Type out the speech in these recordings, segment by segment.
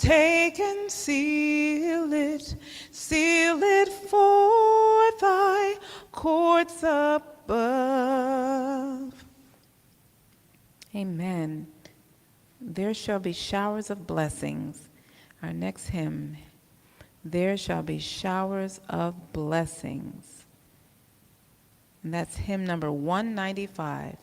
Take and seal it for thy courts above. Amen. There shall be showers of blessings. Our next hymn, there shall be showers of blessings. And that's hymn number 195.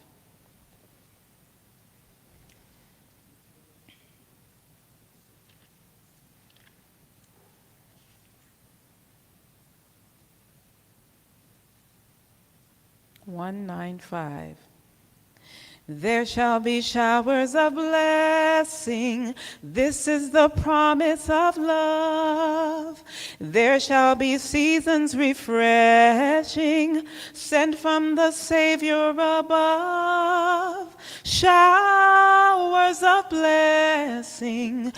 There shall be showers of blessing. This is the promise of love. There shall be seasons refreshing, sent from the Savior above. Showers of blessing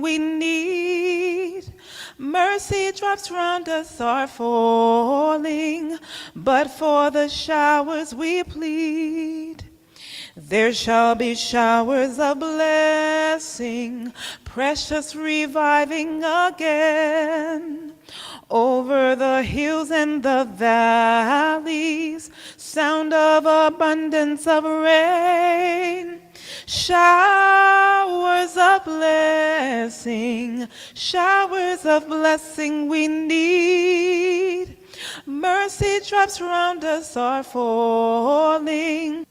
we need. Mercy drops round us are falling, but for the showers we plead. There shall be showers of blessing, precious reviving again. Over the hills and the valleys, sound of abundance of rain. Showers of blessing we need. Mercy drops round us are falling.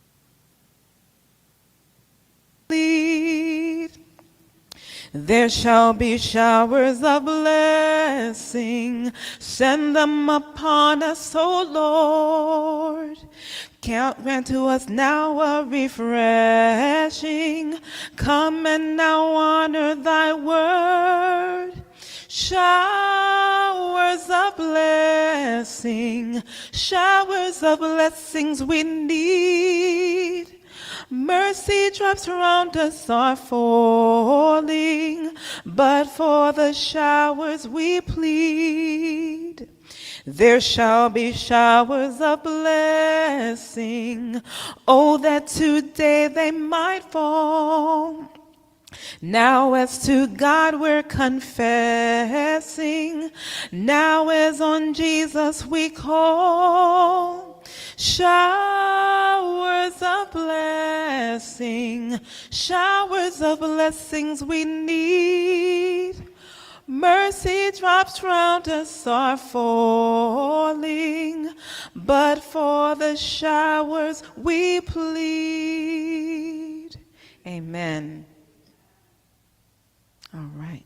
There shall be showers of blessing. Send them upon us, O Lord. Grant to us now a refreshing. Come and now honor thy word. Showers of blessings we need. Mercy drops round us are falling, but for the showers we plead. There shall be showers of blessing, oh, that today they might fall. Now as to God we're confessing, now as on Jesus we call. Showers of blessings we need. Mercy drops round us are falling, but for the showers we plead. Amen. All right.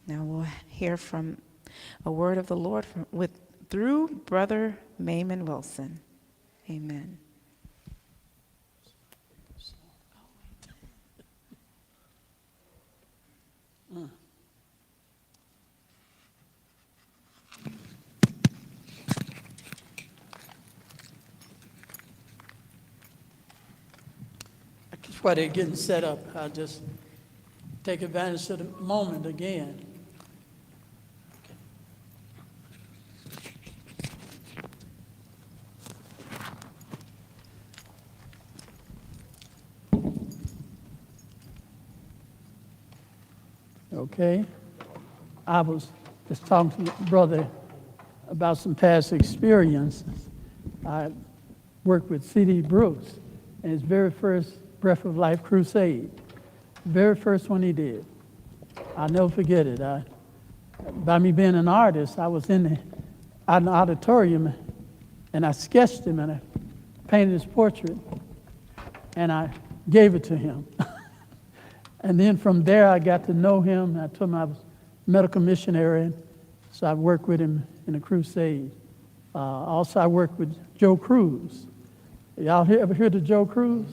Now we'll hear from a word of the Lord through Brother Mamon Wilson. Amen. While they're getting set up, I'll just take advantage of the moment again. Okay. I was just talking to the brother about some past experiences. I worked with C.D. Brooks in his very first Breath of Life crusade, the very first one he did. I'll never forget it. By me being an artist, I was in an auditorium and I sketched him and I painted his portrait and I gave it to him. And then from there I got to know him. I told him I was a medical missionary, so I worked with him in a crusade. Also I worked with Joe Cruz. Y'all ever heard of Joe Cruz?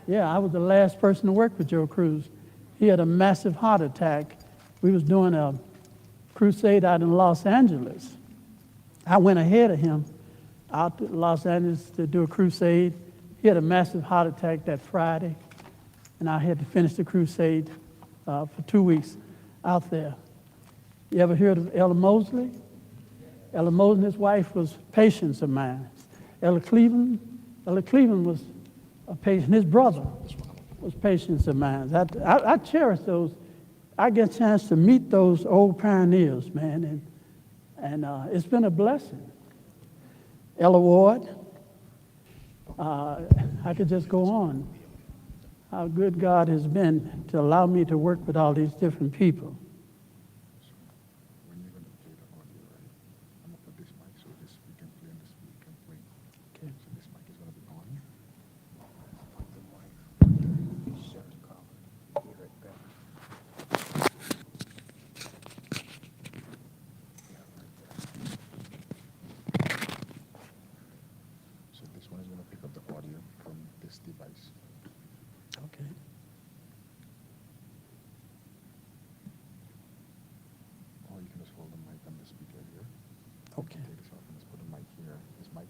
Yeah, I was the last person to work with Joe Cruz. He had a massive heart attack. We was doing a crusade out in Los Angeles. I went ahead of him out to Los Angeles to do a crusade. He had a massive heart attack that Friday, and I had to finish the crusade for 2 weeks out there. You ever heard of Ella Mosley? Ella Mosley, his wife, was patients of mine. Ella Cleveland was a patient, his brother. was patients of mine. I cherish those. I get a chance to meet those old pioneers, man, and it's been a blessing. Ella Ward, I could just go on. How good God has been to allow me to work with all these different people. When you're going to play the audio, right? I'm going to put this mic so this we can play and this we can play. Okay. So this mic is going to be on. Put the mic. Shut the cover. Be right back. Yeah, right there. So this one is going to pick up the audio from this device. Okay. Or you can just hold the mic on the speaker here. Okay. Take this off and just put the mic here. This mic.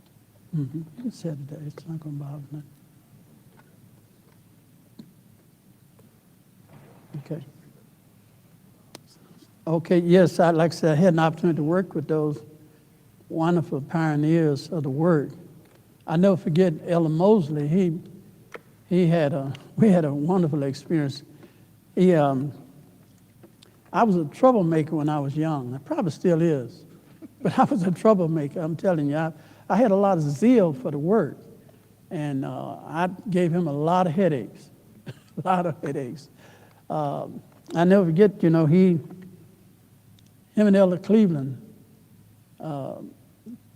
Mm-hmm. You can set it there. It's not going to bother me. Okay. Okay, yes, like I said, I had an opportunity to work with those wonderful pioneers of the word. I never forget Ella Mosley. We had a wonderful experience. I was a troublemaker when I was young. I probably still is. But I was a troublemaker, I'm telling you. I had a lot of zeal for the word. And I gave him a lot of headaches, a lot of headaches. I never forget, him and Elder Cleveland, a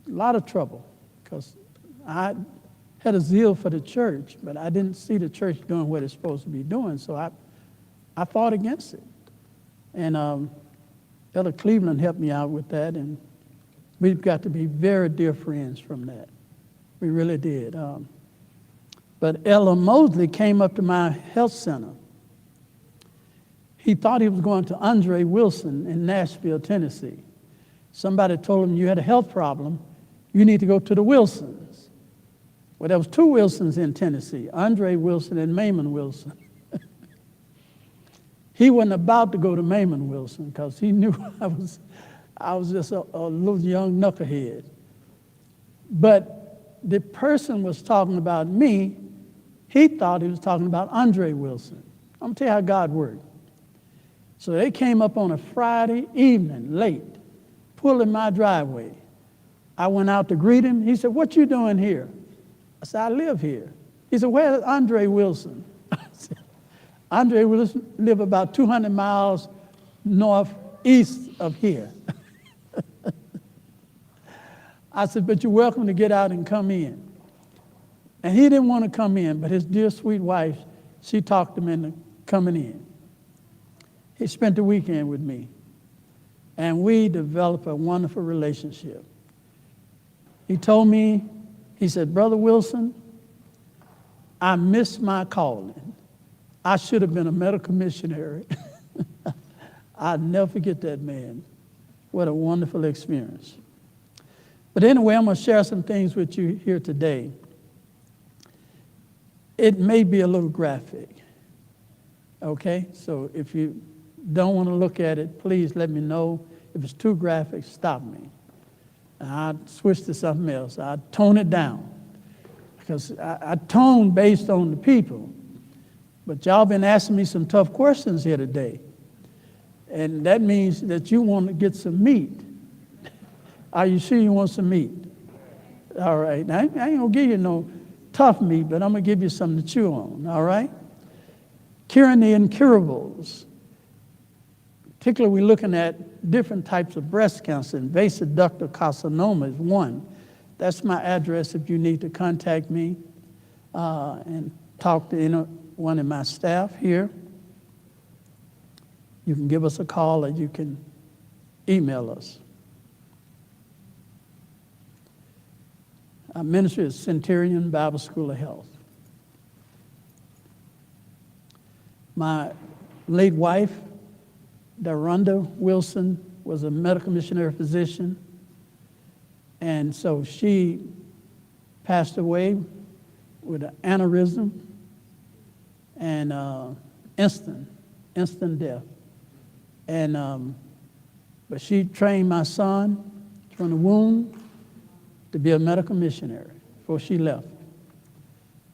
lot of trouble, because I had a zeal for the church, but I didn't see the church doing what it's supposed to be doing, so I fought against it. And Elder Cleveland helped me out with that, and we've got to be very dear friends from that. We really did. But Ella Mosley came up to my health center. He thought he was going to Andre Wilson in Nashville, Tennessee. Somebody told him, you had a health problem, you need to go to the Wilsons. Well, there was two Wilsons in Tennessee, Andre Wilson and Mamon Wilson. He wasn't about to go to Mamon Wilson because he knew I was just a little young knucklehead. But the person was talking about me, he thought he was talking about Andre Wilson. I'm going to tell you how God worked. So they came up on a Friday evening, late, pulled in my driveway. I went out to greet him. He said, what you doing here? I said, I live here. He said, where's Andre Wilson? I said, Andre Wilson live about 200 miles northeast of here. I said, but you're welcome to get out and come in. And he didn't want to come in, but his dear sweet wife, she talked him into coming in. He spent the weekend with me, and we developed a wonderful relationship. He told me, he said, Brother Wilson, I missed my calling. I should have been a medical missionary. I'll never forget that man. What a wonderful experience. But anyway, I'm going to share some things with you here today. It may be a little graphic, okay? So if you don't want to look at it, please let me know. If it's too graphic, stop me. And I'll switch to something else. I'll tone it down, because I tone based on the people. But y'all been asking me some tough questions here today. And that means that you want to get some meat. Are you sure you want some meat? All right. Now, I ain't going to give you no tough meat, but I'm going to give you something to chew on, all right? Curing the incurables. Particularly, we're looking at different types of breast cancer. Invasive ductal carcinoma is one. That's my address if you need to contact me and talk to one of my staff here. You can give us a call or you can email us. Our ministry is Centurion Bible School of Health. My late wife, Darunda Wilson, was a medical missionary physician, and so she passed away with an aneurysm and instant death. And but she trained my son from the womb to be a medical missionary before she left.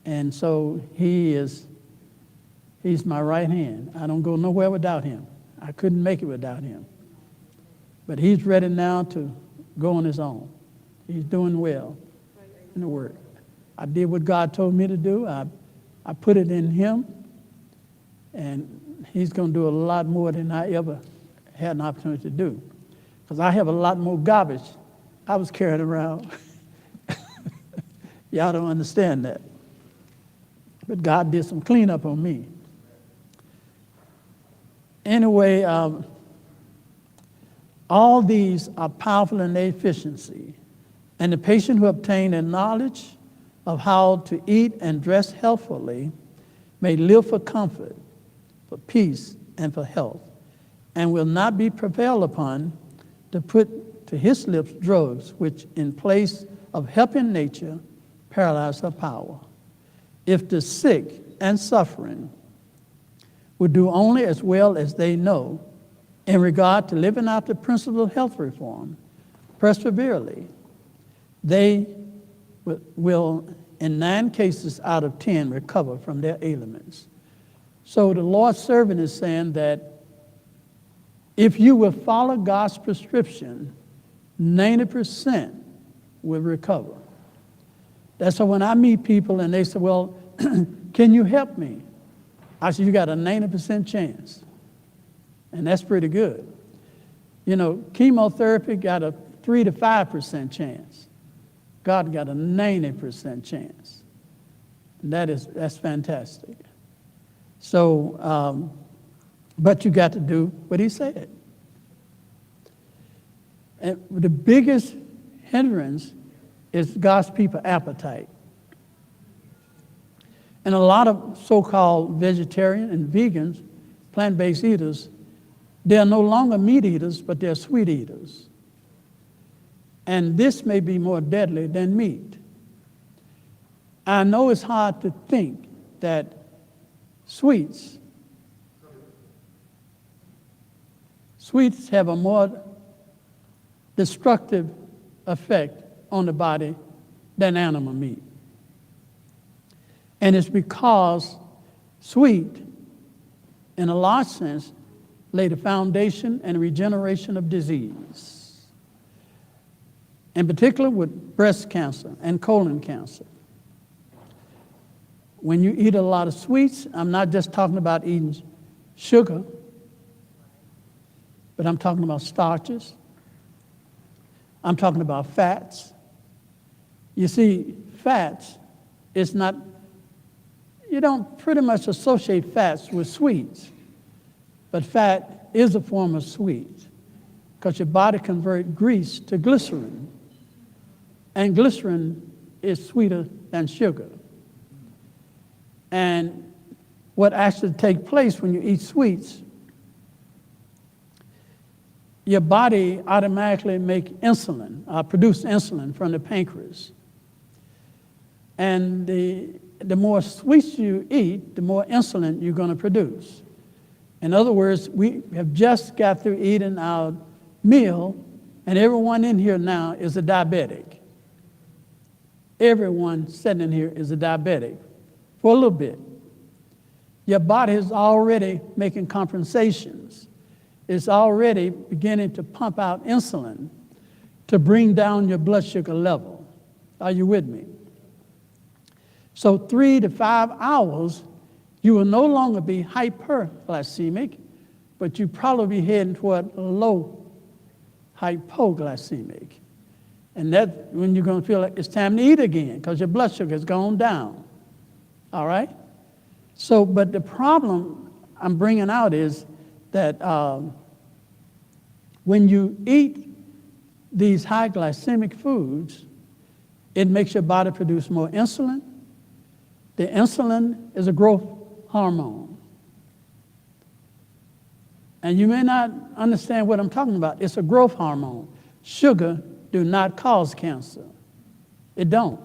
And so he is He's my right hand. I don't go nowhere without him. I couldn't make it without him. But he's ready now to go on his own. He's doing well in the work. I did what God told me to do. I put it in him, and he's going to do a lot more than I ever had an opportunity to do. Because I have a lot more garbage I was carrying around. Y'all don't understand that. But God did some cleanup on me. Anyway, all these are powerful in their efficiency. And the patient who obtained a knowledge of how to eat and dress healthfully may live for comfort, for peace, and for health, and will not be prevailed upon to put to his lips drugs which, in place of helping nature, paralyze her power. If the sick and suffering would do only as well as they know in regard to living out the principles of health reform, perseverely, they will, in 9 cases out of 10, recover from their ailments. So the Lord's servant is saying that if you will follow God's prescription, 90% will recover. That's why when I meet people and they say, well, can you help me? I said, you got a 90% chance. And that's pretty good. You know, chemotherapy got a 3 to 5% chance. God got a 90% chance. And that's fantastic. So, but you got to do what he said. And the biggest hindrance is God's people appetite. And a lot of so-called vegetarian and vegans, plant-based eaters, they're no longer meat eaters, but they're sweet eaters. And this may be more deadly than meat. I know it's hard to think that sweets have a more destructive effect on the body than animal meat. And it's because sweet, in a large sense, lay the foundation and regeneration of disease, in particular with breast cancer and colon cancer. When you eat a lot of sweets, I'm not just talking about eating sugar, but I'm talking about starches. I'm talking about fats. You see, fats is not, you don't pretty much associate fats with sweets, but fat is a form of sweet because your body converts grease to glycerin, and glycerin is sweeter than sugar. And what actually takes place when you eat sweets, your body automatically produce insulin from the pancreas. And the more sweets you eat, the more insulin you're going to produce. In other words, we have just got through eating our meal, and everyone in here now is a diabetic. Everyone sitting in here is a diabetic for a little bit. Your body is already making compensations. It's already beginning to pump out insulin to bring down your blood sugar level. Are you with me? So 3 to 5 hours, you will no longer be hyperglycemic, but you probably be heading toward low hypoglycemic. And that's when you're going to feel like it's time to eat again because your blood sugar has gone down. All right? So, but the problem I'm bringing out is that when you eat these high glycemic foods, it makes your body produce more insulin. The insulin is a growth hormone. And you may not understand what I'm talking about. It's a growth hormone. Sugar do not cause cancer. It don't.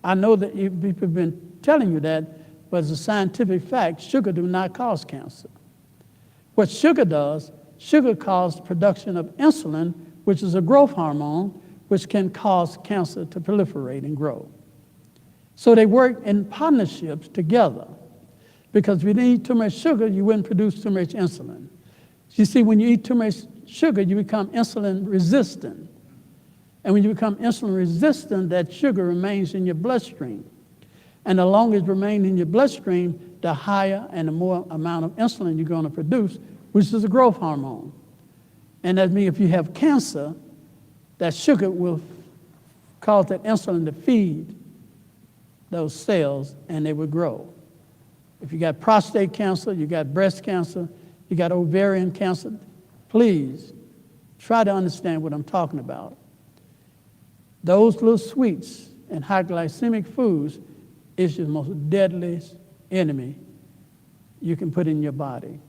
I know that people have been telling you that, but it's a scientific fact. Sugar do not cause cancer. What sugar does, sugar causes production of insulin, which is a growth hormone, which can cause cancer to proliferate and grow. So they work in partnerships together. Because if you didn't eat too much sugar, you wouldn't produce too much insulin. You see, when you eat too much sugar, you become insulin resistant. And when you become insulin resistant, that sugar remains in your bloodstream. And the longer it remains in your bloodstream, the higher and the more amount of insulin you're going to produce, which is a growth hormone. And that means if you have cancer, that sugar will cause that insulin to feed those cells, and they will grow. If you got prostate cancer, you got breast cancer, you got ovarian cancer, please try to understand what I'm talking about. Those little sweets and high glycemic foods is your most deadliest enemy you can put in your body.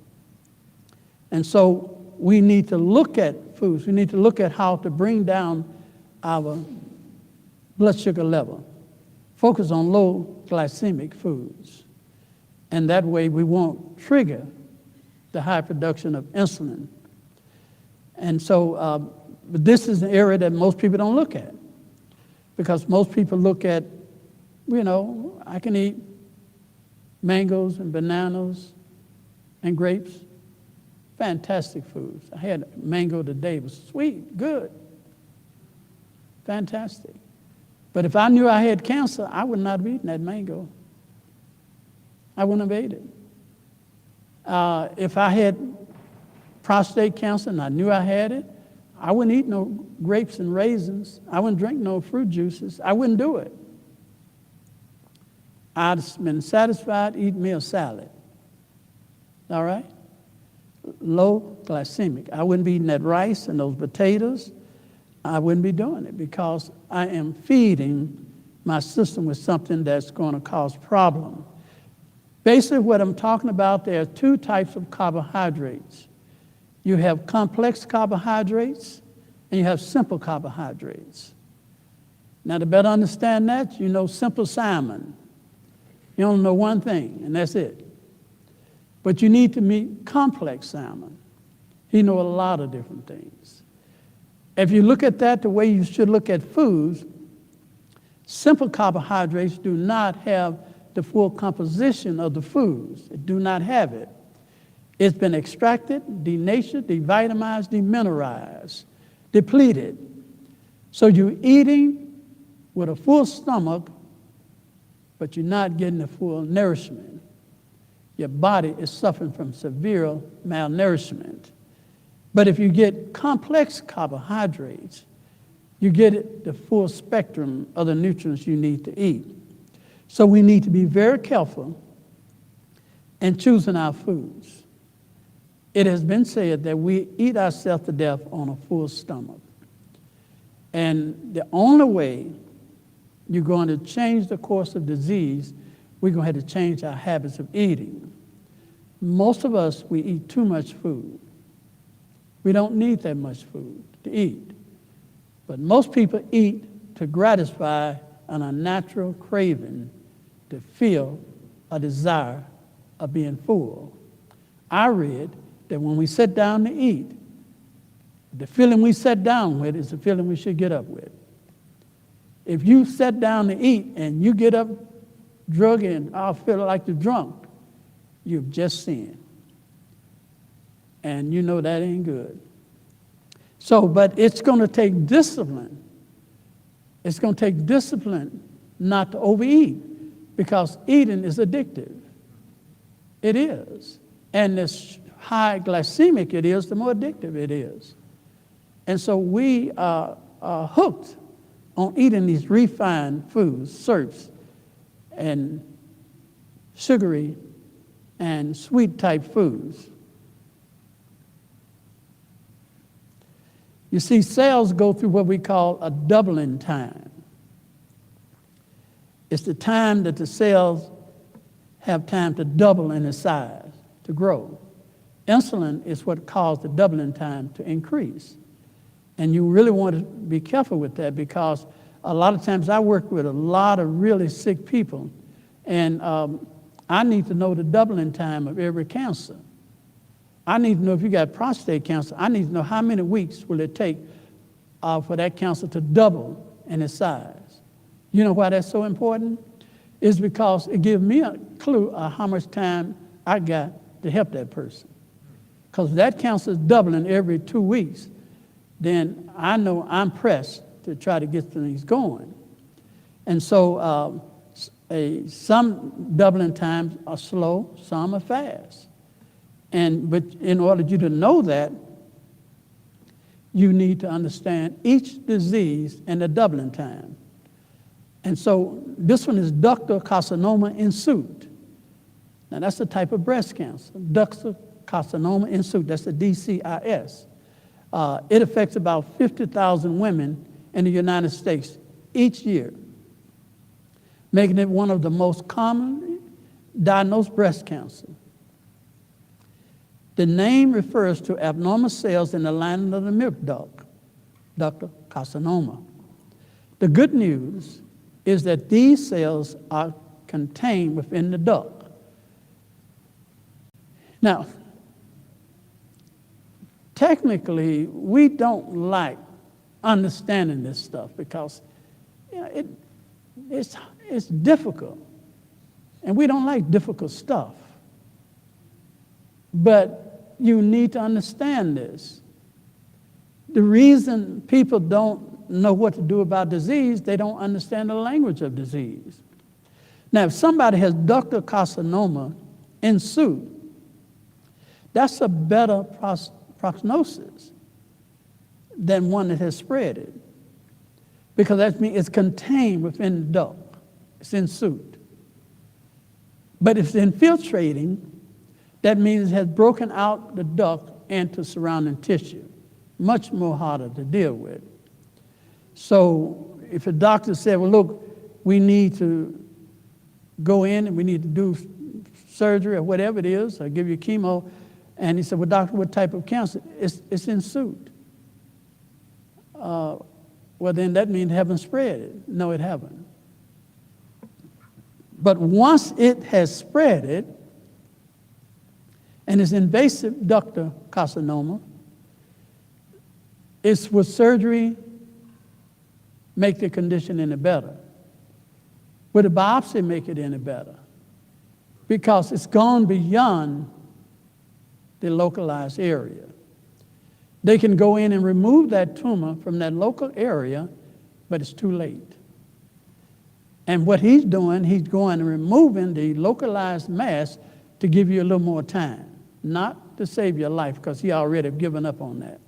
And so we need to look at foods. We need to look at how to bring down our blood sugar level. Focus on low glycemic foods. And that way we won't trigger the high production of insulin. And so this is an area that most people don't look at. Because most people look at, I can eat mangoes and bananas and grapes. Fantastic foods. I had mango today. It was sweet, good, fantastic. But if I knew I had cancer, I would not have eaten that mango. I wouldn't have ate it. If I had prostate cancer and I knew I had it, I wouldn't eat no grapes and raisins. I wouldn't drink no fruit juices. I wouldn't do it. I'd have been satisfied eating me a salad. All right? Low glycemic. I wouldn't be eating that rice and those potatoes. I wouldn't be doing it because I am feeding my system with something that's going to cause problems. Basically, what I'm talking about, there are two types of carbohydrates. You have complex carbohydrates and you have simple carbohydrates. Now, to better understand that, you know simple salmon. You only know one thing, and that's it. But you need to meet complex salmon. He knows a lot of different things. If you look at that the way you should look at foods, simple carbohydrates do not have the full composition of the foods. They do not have it. It's been extracted, denatured, devitamized, demineralized, depleted. So you're eating with a full stomach, but you're not getting the full nourishment. Your body is suffering from severe malnourishment. But if you get complex carbohydrates, you get the full spectrum of the nutrients you need to eat. So we need to be very careful in choosing our foods. It has been said that we eat ourselves to death on a full stomach. And the only way you're going to change the course of disease, we're going to have to change our habits of eating. Most of us, we eat too much food. We don't need that much food to eat. But most people eat to gratify an unnatural craving to feel a desire of being full. I read that when we sit down to eat, the feeling we sit down with is the feeling we should get up with. If you sit down to eat and you get up drunk and I feel like you're drunk, you've just sinned. And you know that ain't good. So, but it's going to take discipline. It's going to take discipline not to overeat because eating is addictive. It is. And the high glycemic it is, the more addictive it is. And so we are hooked on eating these refined foods, syrups, and sugary and sweet type foods. You see, cells go through what we call a doubling time. It's the time that the cells have time to double in its size, to grow. Insulin is what caused the doubling time to increase. And you really want to be careful with that because a lot of times I work with a lot of really sick people, and I need to know the doubling time of every cancer. I need to know if you got prostate cancer, I need to know how many weeks will it take for that cancer to double in its size. You know why that's so important? is because it gives me a clue of how much time I got to help that person. Because if that counselor is doubling every 2 weeks, then I know I'm pressed to try to get things going. And so some doubling times are slow, some are fast. But in order for you to know that, you need to understand each disease and the doubling time. And so this one is ductal carcinoma in suit. Now that's a type of breast cancer, ductal carcinoma in suit, that's the DCIS. It affects about 50,000 women in the United States each year, making it one of the most commonly diagnosed breast cancer. The name refers to abnormal cells in the lining of the milk duct, ductal carcinoma. The good news is that these cells are contained within the duct. Now, technically, we don't like understanding this stuff because it's difficult, and we don't like difficult stuff. But you need to understand this. The reason people don't know what to do about disease, they don't understand the language of disease. Now, if somebody has ductal carcinoma in suit, that's a better prognosis than one that has spread it, because that means it's contained within the duct. It's in suit. But if it's infiltrating, that means it has broken out the duct into surrounding tissue. Much more harder to deal with. So if a doctor said, well, look, we need to go in and we need to do surgery or whatever it is, or give you chemo, and he said, well, doctor, what type of cancer? It's in suit. Well, then that means it haven't spread it. No, it haven't. But once it has spread it, and it's invasive ductal carcinoma, it's with surgery make the condition any better. Would a biopsy make it any better? Because it's gone beyond the localized area. They can go in and remove that tumor from that local area, but it's too late. And what he's doing, he's going and removing the localized mass to give you a little more time, not to save your life, because he already given up on that.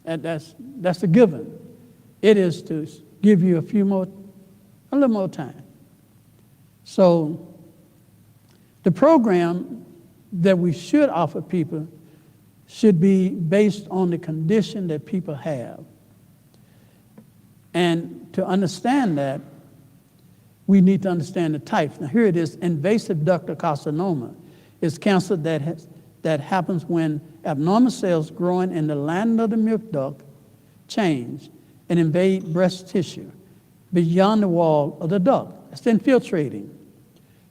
And that's a given. It is to give you a little more time. So the program that we should offer people should be based on the condition that people have. And to understand that, we need to understand the types. Now here it is, invasive ductal carcinoma. It's cancer that happens when abnormal cells growing in the lining of the milk duct change and invade breast tissue beyond the wall of the duct. It's infiltrating.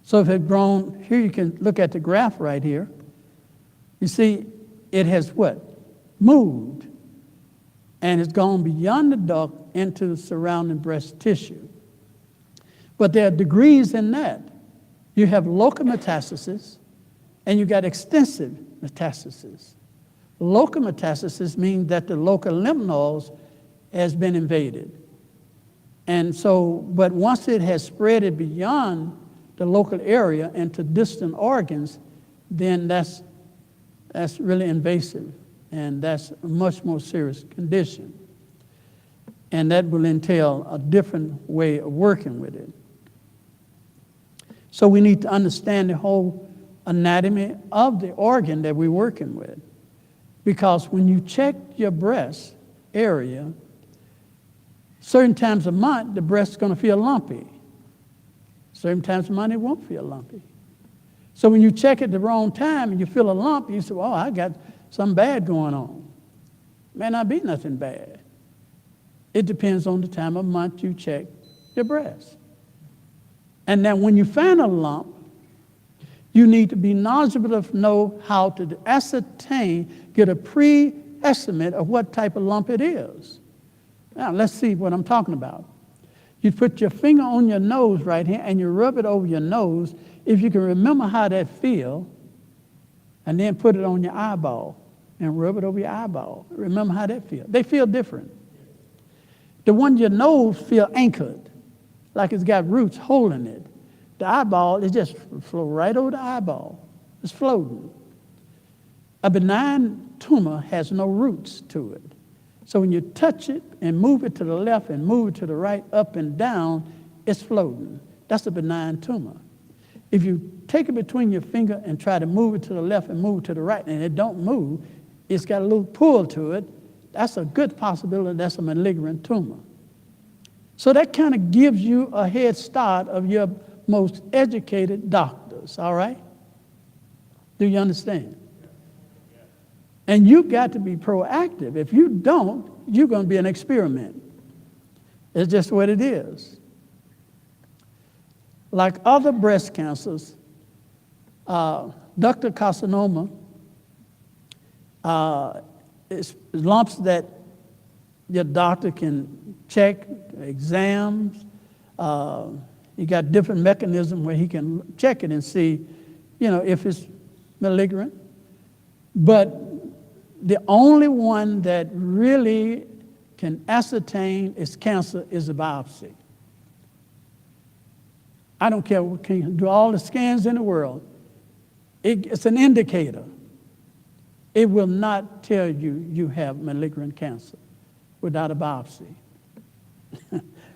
So if it's grown, here you can look at the graph right here. You see, it has what? Moved. And it's gone beyond the duct into the surrounding breast tissue. But there are degrees in that. You have local metastasis, and you got extensive metastasis. Local metastasis means that the local lymph nodes has been invaded. And so, but once it has spread it beyond the local area into distant organs, then that's really invasive, and that's a much more serious condition. And that will entail a different way of working with it. So we need to understand the whole anatomy of the organ that we're working with. Because when you check your breast area, certain times a month, the breast is going to feel lumpy. Certain times a month, it won't feel lumpy. So when you check at the wrong time and you feel a lump, you say, oh, I got something bad going on. May not be nothing bad. It depends on the time of month you check your breast. And then when you find a lump, you need to be knowledgeable enough to know how to ascertain, get a pre-estimate of what type of lump it is. Now, let's see what I'm talking about. You put your finger on your nose right here and you rub it over your nose. If you can remember how that feels, and then put it on your eyeball and rub it over your eyeball. Remember how that feels. They feel different. The one your nose feel anchored, like it's got roots holding it. The eyeball, it just flow right over the eyeball. It's floating. A benign tumor has no roots to it. So when you touch it and move it to the left and move it to the right, up and down, it's floating. That's a benign tumor. If you take it between your finger and try to move it to the left and move it to the right, and it don't move, it's got a little pull to it, that's a good possibility that's a malignant tumor. So that kind of gives you a head start of your most educated doctors, all right? Do you understand? And you got to be proactive. If you don't, you're going to be an experiment. It's just what it is. Like other breast cancers, ductal carcinoma is lumps that your doctor can check, exams. You got different mechanisms where he can check it and see, if it's malignant. But the only one that really can ascertain its cancer is a biopsy. I don't care, we can do all the scans in the world. It's an indicator. It will not tell you you have malignant cancer without a biopsy.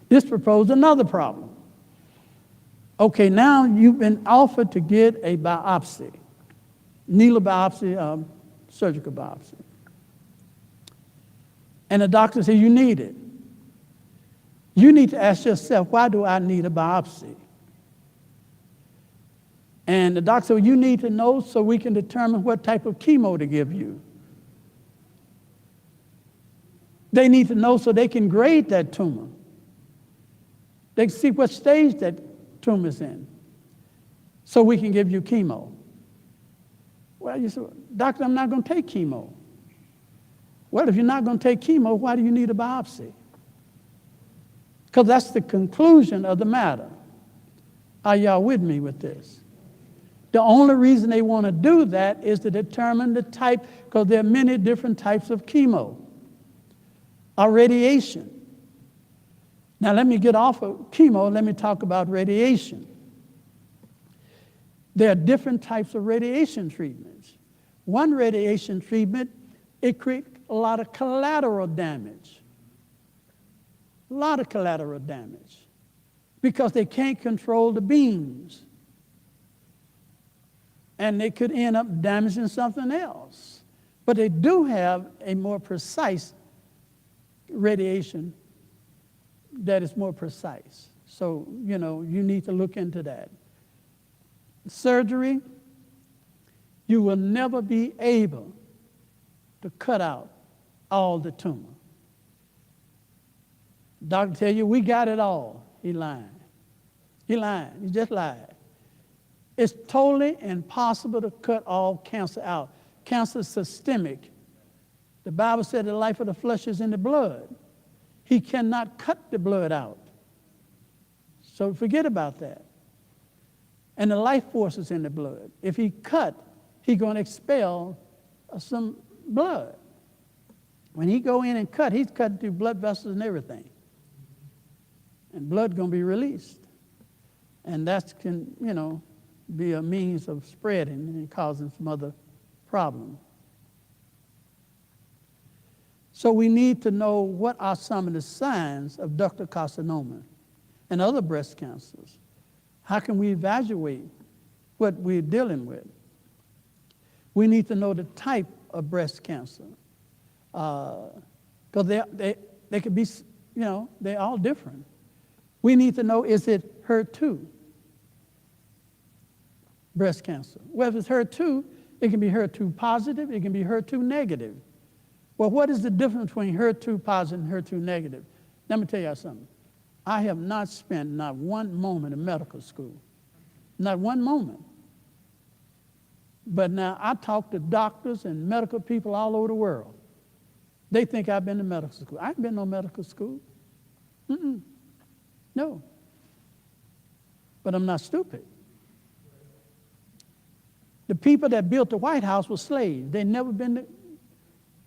This proposed another problem. Okay, now you've been offered to get a biopsy, needle biopsy, surgical biopsy. And the doctor said, you need it. You need to ask yourself, why do I need a biopsy? And the doctor said, well, you need to know so we can determine what type of chemo to give you. They need to know so they can grade that tumor. They can see what stage that tumor's in, so we can give you chemo. Well, you say, doctor, I'm not going to take chemo. Well, if you're not going to take chemo, why do you need a biopsy? Because that's the conclusion of the matter. Are y'all with me with this? The only reason they want to do that is to determine the type, because there are many different types of chemo or radiation. Now, let me get off of chemo. Let me talk about radiation. There are different types of radiation treatments. One radiation treatment, it creates a lot of collateral damage. A lot of collateral damage because they can't control the beams. And they could end up damaging something else. But they do have a more precise radiation that is more precise. So, you need to look into that. Surgery, you will never be able to cut out all the tumor. Doctor tell you, we got it all. He lying. He lying. He just lied. It's totally impossible to cut all cancer out. Cancer is systemic. The Bible said the life of the flesh is in the blood. He cannot cut the blood out. So forget about that. And the life force is in the blood. If he cut, he's going to expel some blood. When he go in and cut, he's cutting through blood vessels and everything. And blood going to be released. And that can, be a means of spreading and causing some other problem. So we need to know what are some of the signs of ductal carcinoma and other breast cancers. How can we evaluate what we're dealing with? We need to know the type of breast cancer. Because they could be, they're all different. We need to know, is it HER2 breast cancer? Well, if it's HER2, it can be HER2 positive, it can be HER2 negative. Well, what is the difference between HER2 positive and HER2 negative? Let me tell you something. I have not spent not one moment in medical school. Not one moment. But now I talk to doctors and medical people all over the world. They think I've been to medical school. I ain't been to no medical school. No. But I'm not stupid. The people that built the White House were slaves. They'd never been to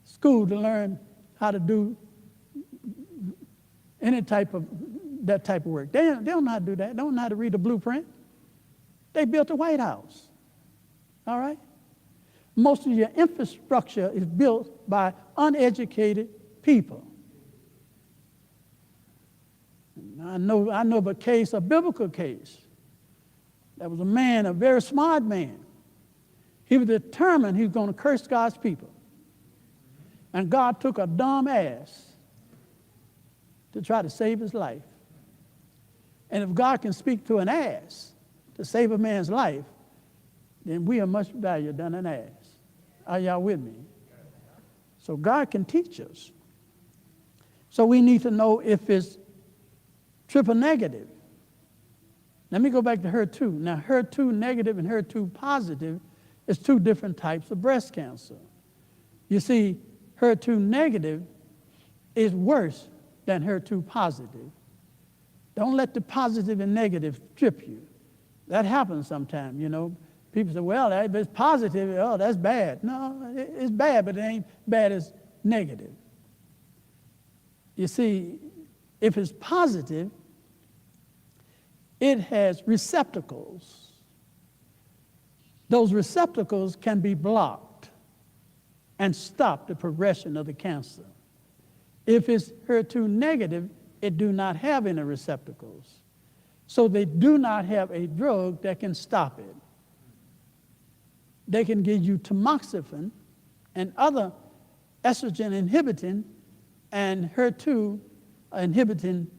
school to learn how to do any type of that type of work. They don't know how to do that. They don't know how to read a blueprint. They built the White House. All right? Most of your infrastructure is built by uneducated people. I know of a case, a biblical case. There was a man, a very smart man. He was determined he was going to curse God's people. And God took a dumb ass to try to save his life. And if God can speak to an ass to save a man's life, then we are much valued than an ass. Are y'all with me? So God can teach us. So we need to know if it's triple negative. Let me go back to HER2. Now, HER2 negative and HER2 positive is two different types of breast cancer. You see, HER2 negative is worse than HER2 positive. Don't let the positive and negative trip you. That happens sometimes, you know. People say, well, if it's positive, oh, that's bad. No, it's bad, but it ain't bad as negative. You see, if it's positive, it has receptacles. Those receptacles can be blocked and stop the progression of the cancer. If it's HER2 negative, it do not have any receptacles. So they do not have a drug that can stop it. They can give you tamoxifen and other estrogen inhibiting and HER2 inhibiting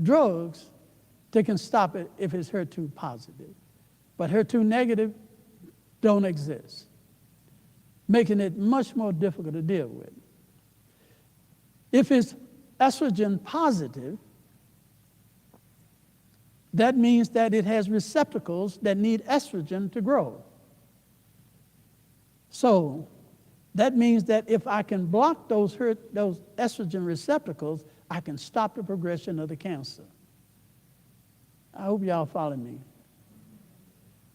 drugs that can stop it if it's HER2 positive. But HER2 negative don't exist, making it much more difficult to deal with. If it's estrogen positive, that means that it has receptacles that need estrogen to grow. So that means that if I can block those estrogen receptacles, I can stop the progression of the cancer. I hope y'all follow me.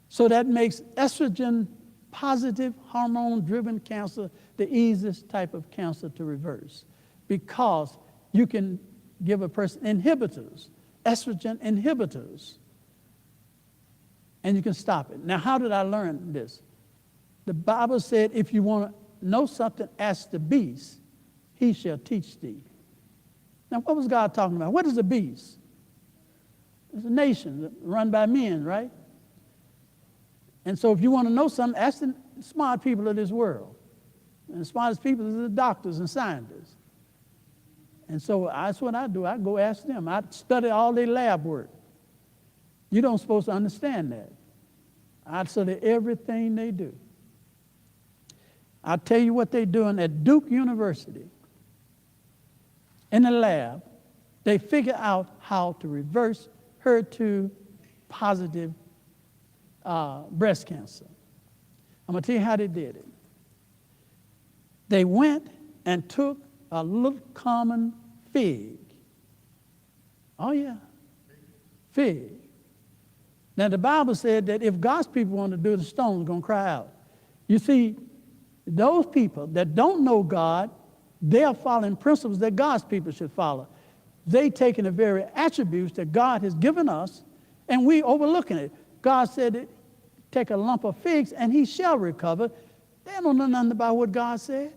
So that makes estrogen positive, hormone-driven cancer the easiest type of cancer to reverse, because you can give a person inhibitors, estrogen inhibitors, and you can stop it. Now, how did I learn this? The Bible said, if you want to know something, ask the beast, he shall teach thee. Now, what was God talking about? What is a beast? It's a nation run by men, right? And so if you want to know something, ask the smart people of this world. And the smartest people are the doctors and scientists. And so that's what I do. I go ask them. I study all their lab work. You don't supposed to understand that. I study everything they do. I'll tell you what they're doing at Duke University. In the lab, they figure out how to reverse HER2 positive breast cancer. I'm going to tell you how they did it. They went and took a little common fig. Oh, yeah. Fig. Now, the Bible said that if God's people want to do it, the stones are going to cry out. You see, those people that don't know God, they're following principles that God's people should follow. They taking the very attributes that God has given us, and we overlooking it. God said, take a lump of figs, and he shall recover. They don't know nothing about what God said.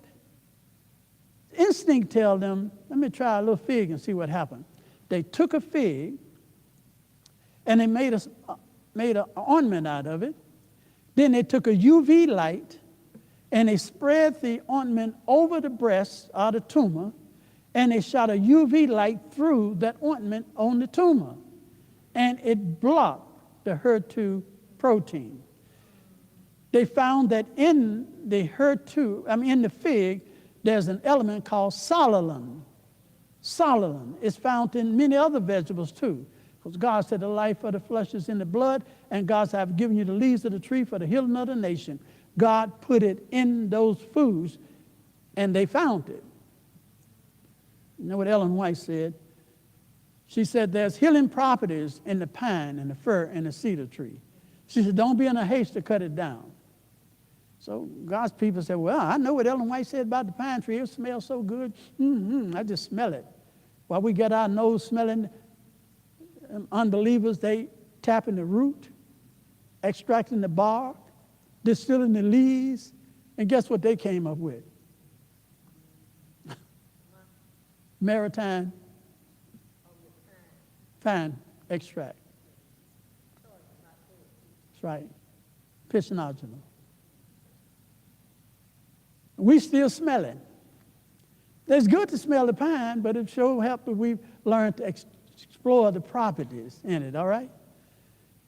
Instinct tell them, let me try a little fig and see what happened. They took a fig, and they made an ointment out of it. Then they took a UV light, and they spread the ointment over the breast or the tumor, and they shot a UV light through that ointment on the tumor, and it blocked the HER2 protein. They found that in the in the fig, there's an element called solanine. Solanine is found in many other vegetables too, because God said the life of the flesh is in the blood, and God said, I've given you the leaves of the tree for the healing of the nation. God put it in those foods, and they found it. You know what Ellen White said? She said, there's healing properties in the pine and the fir and the cedar tree. She said, don't be in a haste to cut it down. So God's people said, well, I know what Ellen White said about the pine tree. It smells so good. I just smell it. While we get our nose smelling, unbelievers, they tapping the root, extracting the bark, distilling the leaves, and guess what they came up with? Maritime pine extract. That's right. Piscinogenol. We still smell it. It's good to smell the pine, but it sure helps if we've learned to explore the properties in it, all right?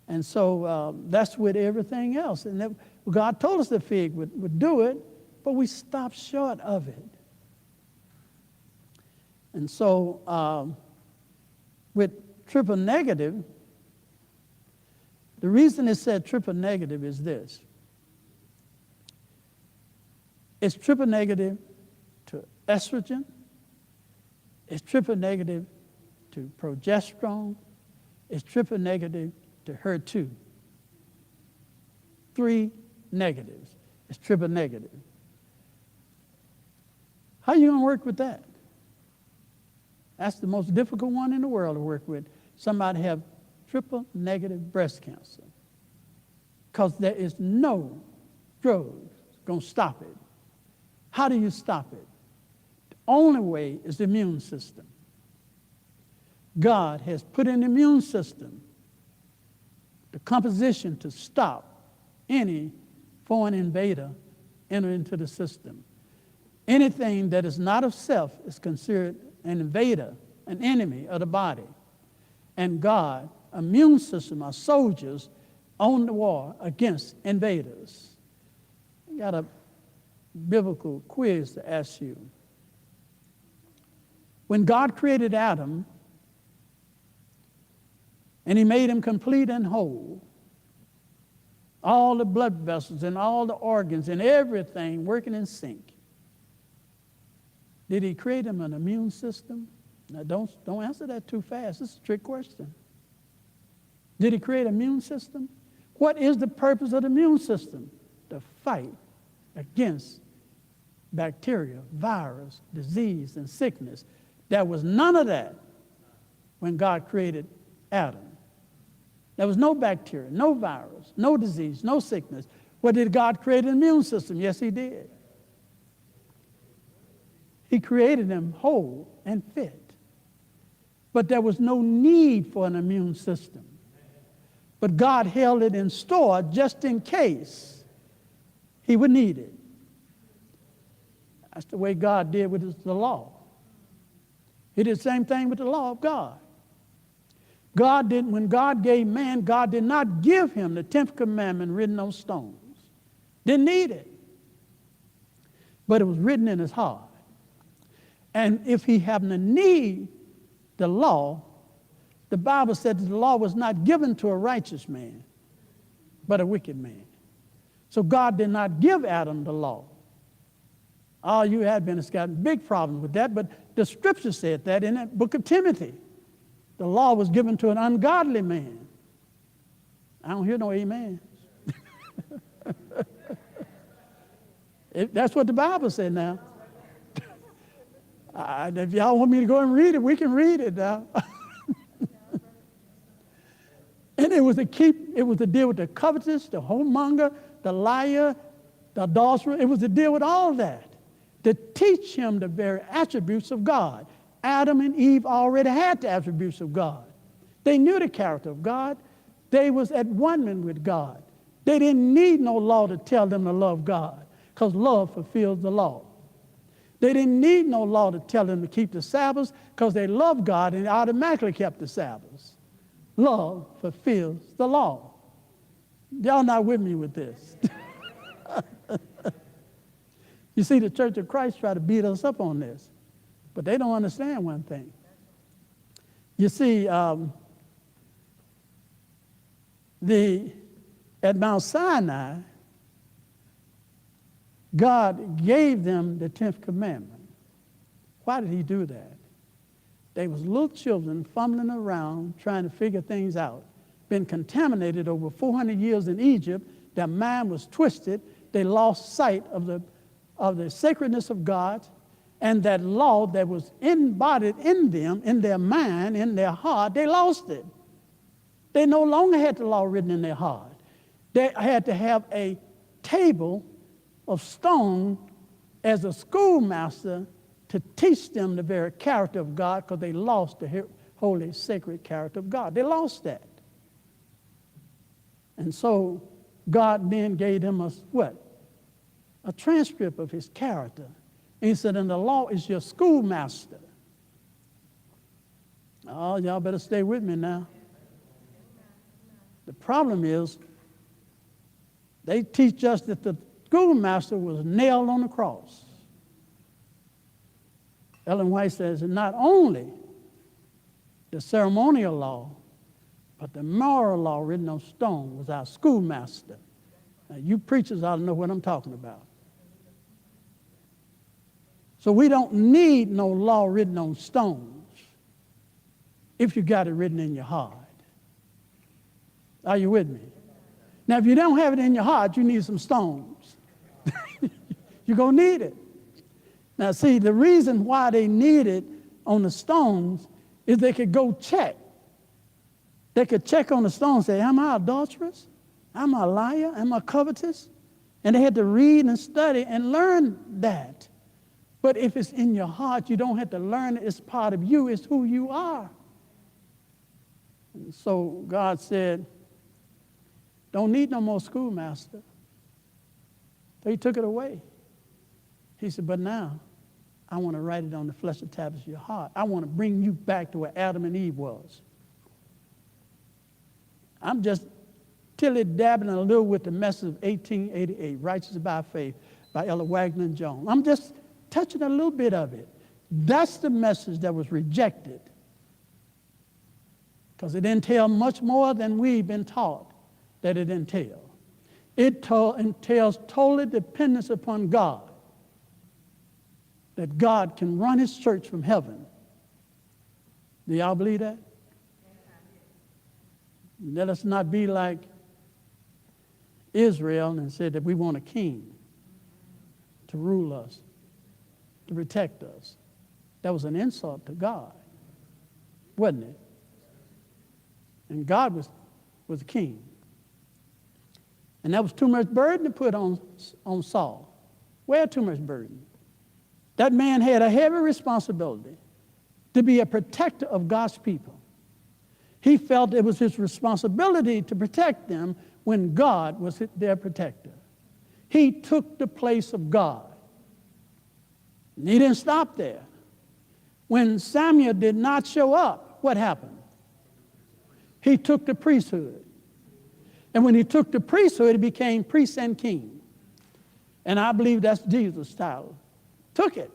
And so that's with everything else. And that, God told us the fig would do it, but we stopped short of it. And so with triple negative, the reason it said triple negative is this. It's triple negative to estrogen. It's triple negative to progesterone. It's triple negative to HER2. 3 negatives. It's triple negative. How are you going to work with that? That's the most difficult one in the world to work with. Somebody have triple negative breast cancer. Because there is no drug going to stop it. How do you stop it? The only way is the immune system. God has put in the immune system the composition to stop any foreign invader enter into the system. Anything that is not of self is considered an invader, an enemy of the body. And God, immune system, are soldiers on the war against invaders. I got a biblical quiz to ask you. When God created Adam, and he made him complete and whole, all the blood vessels and all the organs and everything working in sync, did he create him an immune system? Now don't answer that too fast. This is a trick question. Did he create an immune system? What is the purpose of the immune system? To fight against bacteria, virus, disease, and sickness. There was none of that when God created Adam. There was no bacteria, no virus, no disease, no sickness. What did God create? An immune system? Yes, he did. He created them whole and fit. But there was no need for an immune system. But God held it in store just in case he would need it. That's the way God did with the law. He did the same thing with the law of God. When God gave man, God did not give him the 10th commandment written on stones. Didn't need it. But it was written in his heart. And if he happened to need the law, the Bible said that the law was not given to a righteous man, but a wicked man. So God did not give Adam the law. All you Adventists got big problems with that, but the scripture said that in the book of Timothy. The law was given to an ungodly man. I don't hear no amen. That's what the Bible said now. If y'all want me to go and read it, we can read it now. And it was to deal with the covetous, the homemonger, the liar, the adulterer. It was to deal with all that. To teach him the very attributes of God. Adam and Eve already had the attributes of God. They knew the character of God. They was at one with God. They didn't need no law to tell them to love God, because love fulfills the law. They didn't need no law to tell them to keep the Sabbath, because they loved God and automatically kept the Sabbath. Love fulfills the law. Y'all not with me with this. You see, the Church of Christ try to beat us up on this, but they don't understand one thing. You see, at Mount Sinai, God gave them the 10th commandment. Why did he do that? They was little children fumbling around trying to figure things out. Been contaminated over 400 years in Egypt. Their mind was twisted. They lost sight of the sacredness of God, and that law that was embodied in them, in their mind, in their heart, they lost it. They no longer had the law written in their heart. They had to have a table of stone as a schoolmaster to teach them the very character of God, because they lost the holy, sacred character of God. They lost that. And so God then gave them what? A transcript of his character. And he said, and the law is your schoolmaster. Oh, y'all better stay with me now. The problem is, they teach us that the schoolmaster was nailed on the cross. Ellen White says, and not only the ceremonial law, but the moral law written on stone was our schoolmaster. Now, you preachers ought to know what I'm talking about. So we don't need no law written on stones if you got it written in your heart. Are you with me? Now, if you don't have it in your heart, you need some stones. You're going to need it. Now, see, the reason why they need it on the stones is they could go check. They could check on the stone and say, am I adulterous? Am I a liar? Am I covetous? And they had to read and study and learn that. But if it's in your heart, you don't have to learn it. It's part of you. It's who you are. And so God said, don't need no more schoolmaster. So he took it away. He said, but now I want to write it on the fleshy tablets of your heart. I want to bring you back to where Adam and Eve was. I'm just dabbling a little with the message of 1888, Righteous by Faith, by Ella Wagner and Jones. I'm just touching a little bit of it. That's the message that was rejected, because it entails much more than we've been taught that it entails. It entails total dependence upon God, that God can run his church from heaven. Do y'all believe that? Let us not be like Israel and say that we want a king to rule us, to protect us. That was an insult to God, wasn't it? And God was the king. And that was too much burden to put on Saul. Where too much burden? That man had a heavy responsibility to be a protector of God's people. He felt it was his responsibility to protect them when God was their protector. He took the place of God. And he didn't stop there. When Samuel did not show up, what happened? He took the priesthood. And when he took the priesthood, he became priest and king. And I believe that's Jesus' title. Took it.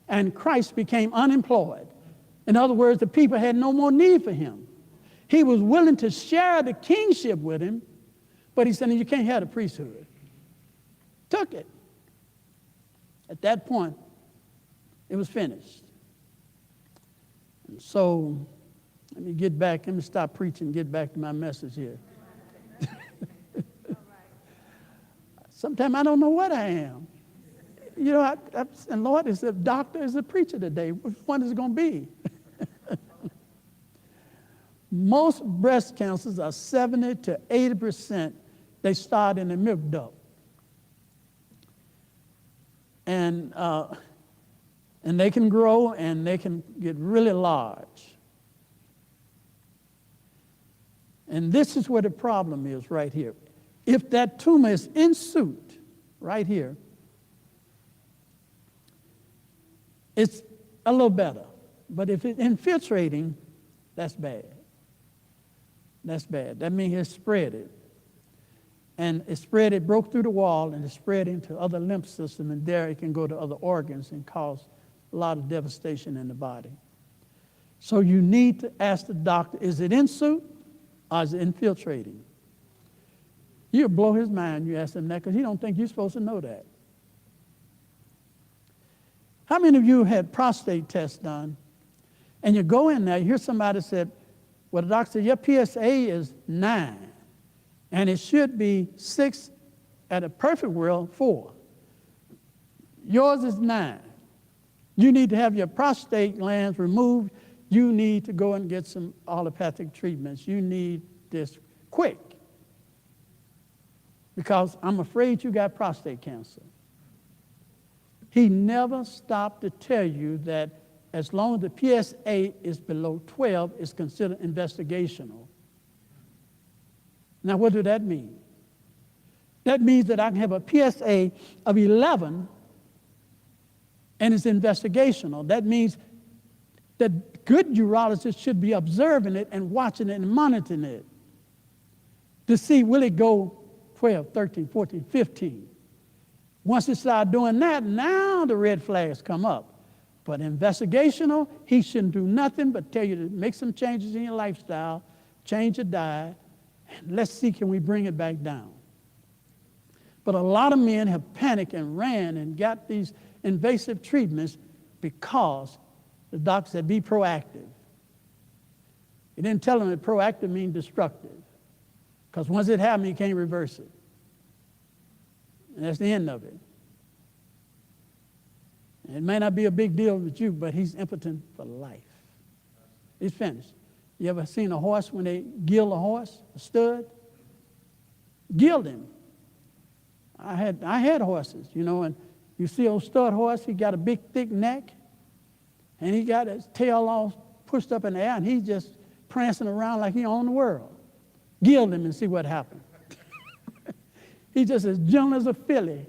And Christ became unemployed. In other words, the people had no more need for him. He was willing to share the kingship with him, but he said, you can't have the priesthood. Took it. At that point, it was finished. And so, let me stop preaching and get back to my message here. Sometimes I don't know what I am. You know, and Lord, is a doctor, is a preacher today. Which one is it going to be? Most breast cancers are 70 to 80%. They start in the milk duct. And they can grow and they can get really large. And this is where the problem is right here. If that tumor is in suit right here, it's a little better. But if it's infiltrating, that's bad. That's bad. That means it spread it. And it broke through the wall and it spread into other lymph systems, and there it can go to other organs and cause a lot of devastation in the body. So you need to ask the doctor, is it in suit or is it infiltrating? You'll blow his mind, you ask him that, because he don't think you're supposed to know that. How many of you had prostate tests done? And you go in there, you hear somebody said, well, the doctor said, your PSA is 9, and it should be 6, at a perfect world, 4. Yours is 9. You need to have your prostate glands removed. You need to go and get some allopathic treatments. You need this quick, because I'm afraid you got prostate cancer. He never stopped to tell you that as long as the PSA is below 12, it's considered investigational. Now, what does that mean? That means that I can have a PSA of 11 and it's investigational. That means that good urologists should be observing it and watching it and monitoring it to see, will it go 12, 13, 14, 15? Once it starts doing that, now the red flags come up. But investigational, he shouldn't do nothing but tell you to make some changes in your lifestyle, change your diet, and let's see, can we bring it back down? But a lot of men have panicked and ran and got these invasive treatments because the doctor said, be proactive. He didn't tell them that proactive means destructive, because once it happens, you can't reverse it. And that's the end of it. It may not be a big deal with you, but he's impotent for life. He's finished. You ever seen a horse when they gild a horse, a stud? Gild him. I had horses, you know, and you see a stud horse, he got a big, thick neck, and he got his tail all pushed up in the air, and he's just prancing around like he owned the world. Gild him and see what happens. He's just as gentle as a filly.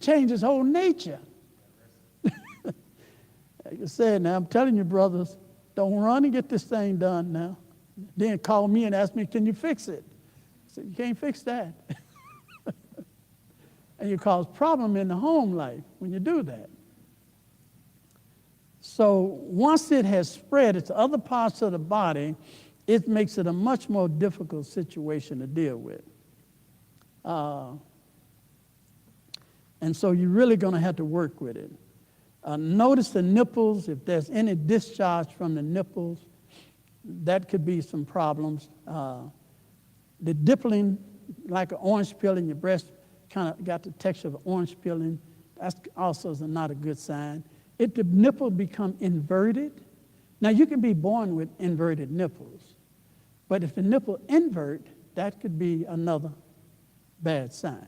Changed his whole nature. Like I said, now I'm telling you, brothers, don't run and get this thing done now. Then call me and ask me, can you fix it? I said, you can't fix that. And you cause problem in the home life when you do that. So once it has spread to other parts of the body, it makes it a much more difficult situation to deal with. And so you're really going to have to work with it. Notice the nipples. If there's any discharge from the nipples, that could be some problems. The dippling, like an orange peel in your breast, kind of got the texture of an orange peeling. That's also not a good sign. If the nipple become inverted, now you can be born with inverted nipples, but if the nipple invert, that could be another bad sign.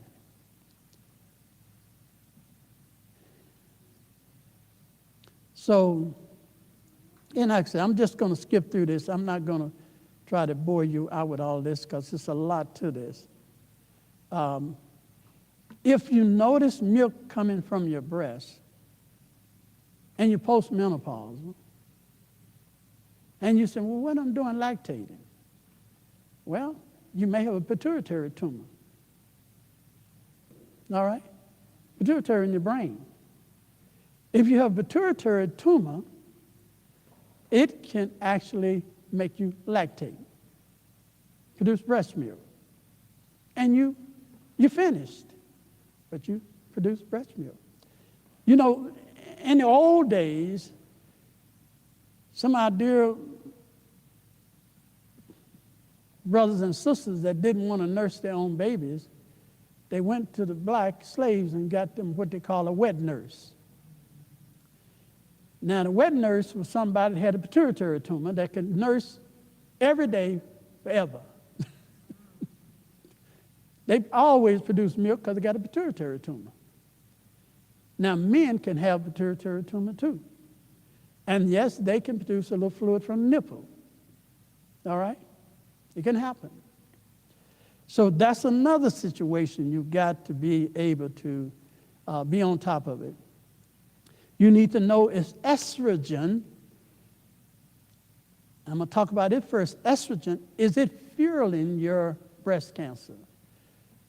So, and like I said, I'm just going to skip through this. I'm not going to try to bore you out with all this because there's a lot to this. If you notice milk coming from your breast and you're postmenopausal, and you say, well, what am I doing lactating? Well, you may have a pituitary tumor. All right? Pituitary in your brain. If you have a pituitary tumor, it can actually make you lactate, produce breast milk. And you're finished, but you produce breast milk. You know, in the old days, some of our dear brothers and sisters that didn't want to nurse their own babies, they went to the black slaves and got them what they call a wet nurse. Now, the wet nurse was somebody that had a pituitary tumor that could nurse every day forever. They always produce milk because they got a pituitary tumor. Now, men can have a pituitary tumor too. And yes, they can produce a little fluid from the nipple. All right? It can happen. So that's another situation you've got to be able to be on top of it. You need to know is estrogen. I'm going to talk about it first. Estrogen, is it fueling your breast cancer?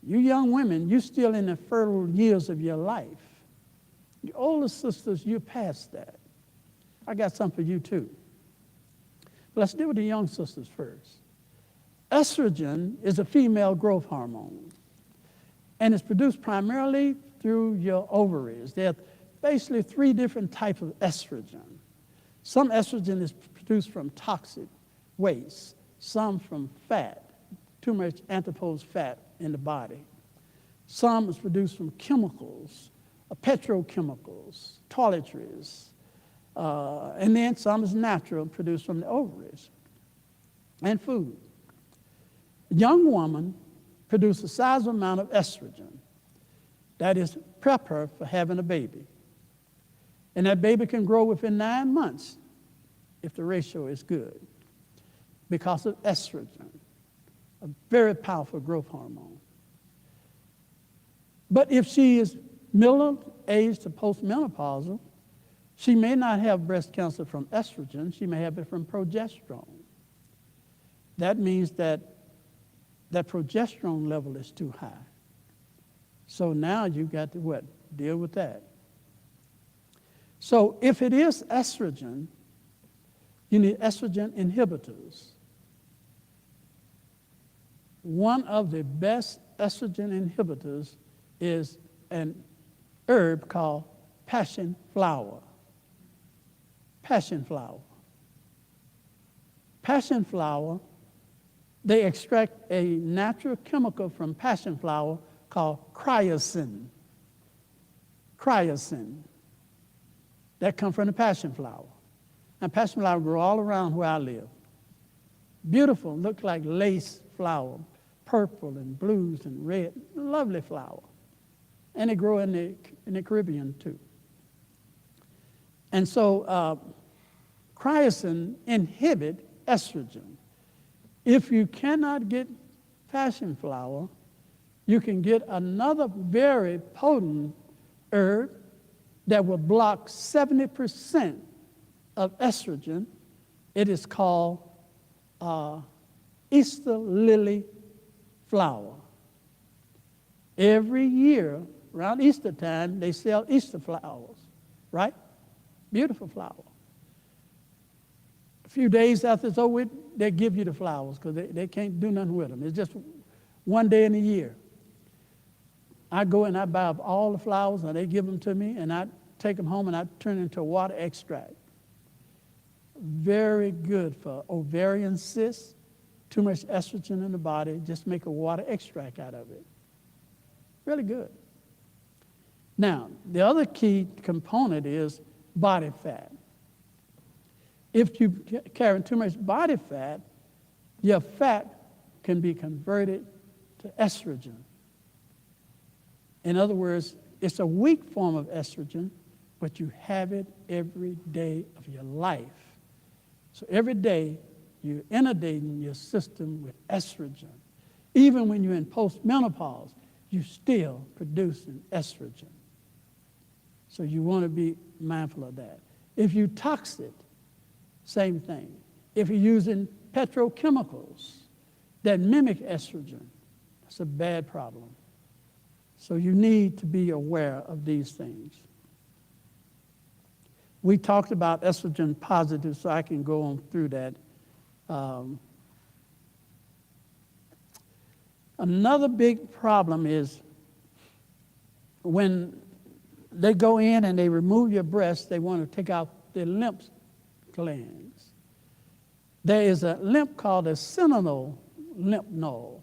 You young women, you're still in the fertile years of your life. Your older sisters, you're past that. I got something for you too. But let's deal with the young sisters first. Estrogen is a female growth hormone, and it's produced primarily through your ovaries. There are basically 3 different types of estrogen. Some estrogen is produced from toxic waste, some from fat, too much adipose fat in the body. Some is produced from chemicals, petrochemicals, toiletries, and then some is natural, produced from the ovaries and food. A young woman produces a sizable amount of estrogen. That is, prep her for having a baby. And that baby can grow within 9 months if the ratio is good because of estrogen, a very powerful growth hormone. But if she is middle-aged to postmenopausal, she may not have breast cancer from estrogen, she may have it from progesterone. That means that progesterone level is too high. So now you've got to what? Deal with that. So if it is estrogen, you need estrogen inhibitors. One of the best estrogen inhibitors is an herb called passion flower. Passion flower. Passion flower, they extract a natural chemical from passion flower called cryosin. Cryosin. That comes from the passion flower. And passion flower grow all around where I live. Beautiful, look like lace flower, purple and blues and red, lovely flower. And they grow in the Caribbean too. And so cryosin inhibit estrogen. If you cannot get passion flower, you can get another very potent herb that will block 70% of estrogen. It is called Easter lily flower. Every year, around Easter time, they sell Easter flowers, right? Beautiful flower. A few days after it's over with, they give you the flowers because they can't do nothing with them. It's just one day in a year. I go and I buy up all the flowers and they give them to me and I take them home and I turn it into a water extract. Very good for ovarian cysts, too much estrogen in the body, just make a water extract out of it. Really good. Now, the other key component is body fat. If you carry too much body fat, your fat can be converted to estrogen. In other words, it's a weak form of estrogen, but you have it every day of your life. So every day, you're inundating your system with estrogen. Even when you're in postmenopause, you're still producing estrogen. So you want to be mindful of that. If you tox it, same thing. If you're using petrochemicals that mimic estrogen, that's a bad problem. So you need to be aware of these things. We talked about estrogen positive, so I can go on through that. Another big problem is when they go in and they remove your breast, they want to take out the lymph glands. There is a lymph called a seminal lymph node.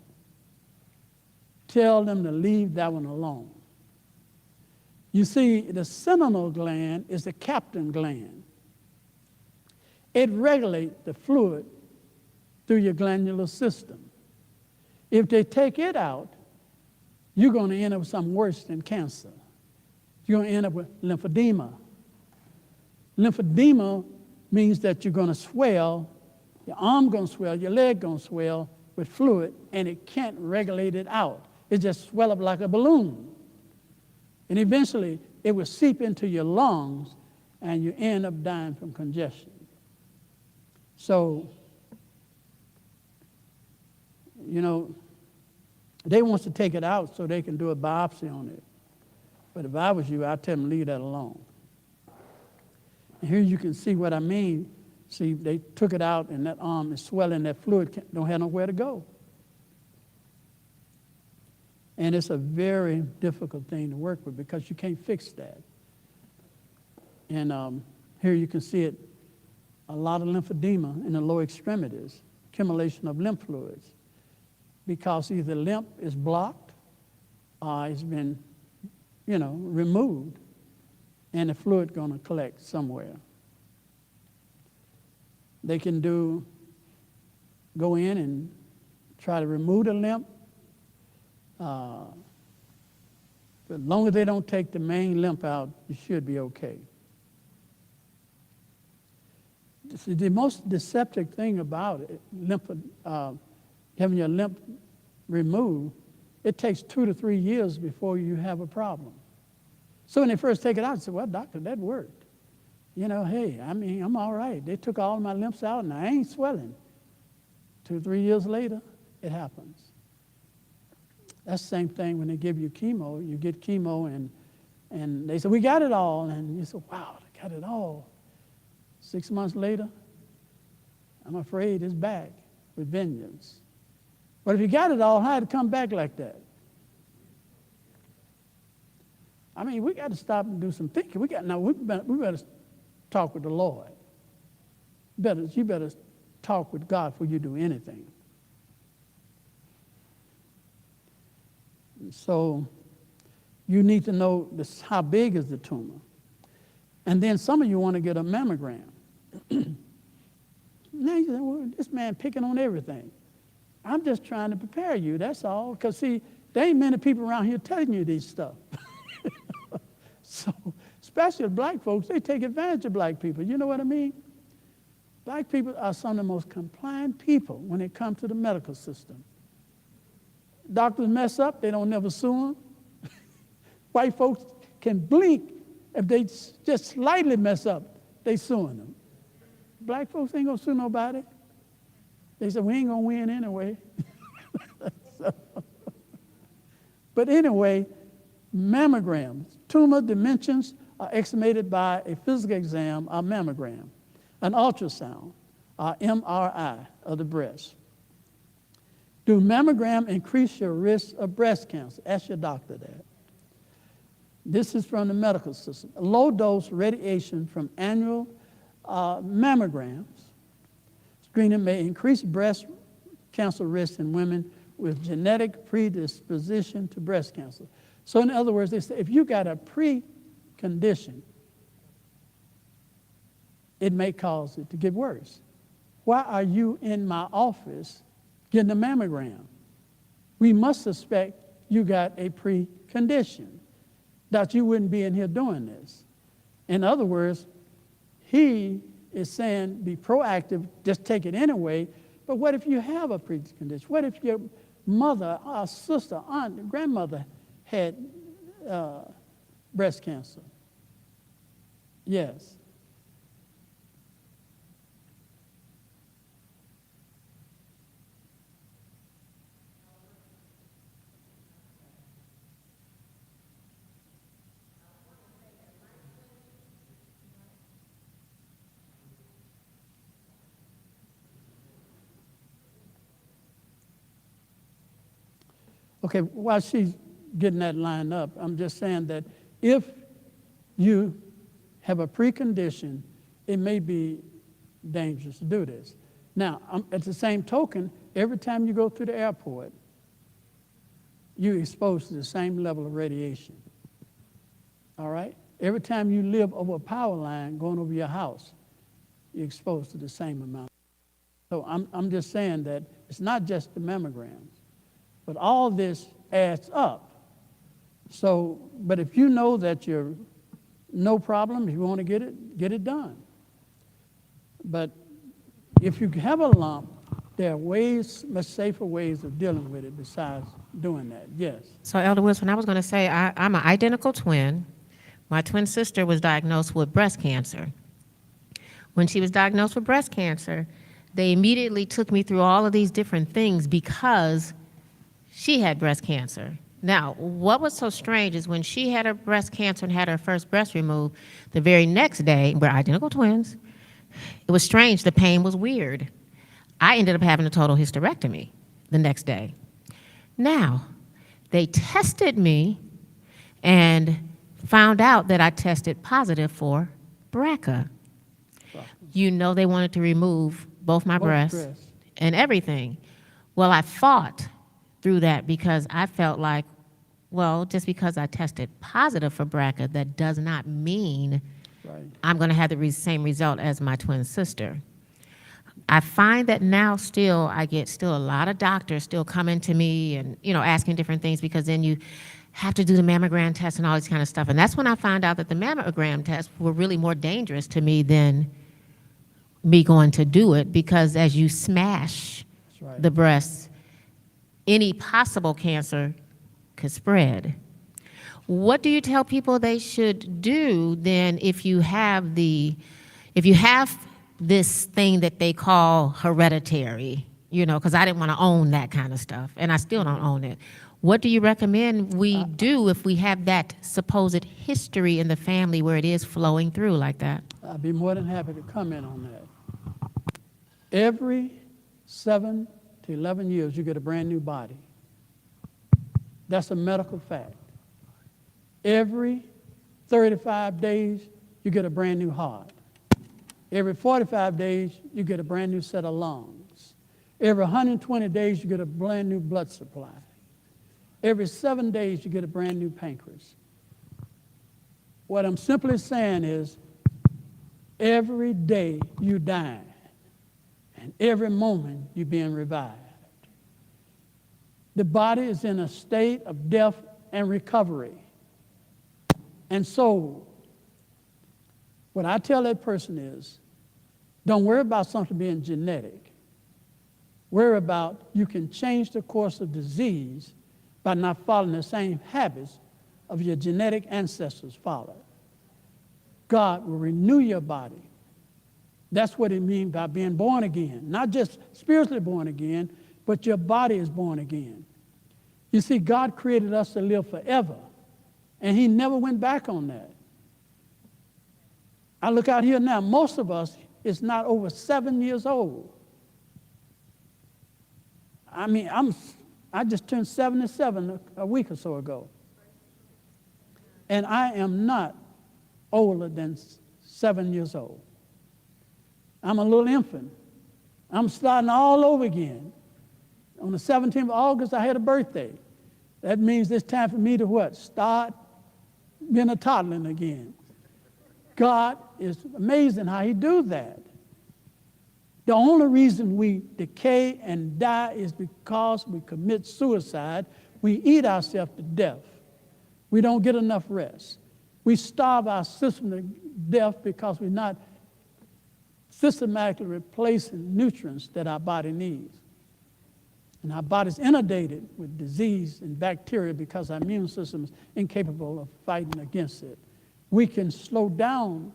Tell them to leave that one alone. You see, the seminal gland is the captain gland. It regulates the fluid through your glandular system. If they take it out, you're going to end up with something worse than cancer. You're going to end up with lymphedema. Lymphedema means that you're going to swell, your arm going to swell, your leg going to swell with fluid, and it can't regulate it out. It just swell up like a balloon. And eventually, it will seep into your lungs, and you end up dying from congestion. So, you know, they want to take it out so they can do a biopsy on it. But if I was you, I'd tell them leave that alone. And here you can see what I mean. See, they took it out, and that arm is swelling, that fluid don't have nowhere to go. And it's a very difficult thing to work with because you can't fix that. And here you can see it, a lot of lymphedema in the lower extremities, accumulation of lymph fluids, because either lymph is blocked or it's been, removed, and the fluid going to collect somewhere. They can go in and try to remove the lymph. But as long as they don't take the main lymph out, you should be okay. See, the most deceptive thing about it, having your lymph removed, it takes 2 to 3 years before you have a problem. So when they first take it out, I said, well, doctor, that worked. Hey, I'm all right. They took all my lymphs out, and I ain't swelling. 2 or 3 years later, it happens. That's the same thing when they give you chemo. You get chemo, and they say, we got it all. And you say, wow, they got it all. 6 months later, I'm afraid it's back with vengeance. But if you got it all, how'd it come back like that? We got to stop and do some thinking. We better talk with the Lord. You better talk with God before you do anything. So you need to know how big is the tumor. And then some of you want to get a mammogram. Now you say, well, this man picking on everything. I'm just trying to prepare you, that's all. Because, see, there ain't many people around here telling you these stuff. So, especially black folks, they take advantage of black people. You know what I mean? Black people are some of the most compliant people when it comes to the medical system. Doctors mess up, they don't never sue them. White folks can blink. If they just slightly mess up, they suing them. Black folks ain't gonna sue nobody. They said, we ain't gonna win anyway. But anyway, mammograms, tumor dimensions are estimated by a physical exam or mammogram, an ultrasound or MRI of the breast. Do mammogram increase your risk of breast cancer? Ask your doctor that. This is from the medical system. Low-dose radiation from annual mammograms screening may increase breast cancer risk in women with genetic predisposition to breast cancer. So in other words, they say if you got a precondition, it may cause it to get worse. Why are you in my office getting a mammogram? We must suspect you got a precondition, that you wouldn't be in here doing this. In other words, he is saying be proactive, just take it anyway. But what if you have a precondition? What if your mother, or sister, aunt, grandmother had breast cancer? Yes. Okay, while she's getting that lined up, I'm just saying that if you have a precondition, it may be dangerous to do this. Now, at the same token, every time you go through the airport, you're exposed to the same level of radiation. All right? Every time you live over a power line going over your house, you're exposed to the same amount. So I'm just saying that it's not just the mammograms. But all this adds up. So, but if you know that you're no problem, if you want to get it done. But if you have a lump, there are ways, much safer ways of dealing with it besides doing that. Yes. So, Elder Wilson, I was going to say I'm an identical twin. My twin sister was diagnosed with breast cancer. When she was diagnosed with breast cancer, they immediately took me through all of these different things because she had breast cancer. Now, what was so strange is when she had her breast cancer and had her first breast removed, the very next day, we're identical twins, it was strange, the pain was weird. I ended up having a total hysterectomy the next day. Now, they tested me and found out that I tested positive for BRCA. You know they wanted to remove both my Both breasts breasts. and everything. Well, I fought through that because I felt like, well, just because I tested positive for BRCA, that does not mean Right. I'm going to have the same result as my twin sister. I find that now still I get still a lot of doctors still coming to me and, you know, asking different things, because then you have to do the mammogram test and all this kind of stuff. And that's when I found out that the mammogram tests were really more dangerous to me than me going to do it, because as you smash That's right. the breasts, any possible cancer could spread. What do you tell people they should do then if you have this thing that they call hereditary, you know, because I didn't want to own that kind of stuff, and I still don't own it. What do you recommend we do if we have that supposed history in the family where it is flowing through like that? I'd be more than happy to comment on that. Every 7 to 11 years, you get a brand new body. That's a medical fact. Every 35 days, you get a brand new heart. Every 45 days, you get a brand new set of lungs. Every 120 days, you get a brand new blood supply. Every 7 days, you get a brand new pancreas. What I'm simply saying is, every day you die, and every moment you're being revived. The body is in a state of death and recovery. And so, what I tell that person is, don't worry about something being genetic. Worry about you can change the course of disease by not following the same habits of your genetic ancestors followed. God will renew your body. That's what it means by being born again. Not just spiritually born again, but your body is born again. You see, God created us to live forever, and he never went back on that. I look out here now, most of us is not over 7 years old. I mean, I just turned 77 a week or so ago. And I am not older than 7 years old. I'm a little infant. I'm starting all over again. On the 17th of August, I had a birthday. That means it's time for me to what? Start being a toddler again. God is amazing how he do that. The only reason we decay and die is because we commit suicide. We eat ourselves to death. We don't get enough rest. We starve our system to death because we're not systematically replacing nutrients that our body needs. And our body's inundated with disease and bacteria because our immune system is incapable of fighting against it. We can slow down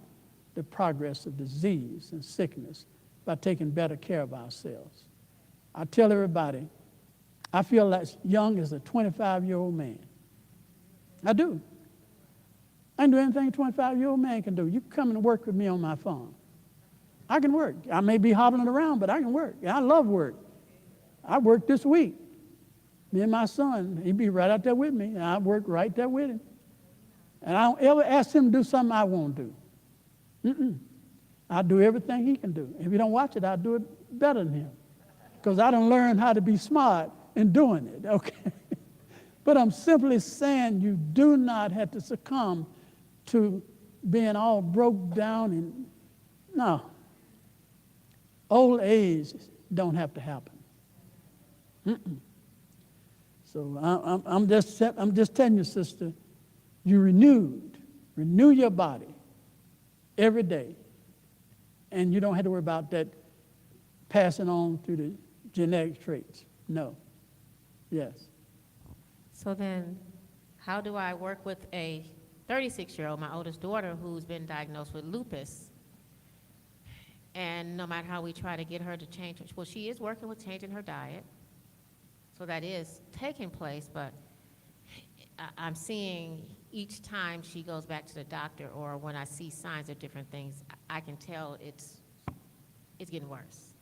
the progress of disease and sickness by taking better care of ourselves. I tell everybody, I feel as young as a 25-year-old man. I do. I can do anything a 25-year-old man can do. You can come and work with me on my farm. I can work. I may be hobbling around, but I can work. I love work. I worked this week. Me and my son, he'd be right out there with me, and I work right there with him. And I don't ever ask him to do something I won't do. I do everything he can do. If he don't watch it, I'll do it better than him. Because I done learned how to be smart in doing it, okay? But I'm simply saying you do not have to succumb to being all broke down and, no. Old age don't have to happen. So I'm just telling you, sister, you renew your body every day. And you don't have to worry about that passing on through the genetic traits. No. Yes. So then, how do I work with a 36-year-old, my oldest daughter, who's been diagnosed with lupus? And no matter how we try to get her to change, well, she is working with changing her diet. So that is taking place, but I'm seeing each time she goes back to the doctor or when I see signs of different things, I can tell it's getting worse.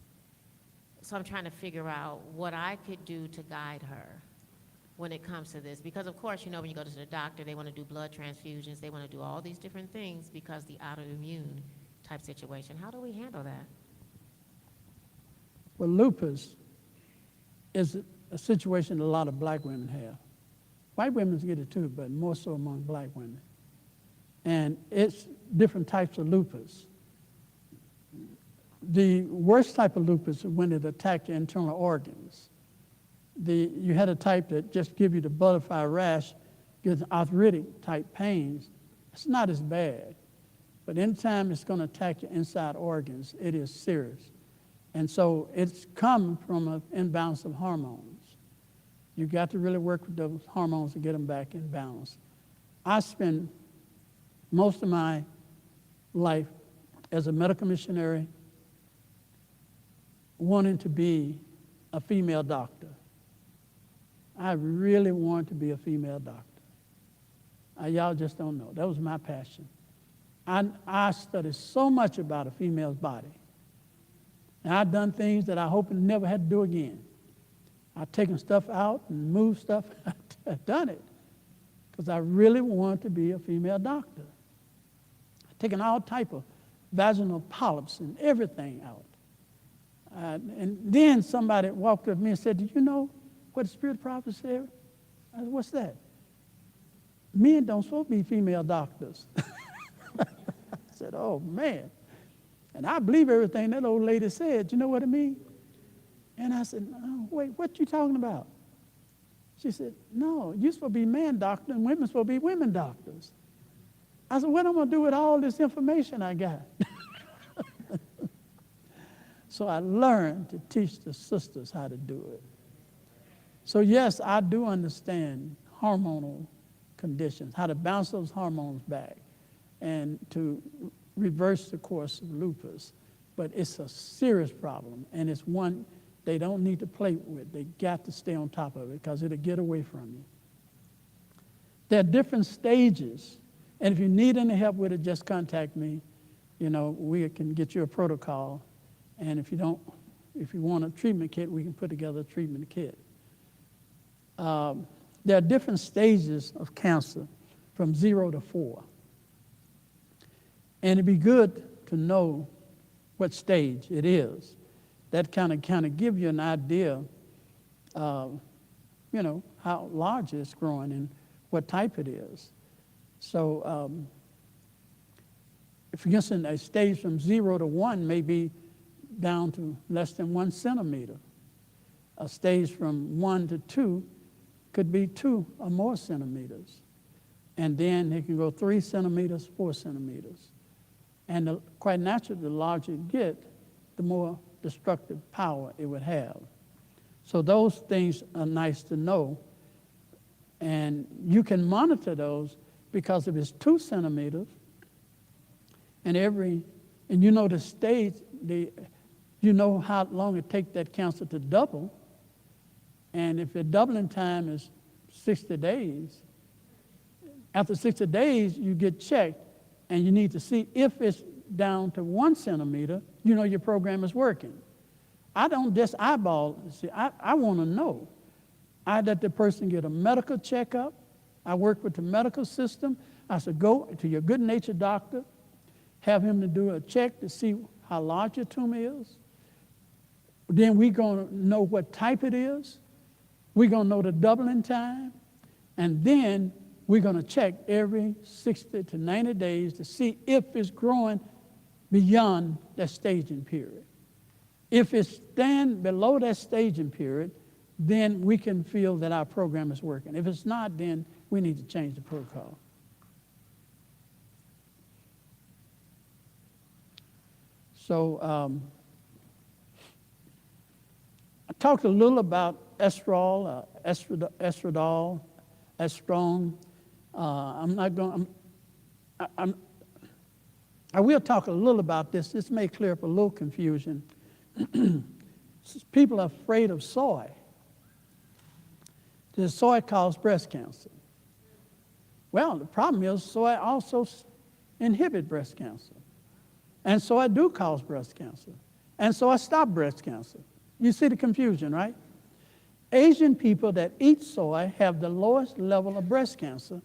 So I'm trying to figure out what I could do to guide her when it comes to this? Because of course, you know, when you go to the doctor, they want to do blood transfusions, they want to do all these different things because the autoimmune type situation. How do we handle that? Well, lupus is a situation a lot of black women have. White women get it too, but more so among black women. And it's different types of lupus. The worst type of lupus is when it attacks your internal organs. You had a type that just give you the butterfly rash, gives arthritic type pains. It's not as bad. But anytime it's going to attack your inside organs, it is serious. And so it's come from an imbalance of hormones. You got to really work with those hormones to get them back in balance. I spend most of my life as a medical missionary wanting to be a female doctor. I really wanted to be a female doctor. Y'all just don't know. That was my passion. I studied so much about a female's body. And I've done things that I hope to never had to do again. I've taken stuff out and moved stuff. I've done it because I really wanted to be a female doctor. I've taken all type of vaginal polyps and everything out. And then somebody walked up to me and said, "Do you know what the spirit prophet said?" I said, "What's that?" "Men don't supposed to be female doctors." I said, "Oh, man." And I believe everything that old lady said. You know what I mean? And I said, "Oh, wait, what you talking about?" She said, "No, you're supposed to be man doctor and women's supposed to be women doctors." I said, "What am I going to do with all this information I got?" So I learned to teach the sisters how to do it. So yes, I do understand hormonal conditions, how to bounce those hormones back and to reverse the course of lupus. But it's a serious problem, and it's one they don't need to play with. They got to stay on top of it because it'll get away from you. There are different stages, and if you need any help with it, just contact me. You know, we can get you a protocol, and if you want a treatment kit, we can put together a treatment kit. There are different stages of cancer from 0 to 4. And it'd be good to know what stage it is. That kind of give you an idea of, you know, how large it's growing and what type it is. So if you're in a stage from 0 to 1 may be down to less than 1 centimeter. A stage from 1 to 2 could be 2 or more centimeters. And then it can go 3 centimeters, 4 centimeters. And quite naturally, the larger you get, the more destructive power it would have. So those things are nice to know. And you can monitor those because if it's 2 centimeters, and you know the stage, you know how long it takes that cancer to double. And if the doubling time is 60 days, after 60 days, you get checked, and you need to see if it's down to 1 centimeter, you know your program is working. I don't just eyeball. See, I want to know. I let the person get a medical checkup. I work with the medical system. I said, go to your good-natured doctor, have him to do a check to see how large your tumor is. Then we're going to know what type it is. We're going to know the doubling time. And then we're going to check every 60 to 90 days to see if it's growing beyond that staging period. If it's staying below that staging period, then we can feel that our program is working. If it's not, then we need to change the protocol. So I talked a little about estrol, estradiol, estrone. I will talk a little about this. This may clear up a little confusion. People are afraid of soy. Does soy cause breast cancer? Well, the problem is soy also inhibits breast cancer. And soy do cause breast cancer. And soy stop breast cancer. You see the confusion, right? Asian people that eat soy have the lowest level of breast cancer.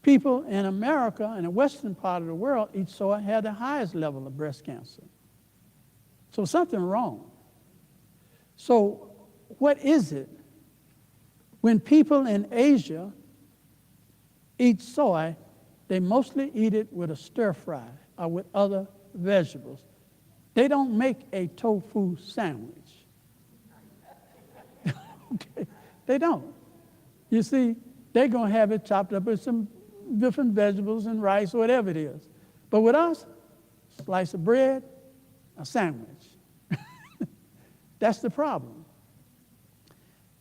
People in America and the western part of the world eat soy have the highest level of breast cancer. So something wrong. So what is it? When people in Asia eat soy, they mostly eat it with a stir fry or with other vegetables. They don't make a tofu sandwich. Okay? They don't. You see, they're going to have it chopped up with some different vegetables and rice or whatever it is. But with us, slice of bread, a sandwich. That's the problem.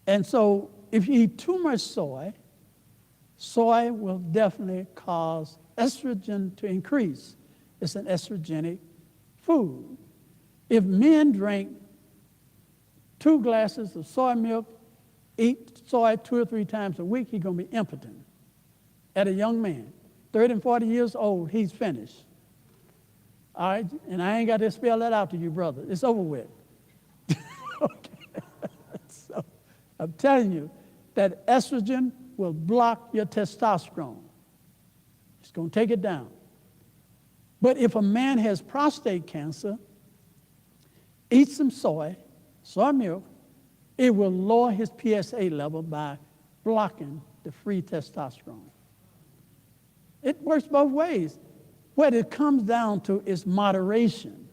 And so if you eat too much soy, soy will definitely cause estrogen to increase. It's an estrogenic food. If men drink 2 glasses of soy milk, eat soy 2 or 3 times a week, he's going to be impotent. At a young man, 30 and 40 years old, he's finished. All right? And I ain't got to spell that out to you, brother. It's over with. Okay. So I'm telling you that estrogen will block your testosterone. It's going to take it down. But if a man has prostate cancer, eat some soy milk, it will lower his PSA level by blocking the free testosterone. It works both ways. What it comes down to is moderation.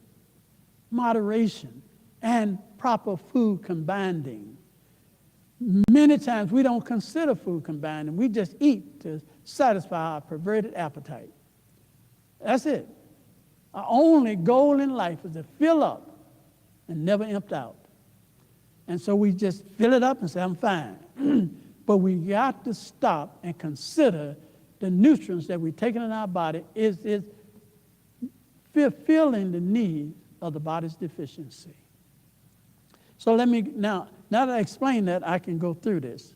Moderation and proper food combining. Many times we don't consider food combining. We just eat to satisfy our perverted appetite. That's it. Our only goal in life is to fill up and never empty out. And so we just fill it up and say, I'm fine. But we got to stop and consider the nutrients that we're taking in our body is fulfilling the need of the body's deficiency. So let me, now that I explained that, I can go through this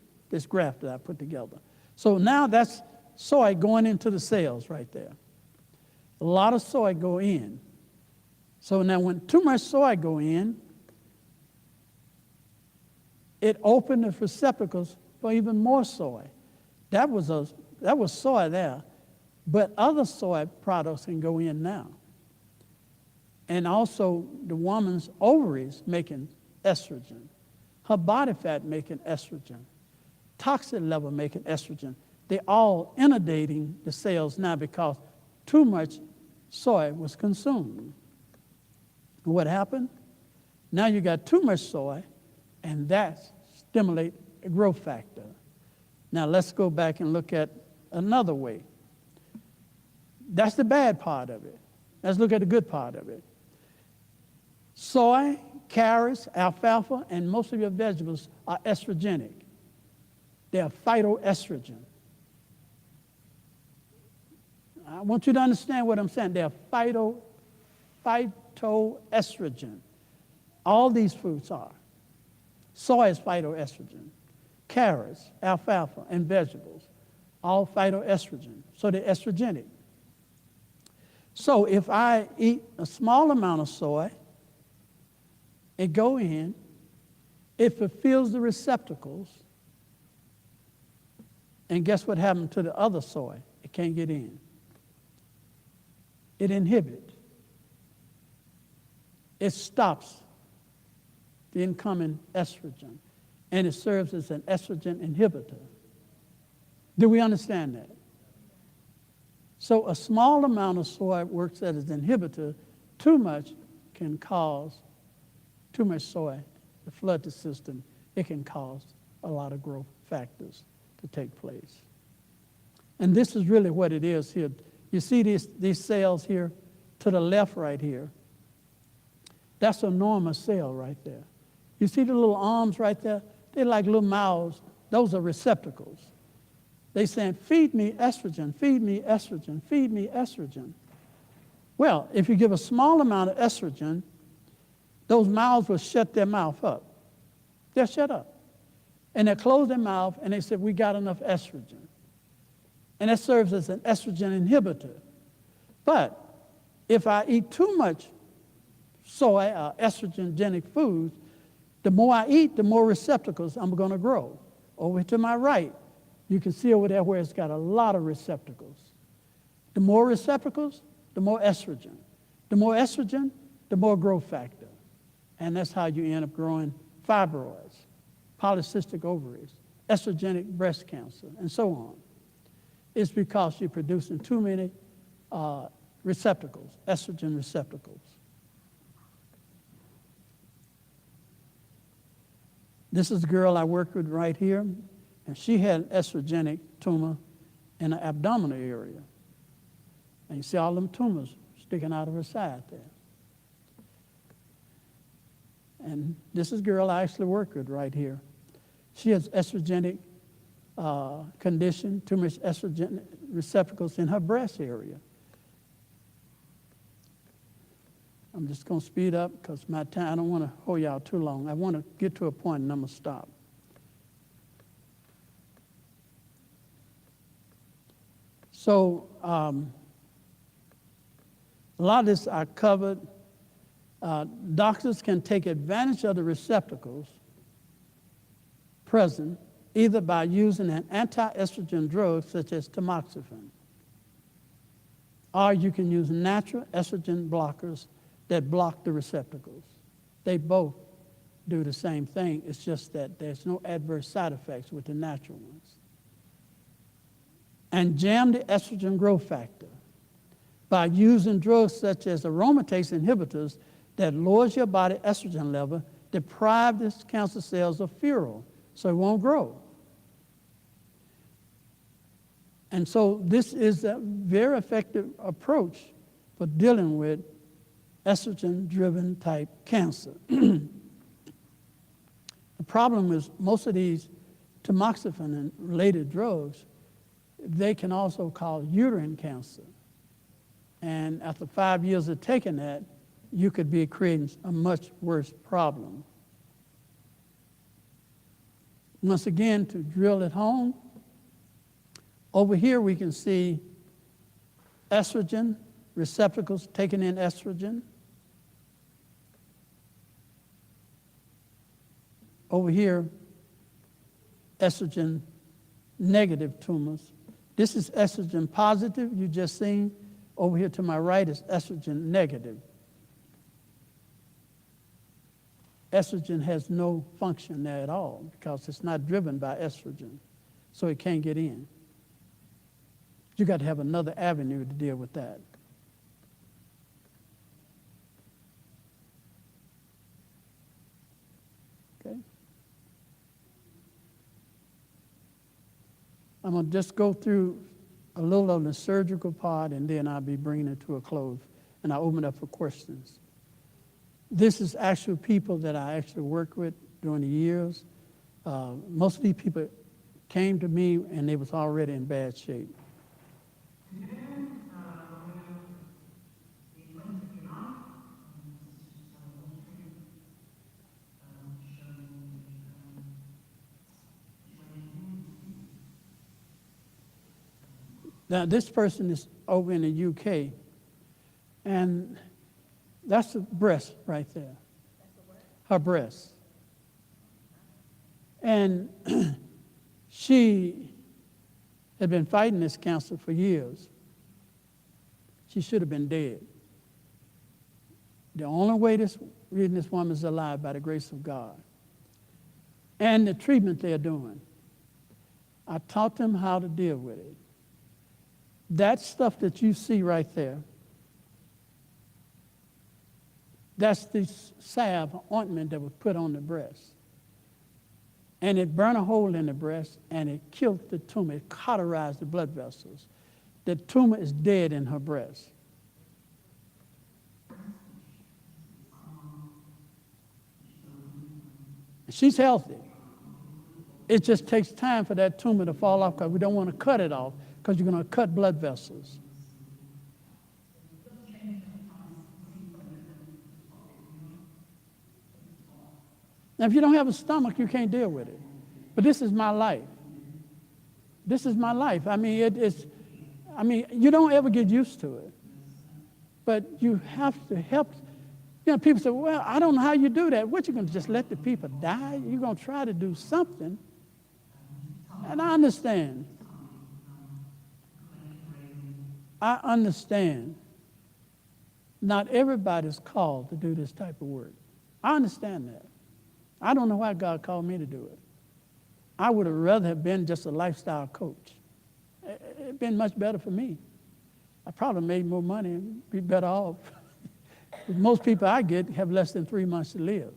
graph that I put together. So now that's soy going into the cells right there. A lot of soy go in. So now when too much soy go in, it opened the receptacles for even more soy. That was soy there, but other soy products can go in now. And also the woman's ovaries making estrogen, her body fat making estrogen, toxin level making estrogen. They're all inundating the cells now because too much soy was consumed. And what happened? Now you got too much soy, and that stimulates a growth factor. Now let's go back and look at another way. That's the bad part of it. Let's look at the good part of it. Soy, carrots, alfalfa, and most of your vegetables are estrogenic. They are phytoestrogen. I want you to understand what I'm saying. They are phytoestrogen. All these fruits are. Soy is phytoestrogen. Carrots, alfalfa, and vegetables, all phytoestrogen. So they're estrogenic. So if I eat a small amount of soy, it go in, it fulfills the receptacles, and guess what happened to the other soy? It can't get in. It inhibits. It stops the incoming estrogen, and it serves as an estrogen inhibitor. Do we understand that? So a small amount of soy works as an inhibitor. Too much can cause, too much soy to flood the system. It can cause a lot of growth factors to take place. And this is really what it is here. You see these cells here to the left right here? That's a normal cell right there. You see the little arms right there? They're like little mouths. Those are receptacles. They saying, feed me estrogen, feed me estrogen, feed me estrogen. Well, if you give a small amount of estrogen, those mouths will shut their mouth up. They'll shut up. And they'll close their mouth and they say, we got enough estrogen. And that serves as an estrogen inhibitor. But if I eat too much soy or estrogenic foods, The more I eat, the more receptacles I'm going to grow. Over to my right, you can see over there where it's got a lot of receptacles. The more receptacles, the more estrogen. The more estrogen, the more growth factor. And that's how you end up growing fibroids, polycystic ovaries, estrogenic breast cancer, and so on. It's because you're producing too many receptacles, estrogen receptacles. This is a girl I worked with right here, and she had an estrogenic tumor in the abdominal area. And you see all them tumors sticking out of her side there. And this is a girl I actually worked with right here. She has estrogenic condition, too much estrogen receptacles in her breast area. I'm just going to speed up because my time, I don't want to hold y'all too long. I want to get to a point and I'm going to stop. So a lot of this I covered. Doctors can take advantage of the receptacles present either by using an anti-estrogen drug such as tamoxifen, or you can use natural estrogen blockers that block the receptacles. They both do the same thing. It's just that there's no adverse side effects with the natural ones. And jam the estrogen growth factor by using drugs such as aromatase inhibitors that lowers your body estrogen level, deprive the cancer cells of fuel, so it won't grow. And so this is a very effective approach for dealing with estrogen-driven type cancer. The problem is most of these tamoxifen and related drugs, they can also cause uterine cancer. And after 5 years of taking that, you could be creating a much worse problem. Once again, to drill it home, over here we can see estrogen, receptacles taking in estrogen. Over here, estrogen negative tumors. This is estrogen positive, you just seen. Over here to my right is estrogen negative. Estrogen has no function there at all because it's not driven by estrogen, so it can't get in. You got to have another avenue to deal with that. Okay? I'm going to just go through a little of the surgical part, and then I'll be bringing it to a close, and I'll open it up for questions. This is actual people that I actually worked with during the years. Most of these people came to me, and they was already in bad shape. Now, this person is over in the UK, and that's the breast right there. Her breast. And she had been fighting this cancer for years. She should have been dead. The only way this woman is alive by the grace of God. And the treatment they're doing. I taught them how to deal with it. That stuff that you see right there, that's the salve ointment that was put on the breast. And it burned a hole in the breast, and it killed the tumor. It cauterized the blood vessels. The tumor is dead in her breast. She's healthy. It just takes time for that tumor to fall off because we don't want to cut it off because you're going to cut blood vessels. Now, if you don't have a stomach, you can't deal with it. But this is my life. This is my life. I mean, you don't ever get used to it. But you have to help. You know, people say, well, I don't know how you do that. What, you going to just let the people die? You're going to try to do something. And I understand. I understand. Not everybody's called to do this type of work. I understand that. I don't know why God called me to do it. I would have rather have been just a lifestyle coach. It'd been much better for me. I probably made more money and be better off. Most people I get have less than 3 months to live.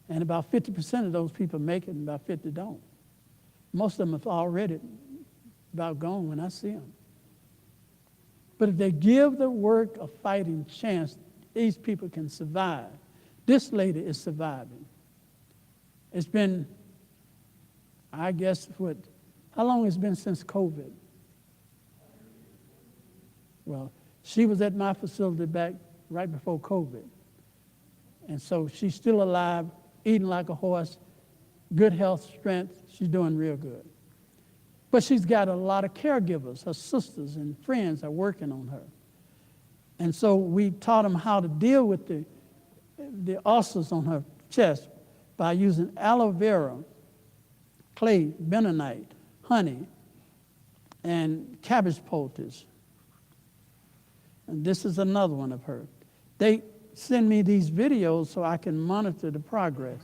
And about 50% of those people make it and about 50 don't. Most of them have already about gone when I see them. But if they give the work a fighting chance, these people can survive. This lady is surviving. It's been, I guess, how long has it been since COVID? Well, she was at my facility back right before COVID. And so she's still alive, eating like a horse, good health, strength. She's doing real good. But she's got a lot of caregivers. Her sisters and friends are working on her. And so we taught them how to deal with the ulcers on her chest by using aloe vera, clay, bentonite, honey, and cabbage poultice. And this is another one of her. They send me these videos so I can monitor the progress.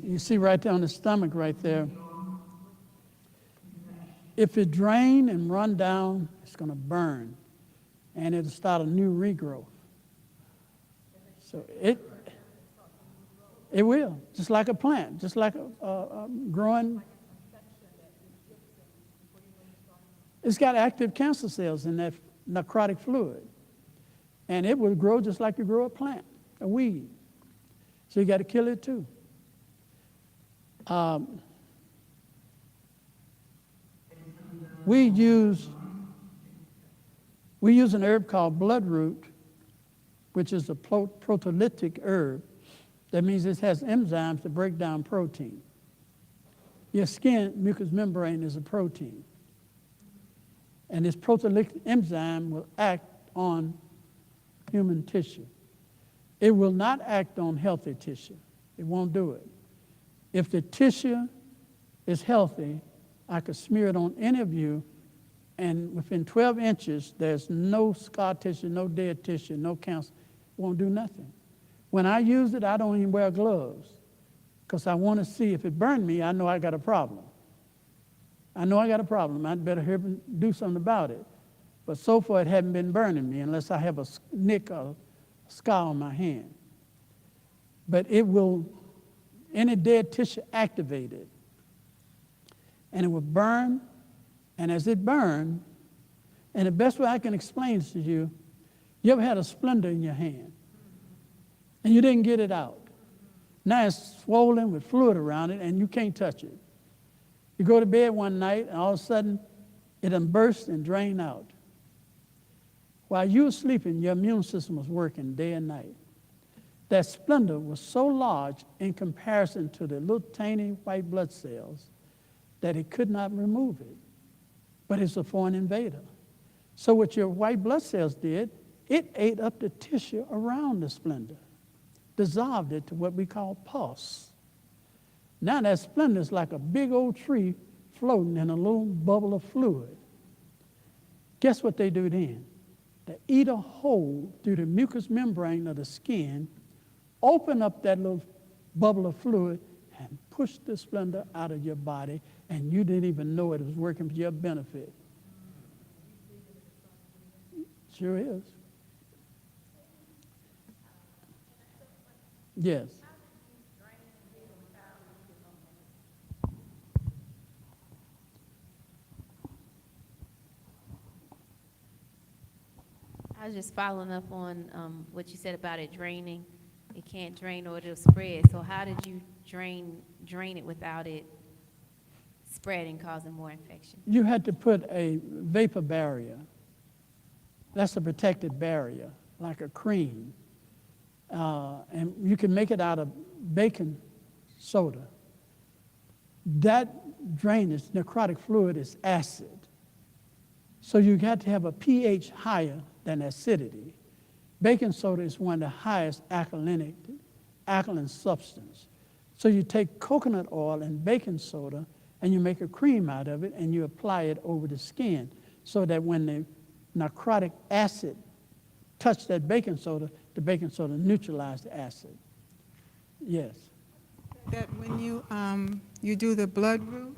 You see right there on the stomach right there. If it drain and run down, it's going to burn, and it'll start a new regrowth. So it will, just like a plant, just like a growing. It's got active cancer cells in that necrotic fluid, and it will grow just like you grow a plant, a weed. So you got to kill it too. We use an herb called bloodroot, which is a proteolytic herb. That means it has enzymes to break down protein. Your skin mucous membrane is a protein. And this proteolytic enzyme will act on human tissue. It will not act on healthy tissue. It won't do it. If the tissue is healthy, I could smear it on any of you, and within 12 inches, there's no scar tissue, no dead tissue, no cancer. It won't do nothing. When I use it, I don't even wear gloves because I want to see if it burned me, I know I got a problem. I know I got a problem. I'd better do something about it. But so far, it hadn't been burning me unless I have a nick or a scar on my hand. But it will, any dead tissue activated, and it will burn, and as it burned, and the best way I can explain this to you, you ever had a splinter in your hand, and you didn't get it out. Now it's swollen with fluid around it, and you can't touch it. You go to bed one night, and all of a sudden, it done burst and drained out. While you were sleeping, your immune system was working day and night. That splinter was so large in comparison to the little tiny white blood cells that it could not remove it. But it's a foreign invader. So what your white blood cells did, it ate up the tissue around the splinter, dissolved it to what we call pus. Now that splinter is like a big old tree floating in a little bubble of fluid. Guess what they do then? They eat a hole through the mucous membrane of the skin, open up that little bubble of fluid, and push the splinter out of your body, and you didn't even know it was working for your benefit. Sure is. Yes. I was just following up on what you said about it draining. It can't drain or it'll spread. So how did you drain it without it spreading, causing more infection? You had to put a vapor barrier. That's a protected barrier, like a cream. And you can make it out of baking soda. That drainage, necrotic fluid, is acid. So you got to have a pH higher than acidity. Baking soda is one of the highest alkaline substance. So you take coconut oil and baking soda and you make a cream out of it and you apply it over the skin so that when the necrotic acid touch that baking soda, the baking soda neutralizes the acid. Yes. That when you do the blood root,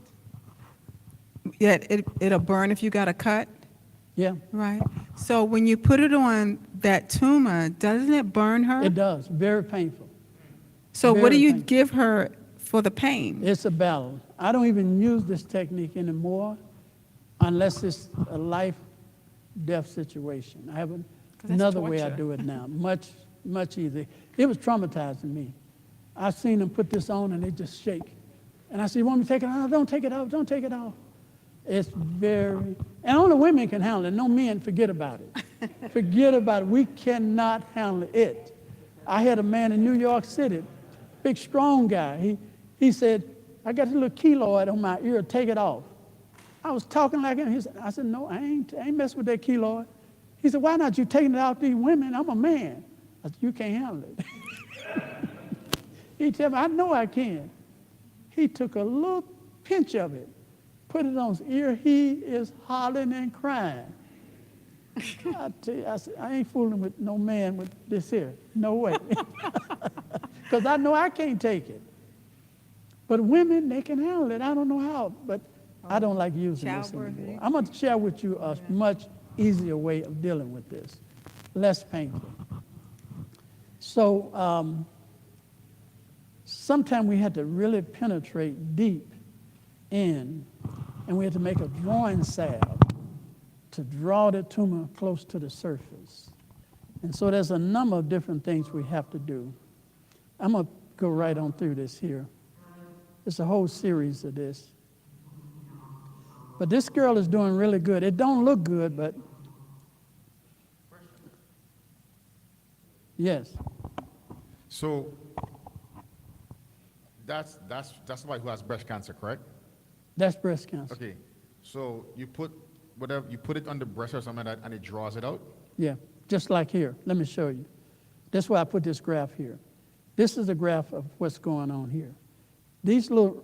yeah, it'll burn if you got a cut, Yeah, right? So when you put it on that tumor, doesn't it burn her? it does. Very painful. So what very do you painful. give her for the pain? It's a battle. I don't even use this technique anymore unless it's a life-death situation. I have that's another way I torture. do it now, much easier. It was traumatizing me. I've seen them put this on and they just shake. And I said, you want me to take it off? Don't take it off, don't take it off. It's very, and only women can handle it. No men, forget about it. Forget about it. We cannot handle it. I had a man in New York City, big, strong guy. He said, I got a little keloid on my ear, take it off. I was talking like him. I said, no, I ain't messing with that keloid. He said, why not you taking it out these women? I'm a man. I said, you can't handle it. He told me, I know I can. He took a little pinch of it, put it on his ear. He is hollering and crying. I tell you, I said, I ain't fooling with no man with this here. No way. Because I know I can't take it. But women, they can handle it. I don't know how, but I don't like using this Childbirth, anymore. I'm going to share with you a much easier way of dealing with this, less painful. So sometimes we had to really penetrate deep in, and we had to make a drawing salve to draw the tumor close to the surface. And so there's a number of different things we have to do. I'm going to go right on through this here. It's a whole series of this. But this girl is doing really good. It don't look good, but yes. So that's somebody who has breast cancer, correct? That's breast cancer. Okay. So you put it on the breast or something like that, and it draws it out. Yeah, just like here. Let me show you. That's why I put this graph here. This is a graph of what's going on here. These little,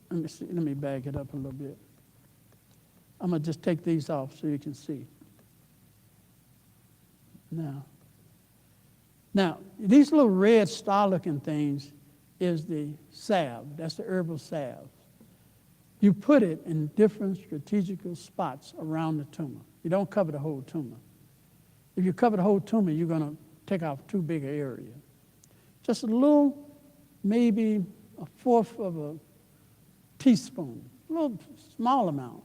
let me see, let me back it up a little bit. I'm going to just take these off so you can see. Now, these little red star-looking things is the salve. That's the herbal salve. You put it in different strategical spots around the tumor. You don't cover the whole tumor. If you cover the whole tumor, you're going to take off too big an area. Just a little, maybe a fourth of a teaspoon, a little small amount,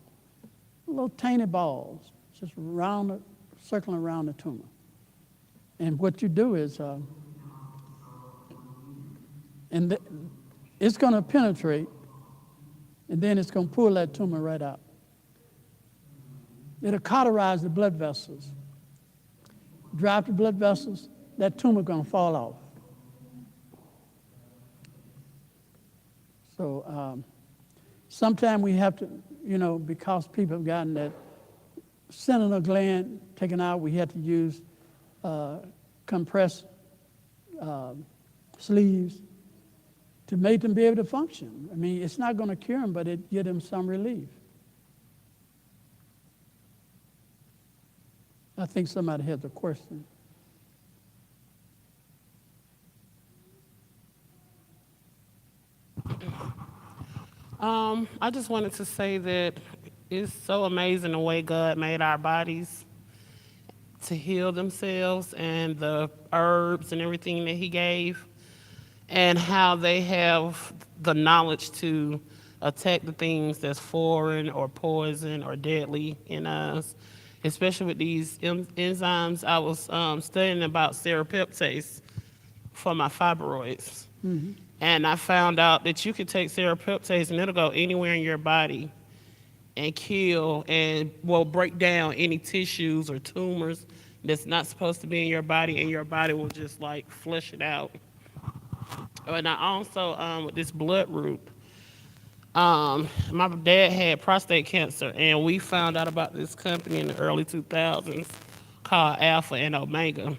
little tiny balls, just circling around the tumor. And what you do is, it's going to penetrate, and then it's going to pull that tumor right out. It'll cauterize the blood vessels. Dry up the blood vessels, that tumor going to fall off. So sometimes we have to, because people have gotten that seminal gland taken out, we have to use compressed sleeves to make them be able to function. I mean, it's not going to cure them, but it give them some relief. I think somebody has a question. I just wanted to say that it's so amazing the way God made our bodies to heal themselves, and the herbs and everything that he gave, and how they have the knowledge to attack the things that's foreign or poison or deadly in us. especially with these enzymes. I was studying about serapeptase for my fibroids. And I found out that you could take serapeptase and it'll go anywhere in your body and kill and break down any tissues or tumors that's not supposed to be in your body, and your body will just like flush it out. And I also, with this blood root, my dad had prostate cancer, and we found out about this company in the early 2000s called Alpha and Omega.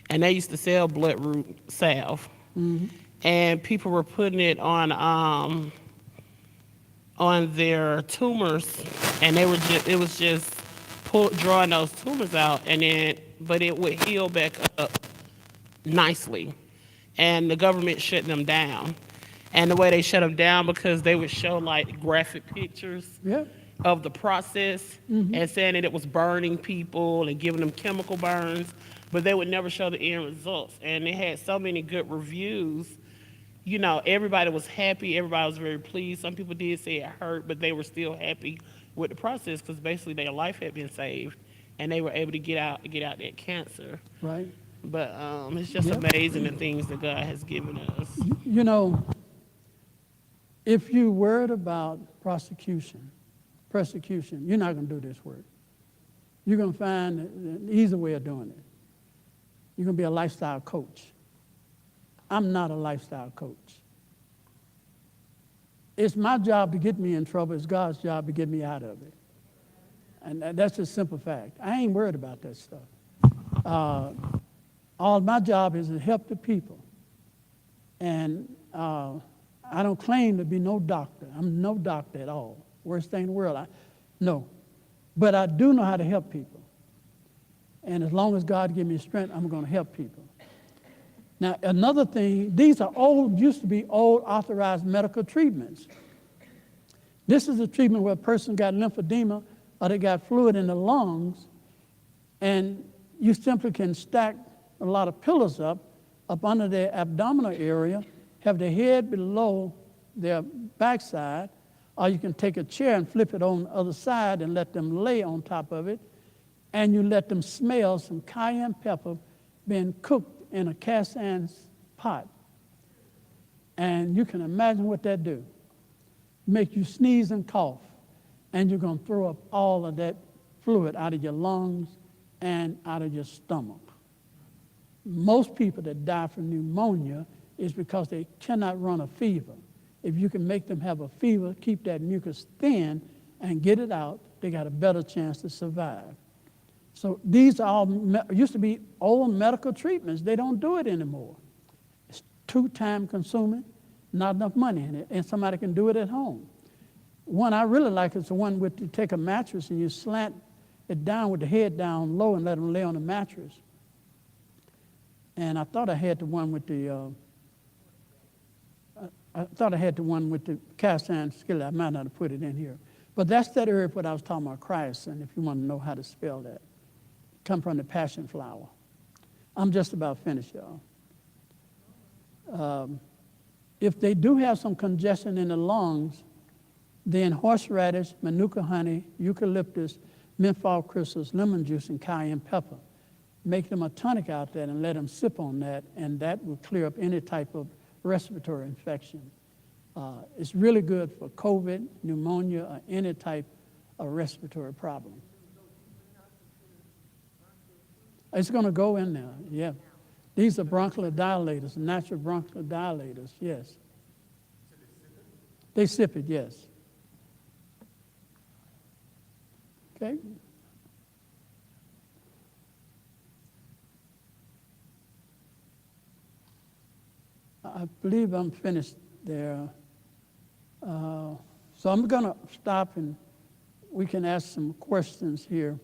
And they used to sell blood root salve. And people were putting it on their tumors, and it was just drawing those tumors out, but it would heal back up nicely. And the government shut them down. And the way they shut them down, because they would show like graphic pictures Yeah. of the process and saying that it was burning people and giving them chemical burns, but they would never show the end results. And they had so many good reviews. You know, everybody was happy. Everybody was very pleased. Some people did say it hurt, but they were still happy with the process because basically their life had been saved and they were able to get out that cancer. Right. But it's just amazing the things that God has given us. You know, if you're worried about persecution, you're not going to do this work. You're going to find an easy way of doing it. You're going to be a lifestyle coach. I'm not a lifestyle coach. It's my job to get me in trouble. It's God's job to get me out of it. And that's a simple fact. I ain't worried about that stuff. All my job is to help the people. And I don't claim to be no doctor. I'm no doctor at all. Worst thing in the world. No. But I do know how to help people. And as long as God gives me strength, I'm going to help people. Now, another thing, these are used to be old authorized medical treatments. This is a treatment where a person got lymphedema or they got fluid in the lungs, and you simply can stack a lot of pillows up under their abdominal area, have their head below their backside, or you can take a chair and flip it on the other side and let them lay on top of it, and you let them smell some cayenne pepper being cooked in a cast iron pot. And you can imagine what that do. Make you sneeze and cough, and you're going to throw up all of that fluid out of your lungs and out of your stomach. Most people that die from pneumonia is because they cannot run a fever. If you can make them have a fever, keep that mucus thin, and get it out, they got a better chance to survive. So these are all used to be old medical treatments. They don't do it anymore. It's too time consuming, not enough money in it, and somebody can do it at home. One I really like is the one with you take a mattress and you slant it down with the head down low and let them lay on the mattress. And I thought I had the one with the cast iron skillet. I might not have put it in here. But that's that herb what I was talking about, chrysin, if you want to know how to spell that. Come from the passion flower. I'm just about finished, y'all. If they do have some congestion in the lungs, then horseradish, manuka honey, eucalyptus, menthol crystals, lemon juice, and cayenne pepper. Make them a tonic out there and let them sip on that, and that will clear up any type of respiratory infection. It's really good for COVID, pneumonia, or any type of respiratory problem. It's going to go in there, yeah. These are bronchodilators, natural bronchodilators, yes. They sip it, yes. Okay. I believe I'm finished there. So I'm going to stop and we can ask some questions here.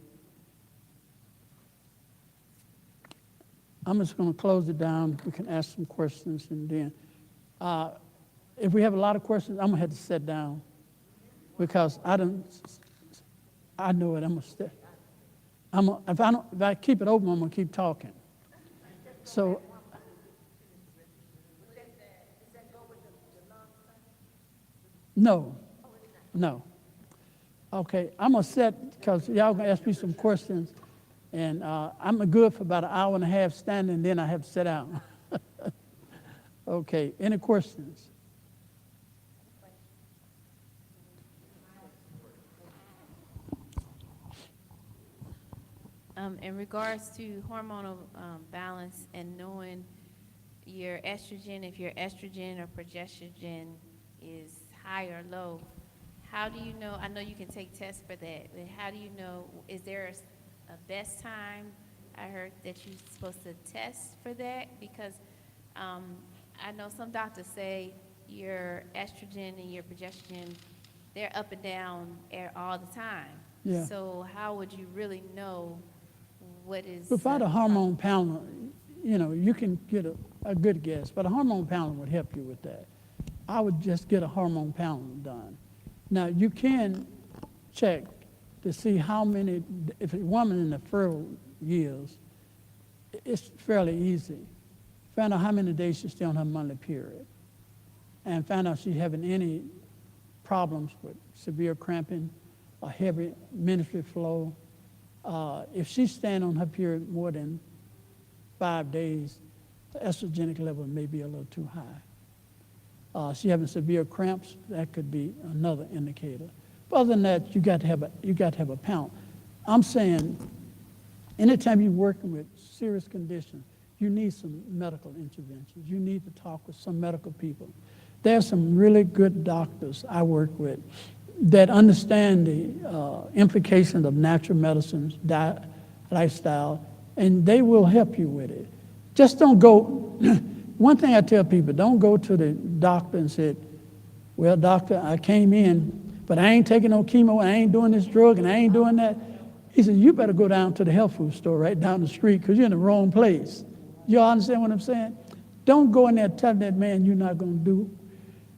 I'm just going to close it down. We can ask some questions, and then if we have a lot of questions, I'm going to have to sit down because I know it. I'm going to stay. If I keep it open, I'm going to keep talking. So. No. Okay, I'm gonna set, because y'all gonna ask me some questions, and I'm good for about an hour and a half standing, then I have to sit down. Okay, any questions? In regards to hormonal balance and knowing your estrogen, if your estrogen or progesterone is high or low, how do you know? I know you can take tests for that, but how do you know? Is there a best time? I heard that you're supposed to test for that because I know some doctors say your estrogen and your progesterone, they're up and down all the time. Yeah. So how would you really know what is? Without a hormone panel, you know, you can get a good guess, but a hormone panel would help you with that. I would just get a hormone panel done. Now, you can check to see how many, if a woman in the fertile years, it's fairly easy. Find out how many days she's still on her monthly period, and find out if she's having any problems with severe cramping or heavy menstrual flow. If she's staying on her period more than 5 days, the estrogenic level may be a little too high. She having severe cramps, that could be another indicator. But other than that, you got to have a panel. I'm saying, anytime you're working with serious conditions, you need some medical interventions. You need to talk with some medical people. There are some really good doctors I work with that understand the implications of natural medicines, diet, lifestyle, and they will help you with it. Just don't go, one thing I tell people, don't go to the doctor and say, well, doctor, I came in, but I ain't taking no chemo, I ain't doing this drug, and I ain't doing that. He said, you better go down to the health food store right down the street because you're in the wrong place. You all understand what I'm saying? Don't go in there telling that man you're not going to do.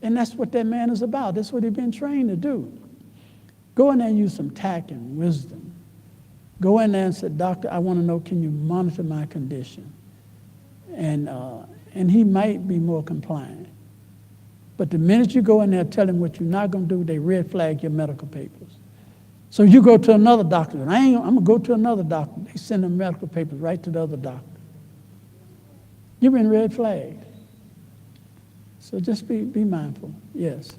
And that's what that man is about. That's what he's been trained to do. Go in there and use some tact and wisdom. Go in there and say, doctor, I want to know, can you monitor my condition? And he might be more compliant. But the minute you go in there and tell him what you're not going to do, they red flag your medical papers. So you go to another doctor, and I'm going to go to another doctor. They send them medical papers right to the other doctor. You've been red flagged. So just be mindful. Yes.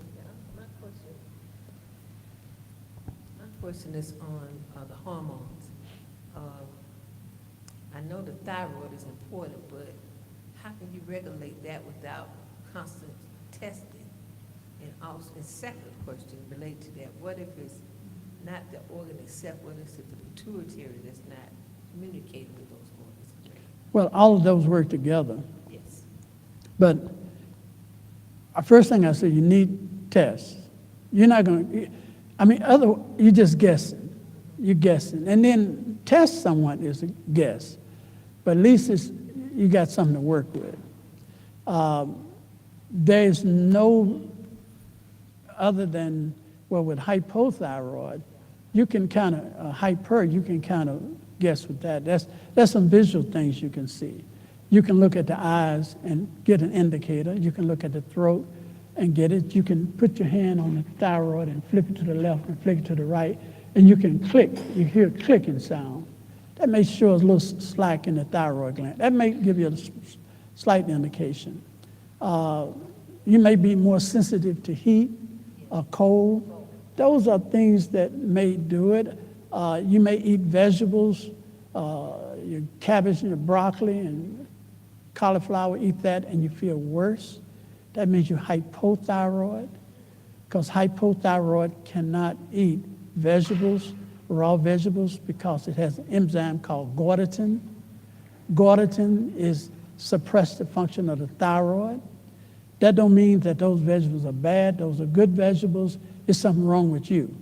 My question is on the hormones. I know the thyroid is important, but how can you regulate that without constant testing? And also, a second question related to that, what if it's not the organ itself, what if it's the pituitary that's not communicating with those organs? Well, all of those work together. Yes. But first thing I say, you need tests. You're not going to, you're just guessing. You're guessing. And then test someone is a guess. But at least you got something to work with. There's no, other than, well, with hypothyroid, you can kind of, you can kind of guess with that. There's some visual things you can see. You can look at the eyes and get an indicator. You can look at the throat and get it. You can put your hand on the thyroid and flip it to the left and flick it to the right, and you can click. You hear a clicking sound. That may show a little slack in the thyroid gland. That may give you a slight indication. You may be more sensitive to heat or cold. Those are things that may do it. You may eat vegetables, your cabbage and your broccoli and cauliflower, eat that and you feel worse. That means you're hypothyroid, because hypothyroid cannot eat vegetables, raw vegetables, because it has an enzyme called gaudatin. Gaudatin is suppress the function of the thyroid. That don't mean that those vegetables are bad. Those are good vegetables. There's something wrong with you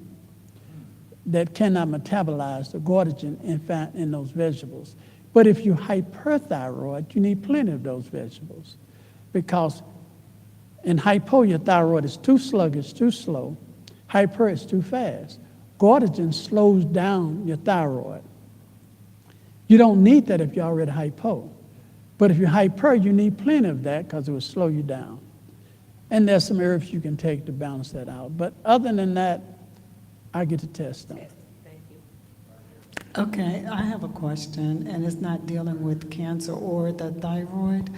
that cannot metabolize the gaudatin in those vegetables. But if you're hyperthyroid, you need plenty of those vegetables, because in hypo, your thyroid is too sluggish, too slow. Hyper is too fast. Gaudatin slows down your thyroid. You don't need that if you're already hypo. But if you're hyper, you need plenty of that because it will slow you down. And there's some herbs you can take to balance that out. But other than that, I get the test done. Thank you. Okay, I have a question, and it's not dealing with cancer or the thyroid.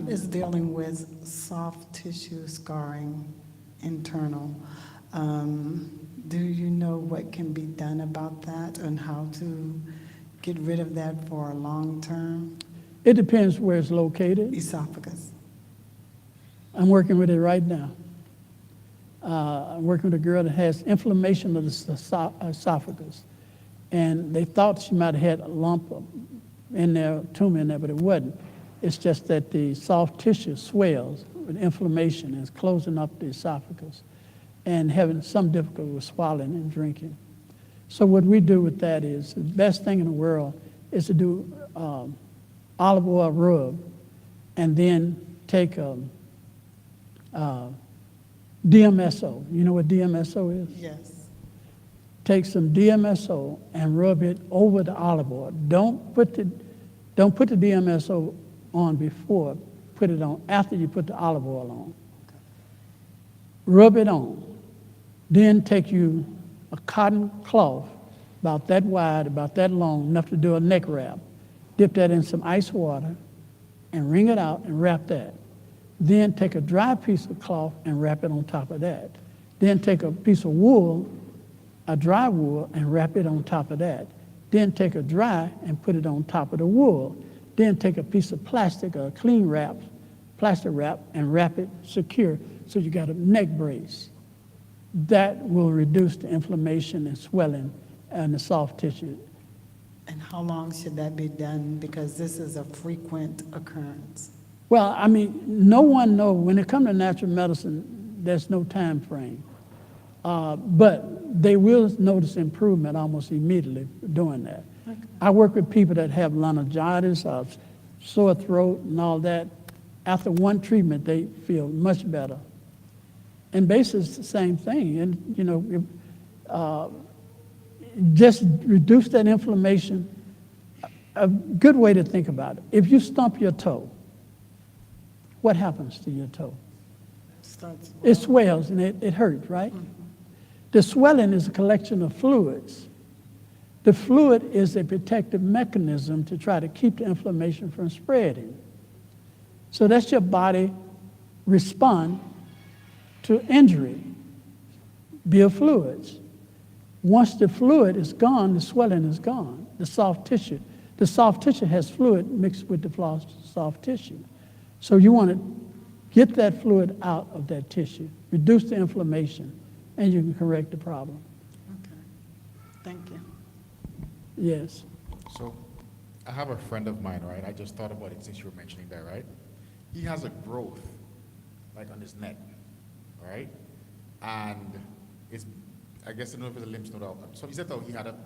It's dealing with soft tissue scarring, internal. Do you know what can be done about that and how to get rid of that for a long term? It depends where it's located. Esophagus. I'm working with it right now. I'm working with a girl that has inflammation of the esophagus. And they thought she might have had a lump in there, tumor in there, but it wasn't. It's just that the soft tissue swells with inflammation and it's closing up the esophagus and having some difficulty with swallowing and drinking. So what we do with that is, the best thing in the world is to do olive oil rub and then take DMSO. You know what DMSO is? Yes. Take some DMSO and rub it over the olive oil. Don't put the DMSO on before. Put it on after you put the olive oil on. Rub it on. Then take you a cotton cloth about that wide, about that long, enough to do a neck wrap. Dip that in some ice water and wring it out and wrap that. Then take a dry piece of cloth and wrap it on top of that. Then take a piece of wool, a dry wool, and wrap it on top of that. Then take a dry and put it on top of the wool. Then take a piece of plastic, a clean wrap, plastic wrap, and wrap it secure so you got a neck brace. That will reduce the inflammation and swelling and the soft tissue. And how long should that be done? Because this is a frequent occurrence. Well, I mean, no one knows. When it comes to natural medicine, there's no time frame. But they will notice improvement almost immediately doing that. Okay. I work with people that have laryngitis, sore throat, and all that. After one treatment, they feel much better. And basically, it's the same thing. And, you know, just reduce that inflammation. A good way to think about it. If you stump your toe, what happens to your toe? It swells and it hurts, right? Mm-hmm. The swelling is a collection of fluids. The fluid is a protective mechanism to try to keep the inflammation from spreading. So that's your body respond to injury, via fluids. Once the fluid is gone, the swelling is gone, the soft tissue. The soft tissue has fluid mixed with the soft tissue. So you want to get that fluid out of that tissue, reduce the inflammation, and you can correct the problem. Okay. Thank you. Yes. So I have a friend of mine, right? I just thought about it since you were mentioning that, right? He has a growth, like on his neck, right? And it's, I guess I don't know if it's a lymph node. So he said that he had a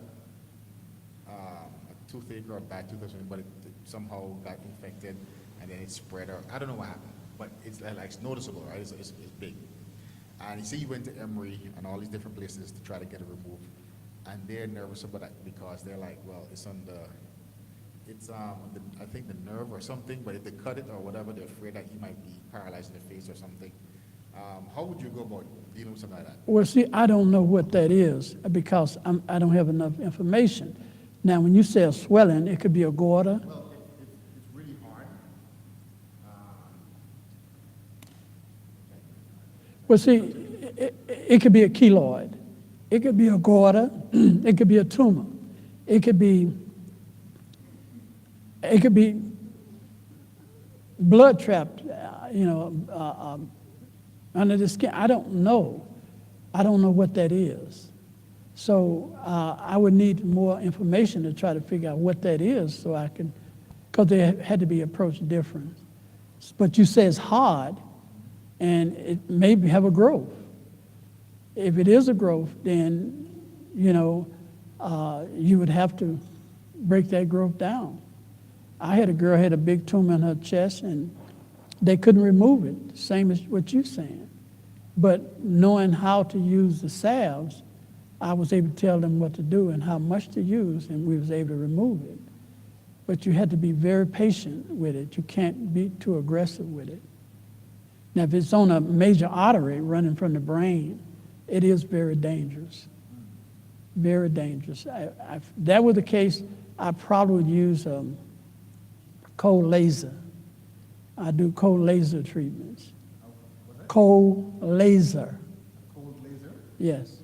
toothache or a bad tooth or something, but it somehow got infected and then it spread, or I don't know what happened, but it's like it's noticeable, right? It's big. And he said he went to Emory and all these different places to try to get it removed. And they're nervous about that because they're like, well, it's on I think the nerve or something, but if they cut it or whatever, they're afraid that he might be paralyzed in the face or something. How would you go about dealing with something like that? Well, see, I don't know what that is because I don't have enough information. Now, when you say a swelling, it could be a goiter. Well, it's really hard. Well, see, it could be a keloid. It could be a goiter. It could be a tumor. It could be blood trapped, under the skin. I don't know. I don't know what that is. So I would need more information to try to figure out what that is so I can, because they had to be approached different. But you say it's hard, and it may have a growth. If it is a growth, then, you would have to break that growth down. I had a girl had a big tumor in her chest, and they couldn't remove it, same as what you're saying. But knowing how to use the salves, I was able to tell them what to do and how much to use, and we was able to remove it. But you had to be very patient with it. You can't be too aggressive with it. Now, if it's on a major artery running from the brain, it is very dangerous. very dangerous. If that were the case, I probably would use cold laser. I do cold laser treatments. Cold laser. Cold laser? Yes.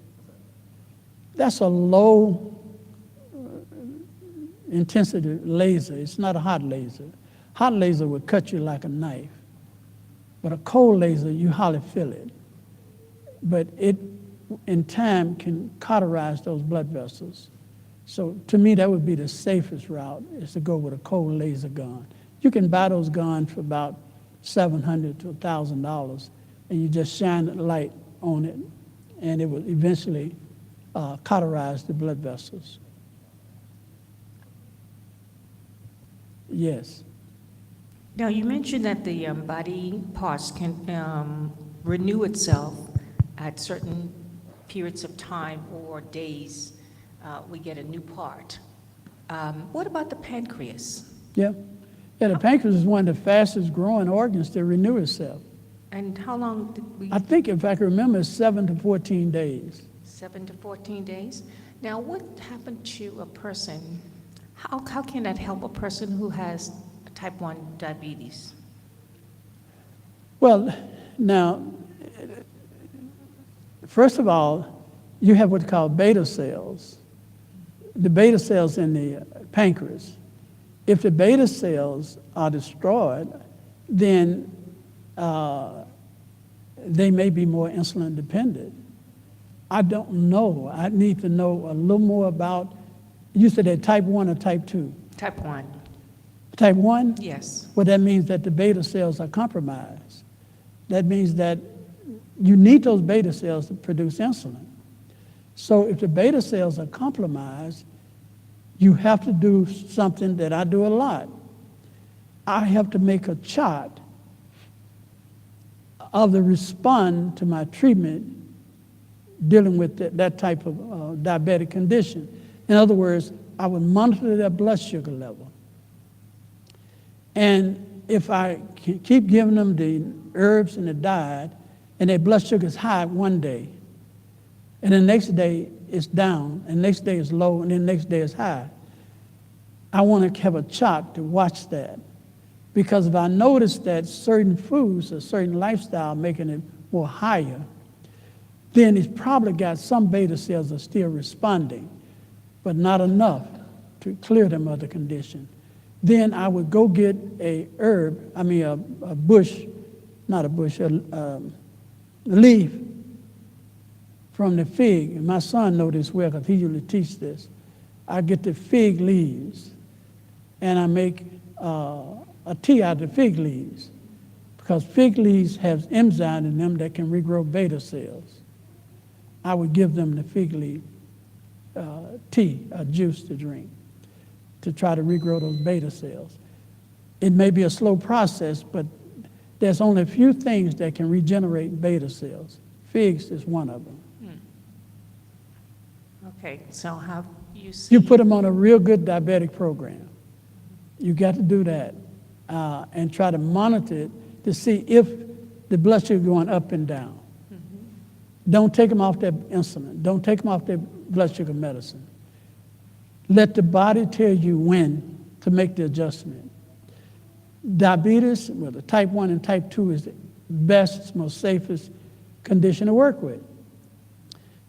That's a low intensity laser. It's not a hot laser. Hot laser would cut you like a knife. But a cold laser, you hardly feel it. But it, in time, can cauterize those blood vessels. So to me, that would be the safest route, is to go with a cold laser gun. You can buy those guns for about $700 to $1,000, and you just shine the light on it, and it will eventually cauterize the blood vessels. Yes. Now, you mentioned that the body parts can renew itself at certain periods of time or days. We get a new part. What about the pancreas? Yeah. Yeah, the pancreas is one of the fastest growing organs to renew itself. And how long did we? I think, if I can remember, it's 7 to 14 days. 7 to 14 days. Now, what happened to a person? How can that help a person who has type 1 diabetes? Well, now, first of all, you have what's called beta cells. The beta cells in the pancreas. If the beta cells are destroyed, then they may be more insulin dependent. I don't know. I need to know a little more about, you said that type 1 or type 2? Type 1. Type 1? Yes. Well, that means that the beta cells are compromised. That means that you need those beta cells to produce insulin. So if the beta cells are compromised, you have to do something that I do a lot. I have to make a chart of the response to my treatment dealing with that type of diabetic condition. In other words, I would monitor their blood sugar level. And if I keep giving them the herbs and the diet, and their blood sugar is high one day, and the next day it's down, and the next day it's low, and then the next day it's high, I want to have a chart to watch that. Because if I notice that certain foods or certain lifestyle making it more higher, then it's probably got some beta cells are still responding, but not enough to clear them of the condition. Then I would go get a bush, not a bush, a leaf from the fig. And my son knows this well because he usually teaches this. I get the fig leaves and I make a tea out of the fig leaves, because fig leaves have enzymes in them that can regrow beta cells. I would give them the fig leaf tea, a juice to drink, to try to regrow those beta cells. It may be a slow process, but there's only a few things that can regenerate beta cells. Figs is one of them. Okay, so how you see? You put them on a real good diabetic program. You got to do that and try to monitor it to see if the blood sugar going up and down. Don't take them off their insulin. Don't take them off their blood sugar medicine. Let the body tell you when to make the adjustment. Diabetes, well, the type 1 and type 2 is the best, most safest condition to work with.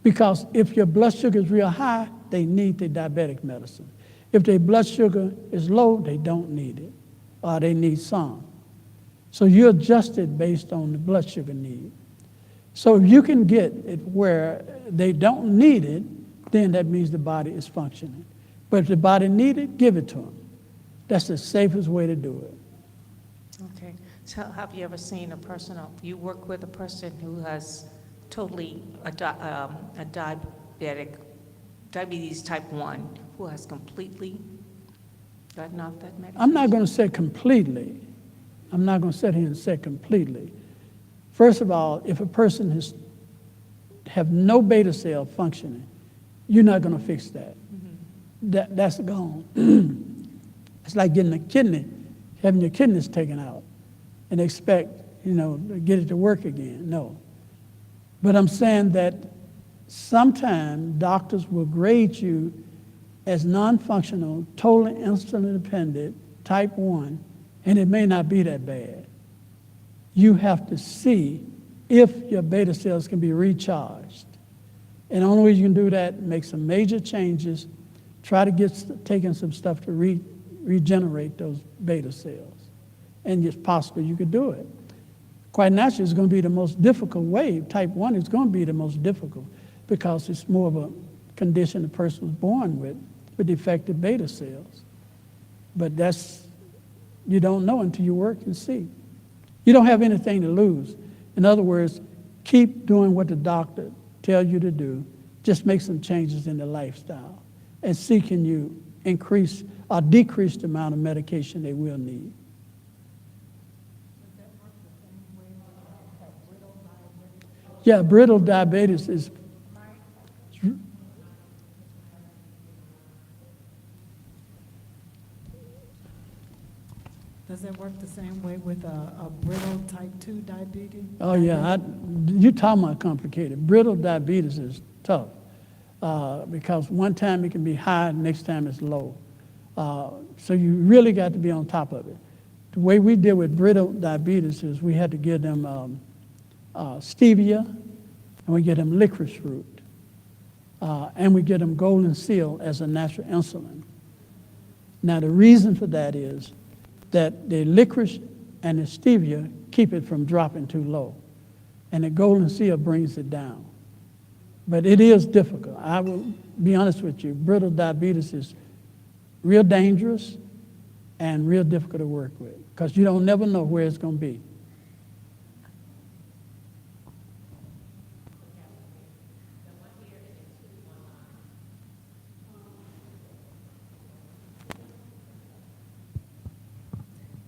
Because if your blood sugar is real high, they need the diabetic medicine. If their blood sugar is low, they don't need it, or they need some. So you adjust it based on the blood sugar need. So if you can get it where they don't need it, then that means the body is functioning. But if the body needs it, give it to them. That's the safest way to do it. Okay, so have you ever seen a person, you work with a person who has totally a diabetes type 1, who has completely gotten off that medication? I'm not going to say completely. I'm not going to sit here and say completely. First of all, if a person have no beta cell functioning, you're not going to fix that. That's gone. It's like getting a kidney, having your kidneys taken out and expect, to get it to work again. No. But I'm saying that sometimes doctors will grade you as non-functional, totally insulin dependent, type 1, and it may not be that bad. You have to see if your beta cells can be recharged. And the only way you can do that, make some major changes, try to get taking some stuff to regenerate those beta cells. And it's possible you could do it. Quite naturally, it's going to be the most difficult way. Type 1 is going to be the most difficult because it's more of a condition the person was born with defective beta cells. But that's, you don't know until you work and see. You don't have anything to lose. In other words, keep doing what the doctor tells you to do. Just make some changes in the lifestyle and see can you increase or decrease the amount of medication they will need. Yeah, brittle diabetes is. Does that work the same way with a brittle type 2 diabetes? Oh, yeah. You're talking about complicated. Brittle diabetes is tough because one time it can be high, next time it's low. So you really got to be on top of it. The way we deal with brittle diabetes is we had to give them stevia, and we get them licorice root, and we get them golden seal as a natural insulin. Now, the reason for that is that the licorice and the stevia keep it from dropping too low, and the golden seal brings it down. But it is difficult. I will be honest with you, brittle diabetes is real dangerous and real difficult to work with because you don't never know where it's going to be.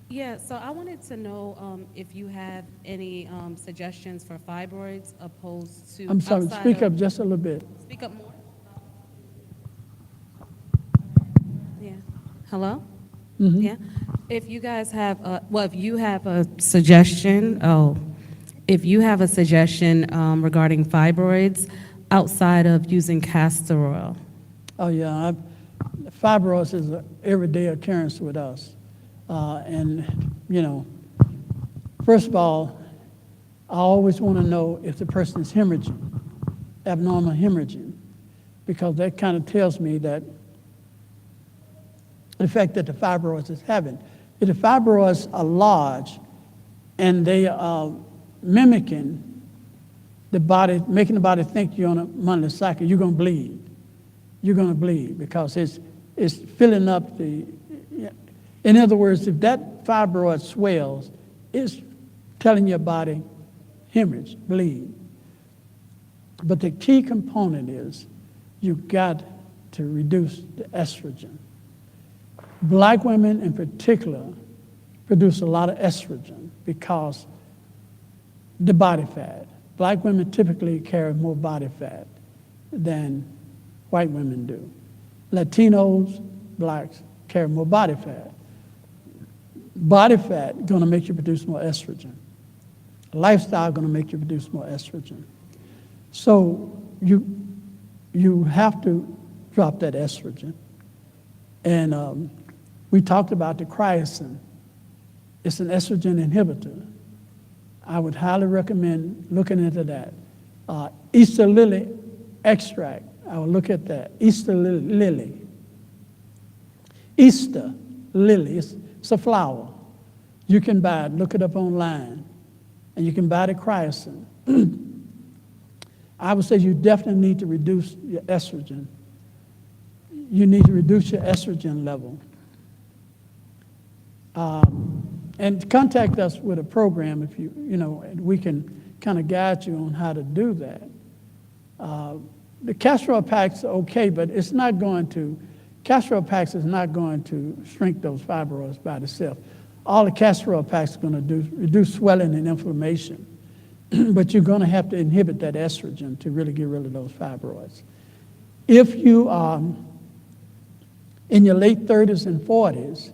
Yeah, so I wanted to know if you have any suggestions for fibroids opposed to. I'm sorry, outside speak of- up just a little bit. Speak up more. Yeah. Hello? Mhm. Yeah. If you guys have, if you have a suggestion, if you have a suggestion regarding fibroids outside of using castor oil. Oh, yeah. Fibroids is an everyday occurrence with us. And, you know, first of all, I always want to know if the person is hemorrhaging, abnormal hemorrhaging, because that kind of tells me that the effect that the fibroids is having. If the fibroids are large and they are mimicking the body, making the body think you're on a monthly cycle, you're going to bleed. You're going to bleed because it's filling up the. In other words, if that fibroid swells, it's telling your body hemorrhage, bleed. But the key component is you've got to reduce the estrogen. Black women in particular produce a lot of estrogen because the body fat. Black women typically carry more body fat than white women do. Latinos, blacks carry more body fat. Body fat going to make you produce more estrogen. Lifestyle going to make you produce more estrogen. So you have to drop that estrogen. And we talked about the cryosin. It's an estrogen inhibitor. I would highly recommend looking into that. Easter lily extract, I will look at that. Easter lily. Easter lily, it's a flower. You can buy it, look it up online, and you can buy the cryosin. I would say you definitely need to reduce your estrogen. You need to reduce your estrogen level. And contact us with a program if you know, and we can kind of guide you on how to do that. The castor oil packs are okay, but it's not going to, castor oil packs is not going to shrink those fibroids by itself. All the castor oil packs are going to do reduce swelling and inflammation, but you're going to have to inhibit that estrogen to really get rid of those fibroids. If you are in your late 30s and 40s,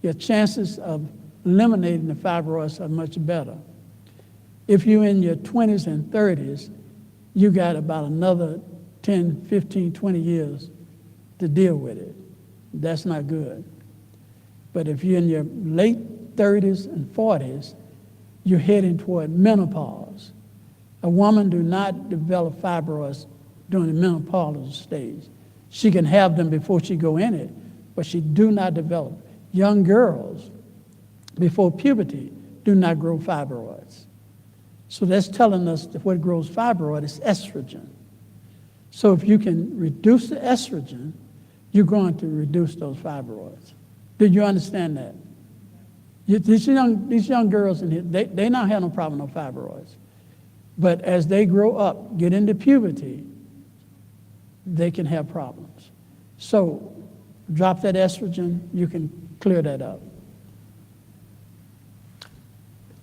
your chances of eliminating the fibroids are much better. If you're in your 20s and 30s, you got about another 10, 15, 20 years to deal with it. That's not good. But if you're in your late 30s and 40s, you're heading toward menopause. A woman do not develop fibroids during the menopausal stage. She can have them before she go in it, but she do not develop. Young girls, before puberty, do not grow fibroids. So that's telling us that what grows fibroid is estrogen. So if you can reduce the estrogen, you're going to reduce those fibroids. Did you understand that? These young girls in here, they not have no problem with fibroids. But as they grow up, get into puberty, they can have problems. So drop that estrogen, you can clear that up.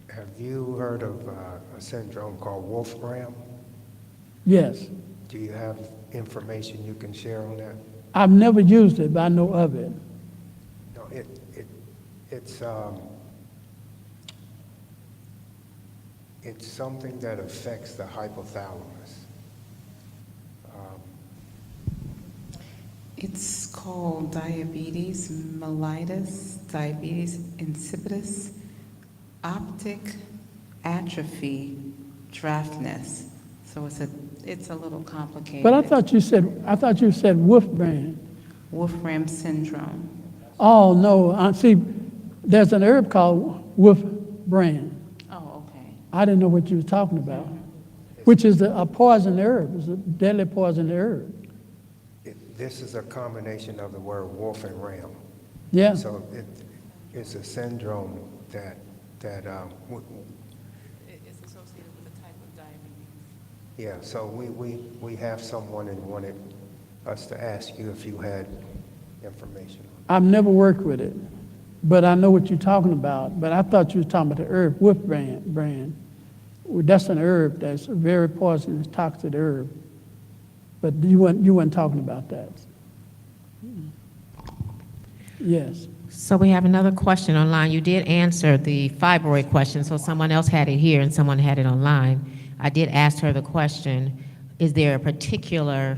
Have you heard of a syndrome called Wolfram? Yes. Do you have information you can share on that? I've never used it, but I know of it. No, it's something that affects the hypothalamus. It's called diabetes mellitus, diabetes insipidus, optic atrophy, draftness. So it's a little complicated. But I thought you said Wolfram. Wolfram syndrome. Oh no, see, there's an herb called Wolfram. Oh, okay. I didn't know what you were talking about, which is a poison herb. It's a deadly poison herb. This is a combination of the word wolf and ram. Yeah. So it's a syndrome that It's associated with a type of diabetes. yeah, so we have someone and wanted us to ask you if you had information. I've never worked with it, but I know what you're talking about. But I thought you were talking about the herb Wolfram. Well, that's an herb that's a very poisonous, toxic herb. But you weren't talking about that. Yes. So we have another question online. You did answer the fibroid question, so someone else had it here and someone had it online. I did ask her the question, is there a particular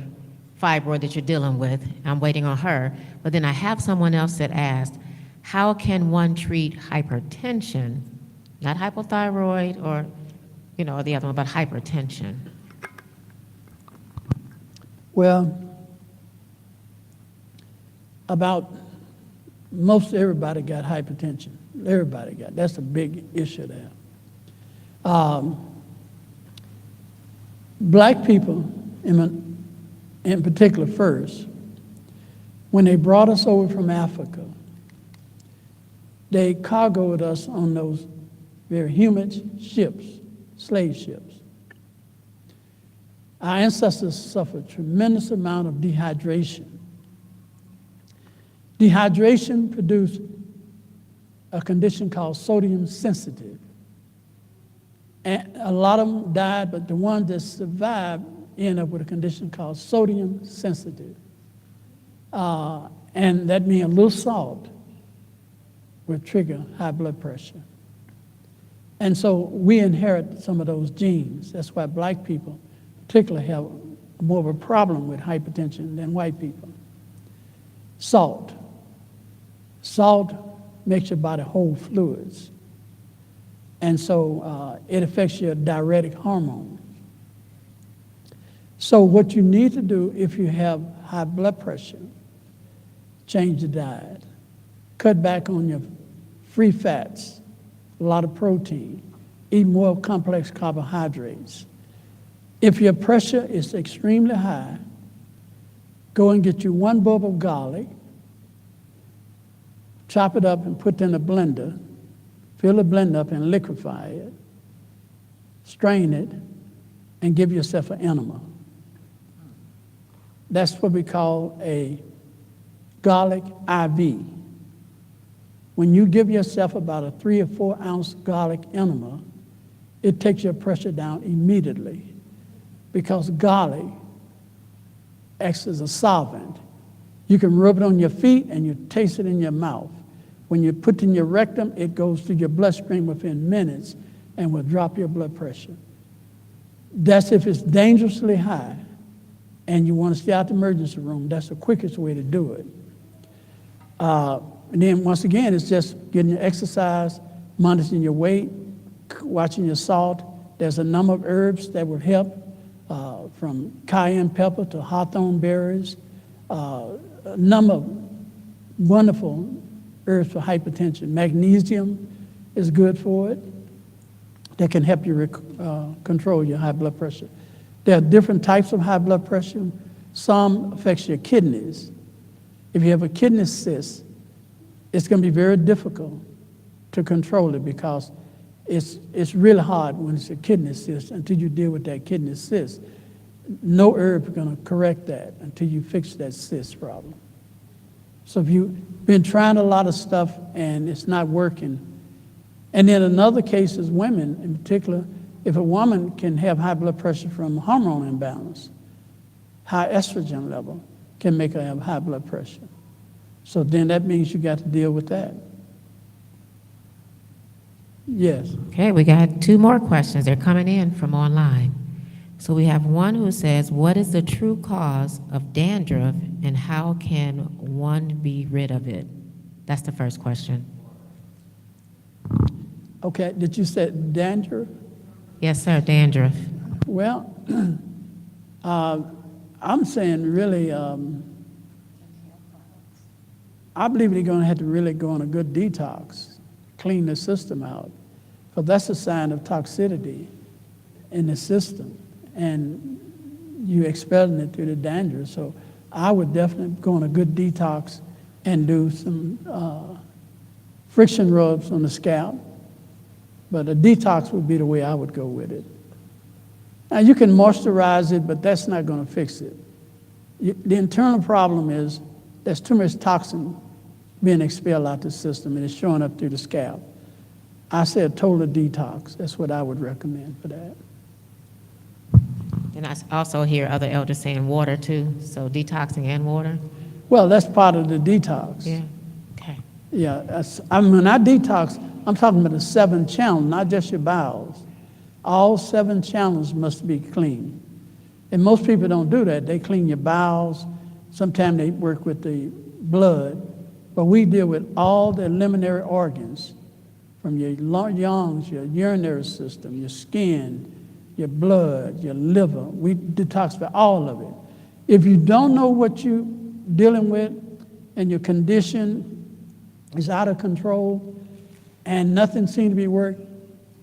fibroid that you're dealing with? I'm waiting on her. But then I have someone else that asked, how can one treat hypertension? Not hypothyroid or, the other one, but hypertension. Well, about most everybody got hypertension. Everybody got. That's a big issue there. Black people, in particular first, when they brought us over from Africa, they cargoed us on those very humid ships, slave ships. Our ancestors suffered a tremendous amount of dehydration. Dehydration produced a condition called sodium sensitive. And a lot of them died, but the ones that survived ended up with a condition called sodium sensitive. And that means a little salt will trigger high blood pressure. And so we inherit some of those genes. That's why black people particularly have more of a problem with hypertension than white people. Salt. Salt makes your body hold fluids. And so it affects your diuretic hormone. So what you need to do if you have high blood pressure, change the diet. Cut back on your free fats, a lot of protein. Eat more complex carbohydrates. If your pressure is extremely high, go and get you 1 bulb of garlic, chop it up and put it in a blender, fill the blender up and liquefy it, strain it, and give yourself an enema. That's what we call a garlic IV. When you give yourself about a 3 or 4 ounce garlic enema, it takes your pressure down immediately because garlic acts as a solvent. You can rub it on your feet and you taste it in your mouth. When you put it in your rectum, it goes through your bloodstream within minutes and will drop your blood pressure. That's if it's dangerously high and you want to stay out the emergency room. That's the quickest way to do it. And then once again, it's just getting your exercise, monitoring your weight, watching your salt. There's a number of herbs that would help, from cayenne pepper to hawthorn berries, a number of wonderful herbs for hypertension. Magnesium is good for it. That can help you control your high blood pressure. There are different types of high blood pressure. Some affects your kidneys. If you have a kidney cyst, it's going to be very difficult to control it because it's really hard when it's a kidney cyst until you deal with that kidney cyst. No herb is going to correct that until you fix that cyst problem. So if you've been trying a lot of stuff and it's not working, and then another case is women in particular, if a woman can have high blood pressure from hormone imbalance, high estrogen level can make her have high blood pressure. So then that means you got to deal with that. Yes. Okay, we got 2 more questions. They're coming in from online. So we have one who says, what is the true cause of dandruff and how can one be rid of it? That's the first question. Okay, did you say dandruff? Yes, sir, dandruff. Well, I'm saying really, I believe they're going to have to really go on a good detox, clean the system out, because that's a sign of toxicity in the system, and you're expelling it through the dandruff. So I would definitely go on a good detox and do some friction rubs on the scalp, but a detox would be the way I would go with it. Now, you can moisturize it, but that's not going to fix it. The internal problem is there's too much toxin being expelled out the system, and it's showing up through the scalp. I say a total detox. That's what I would recommend for that. And I also hear other elders saying water too, so detoxing and water. Well, that's part of the detox. Yeah, okay. Yeah, when I detox, I'm talking about the 7 channels, not just your bowels. All 7 channels must be clean. And most people don't do that. They clean your bowels. Sometimes they work with the blood. But we deal with all the eliminary organs, from your lungs, your urinary system, your skin, your blood, your liver. We detoxify all of it. If you don't know what you're dealing with and your condition is out of control and nothing seems to be working,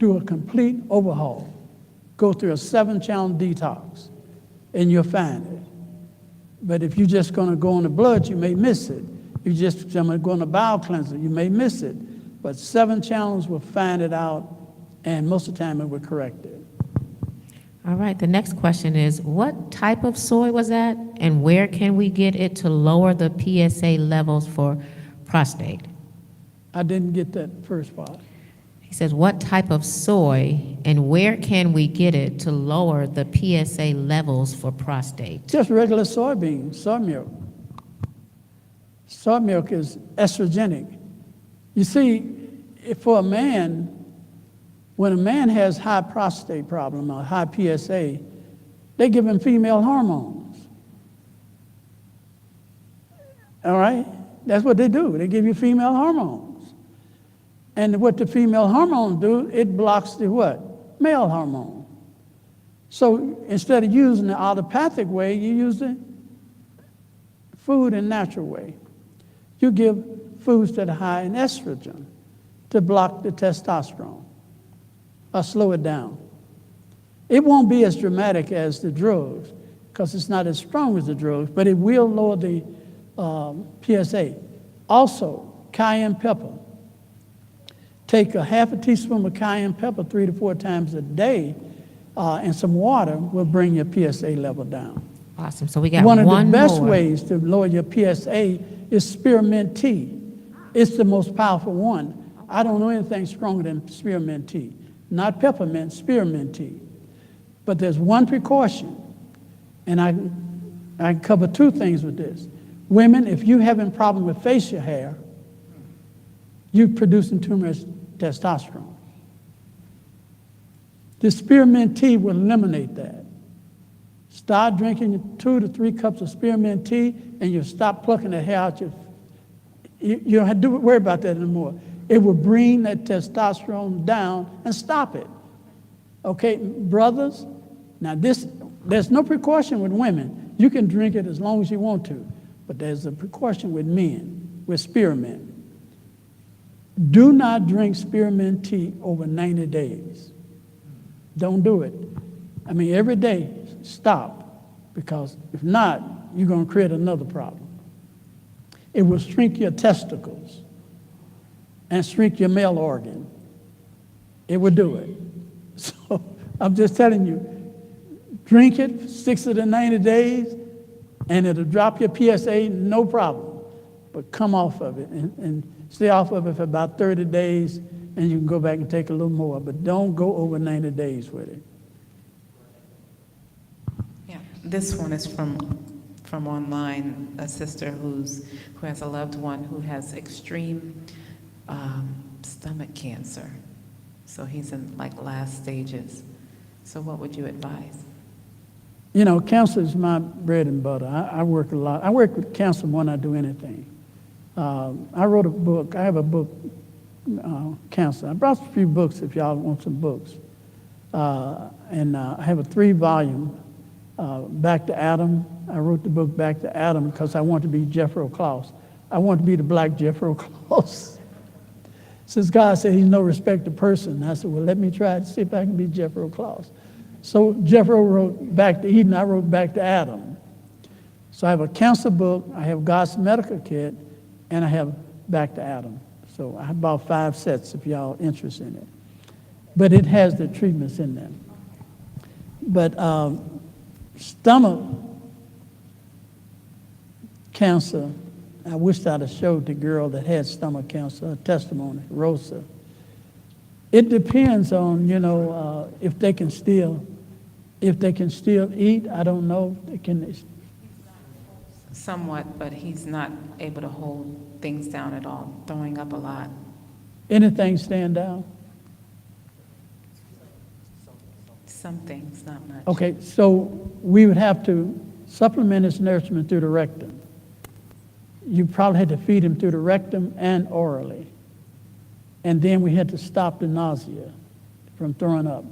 do a complete overhaul. Go through a 7-channel detox and you'll find it. But if you're just going to go on the blood, you may miss it. If you're just going to go on a bowel cleanser, you may miss it. But 7 channels will find it out, and most of the time it will correct it. All right, the next question is, what type of soy was that, and where can we get it to lower the PSA levels for prostate? I didn't get that first part. He says, what type of soy, and where can we get it to lower the PSA levels for prostate? Just regular soybeans, soy milk. Soy milk is estrogenic. You see, for a man, when a man has high prostate problem or high PSA, they give him female hormones. All right? That's what they do. They give you female hormones. And what the female hormones do, it blocks the what? Male hormone. So instead of using the allopathic way, you use the food and natural way. You give foods that are high in estrogen to block the testosterone or slow it down. It won't be as dramatic as the drugs because it's not as strong as the drugs, but it will lower the PSA. Also, cayenne pepper. Take a half a teaspoon of cayenne pepper 3 to 4 times a day, and some water will bring your PSA level down. Awesome, so we got one more. of the best ways to lower your PSA is spearmint tea. It's the most powerful one. I don't know anything stronger than spearmint tea. Not peppermint, spearmint tea. But there's one precaution, and I cover 2 things with this. Women, if you're having a problem with facial hair, you're producing too much testosterone. The spearmint tea will eliminate that. Start drinking 2 to 3 cups of spearmint tea, and you'll stop plucking the hair out your. You don't have to worry about that anymore. It will bring that testosterone down and stop it. Okay, brothers. Now there's no precaution with women. You can drink it as long as you want to, but there's a precaution with men, with spearmint. Do not drink spearmint tea over 90 days. Don't do it. I mean, every day, stop, because if not, you're going to create another problem. It will shrink your testicles and shrink your male organ. It will do it. So I'm just telling you, drink it 60 to 90 days, and it'll drop your PSA, no problem. But come off of it and stay off of it for about 30 days, and you can go back and take a little more. But don't go over 90 days with it. Yeah, this one is from online, a sister who has a loved one who has extreme stomach cancer. So he's in like last stages. So what would you advise? You know, cancer is my bread and butter. I work a lot. I work with cancer more than I do anything. I wrote a book. I have a book, Cancer. I brought a few books if y'all want some books. And I have a 3-volume, Back to Adam. I wrote the book Back to Adam because I want to be Jethro Klaus. I want to be the black Jethro Klaus. Since God said he's no respected person, I said, well, let me try to see if I can be Jethro Klaus. So Jethro wrote Back to Eden, I wrote Back to Adam. So I have a cancer book, I have God's medical kit, and I have Back to Adam. So I have about 5 sets if y'all are interested in it. But it has the treatments in there. But stomach cancer, I wished I'd have showed the girl that had stomach cancer, her testimony, Rosa. It depends on, you know, if they can still eat. I don't know. They can. Somewhat, but he's not able to hold things down at all, throwing up a lot. Anything stand down? Some things, not much. Okay, so we would have to supplement his nourishment through the rectum. You probably had to feed him through the rectum and orally. And then we had to stop the nausea from throwing up.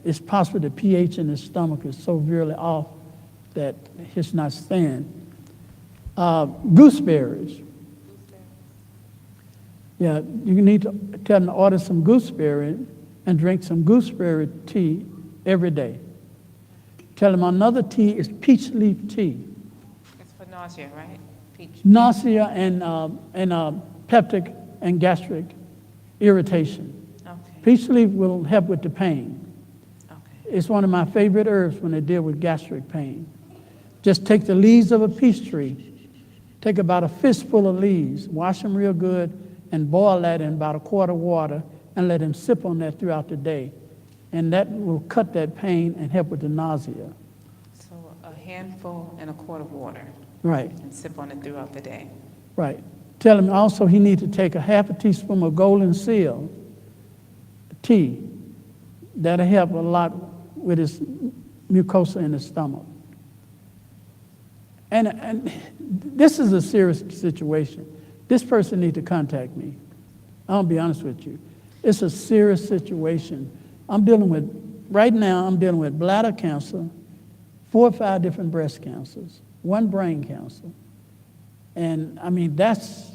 It's possible the pH in his stomach is so severely off that it's not staying. Gooseberries. Yeah, you need to tell him to order some gooseberry and drink some gooseberry tea every day. Tell him another tea is peach leaf tea. It's for nausea, right? Peach. Nausea and peptic and gastric irritation. Okay. Peach leaf will help with the pain. Okay. It's one of my favorite herbs when they deal with gastric pain. Just take the leaves of a peach tree, take about a fistful of leaves, wash them real good, and boil that in about a quart of water, and let him sip on that throughout the day. And that will cut that pain and help with the nausea. So a handful and a quart of water. Right, And sip on it throughout the day. right. Tell him also he needs to take a half a teaspoon of golden seal tea. That'll help a lot with his mucosa in his stomach. And this is a serious situation. This person needs to contact me. I'll be honest with you. It's a serious situation. Right now I'm dealing with bladder cancer, 4 or 5 different breast cancers, 1 brain cancer. And I mean, that's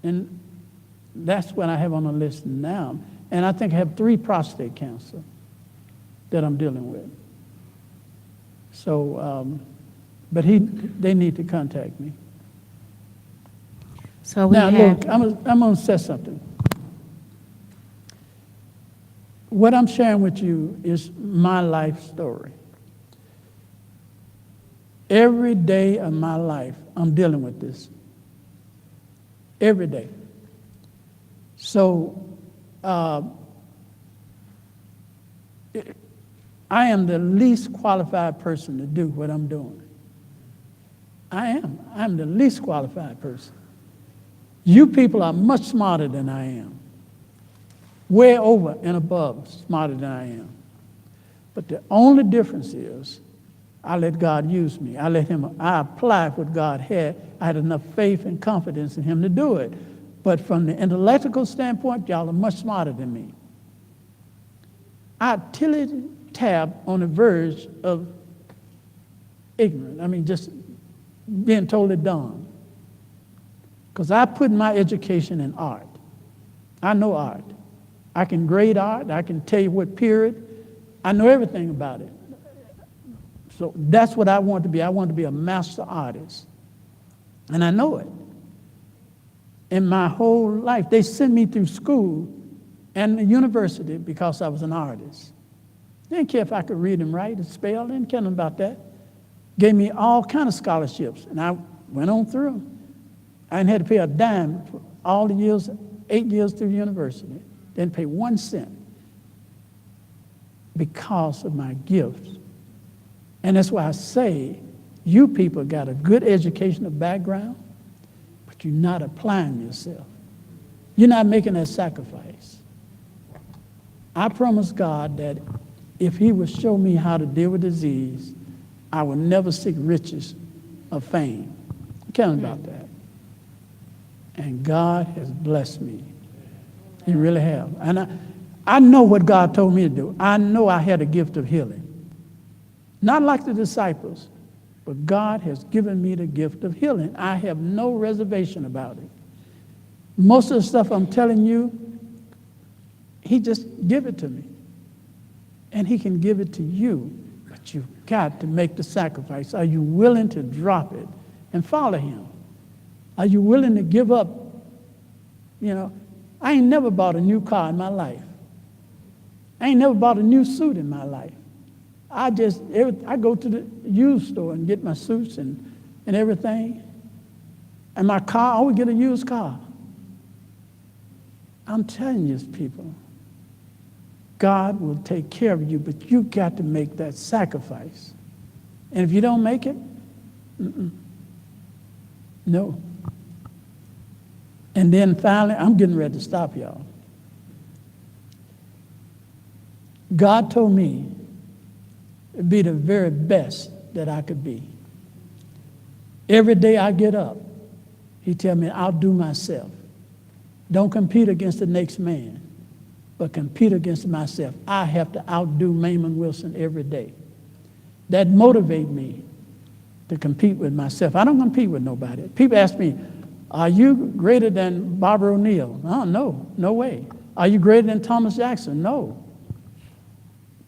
what I have on the list now. And I think I have 3 prostate cancer that I'm dealing with. So, but they need to contact me. So we Now, have, look, I'm going to say something. What I'm sharing with you is my life story. Every day of my life, I'm dealing with this. Every day. So, I am the least qualified person to do what I'm doing. I'm the least qualified person. You people are much smarter than I am. way over and above smarter than I am. But the only difference is I let God use me. I applied what God had. I had enough faith and confidence in him to do it. But from the intellectual standpoint, y'all are much smarter than me. I tilly-tab on the verge of ignorant. I mean, just being totally dumb. Because I put my education in art. I know art. I can grade art. I can tell you what period. I know everything about it. So that's what I want to be. I want to be a master artist. And I know it. In my whole life, they sent me through school and the university because I was an artist. They didn't care if I could read and write and spell. They didn't care nothing about that. Gave me all kind of scholarships, and I went on through. I didn't have to pay a dime for all the years, 8 years through university. Didn't pay 1 cent because of my gifts. And that's why I say, you people got a good educational background, but you're not applying yourself. You're not making that sacrifice. I promise God that if he would show me how to deal with disease, I would never seek riches or fame. I'm telling about that. And God has blessed me. He really has. And I know what God told me to do. I know I had a gift of healing. Not like the disciples, but God has given me the gift of healing. I have no reservation about it. Most of the stuff I'm telling you, he just give it to me. And he can give it to you, but you've got to make the sacrifice. Are you willing to drop it and follow him? Are you willing to give up? You know, I ain't never bought a new car in my life. I ain't never bought a new suit in my life. I go to the used store and get my suits and everything. And my car, I always get a used car. I'm telling you, people, God will take care of you, but you got to make that sacrifice. And if you don't make it, no. And then finally, I'm getting ready to stop, y'all. God told me to be the very best that I could be. Every day I get up, he tell me, outdo myself. Don't compete against the next man, but compete against myself. I have to outdo Mamon Wilson every day. That motivates me to compete with myself. I don't compete with nobody. People ask me, are you greater than Barbara O'Neill? Oh, no way. Are you greater than Thomas Jackson? No.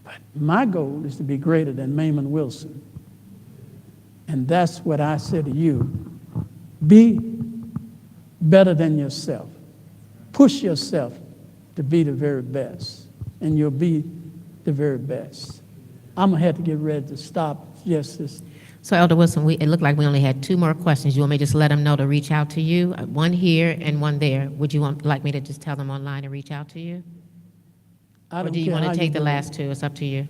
But my goal is to be greater than Mamon Wilson. And that's what I say to you. Be better than yourself. Push yourself to be the very best, and you'll be the very best. I'm going to have to get ready to stop. Yes, sister. So, Elder Wilson, it looked like we only had 2 more questions. You want me to just let them know to reach out to you? One here and one there. Would you like me to just tell them online to reach out to you? I Or don't do you care want how to take the do last it. 2? It's up to you.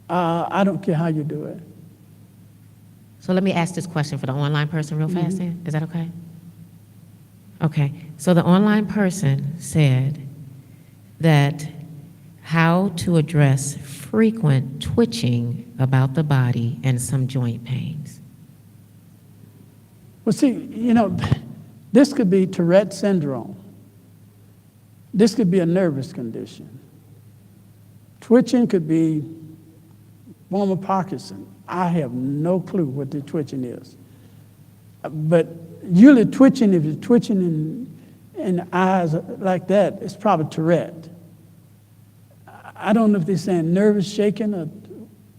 I don't care how you do it. So let me ask this question for the online person real fast then. Is that okay? Okay. So the online person said that how to address frequent twitching about the body and some joint pains. Well, see, you know, this could be Tourette syndrome. This could be a nervous condition. Twitching could be form of Parkinson. I have no clue what the twitching is. But usually twitching, if you're twitching in the eyes like that, it's probably Tourette. I don't know if they're saying nervous shaking or,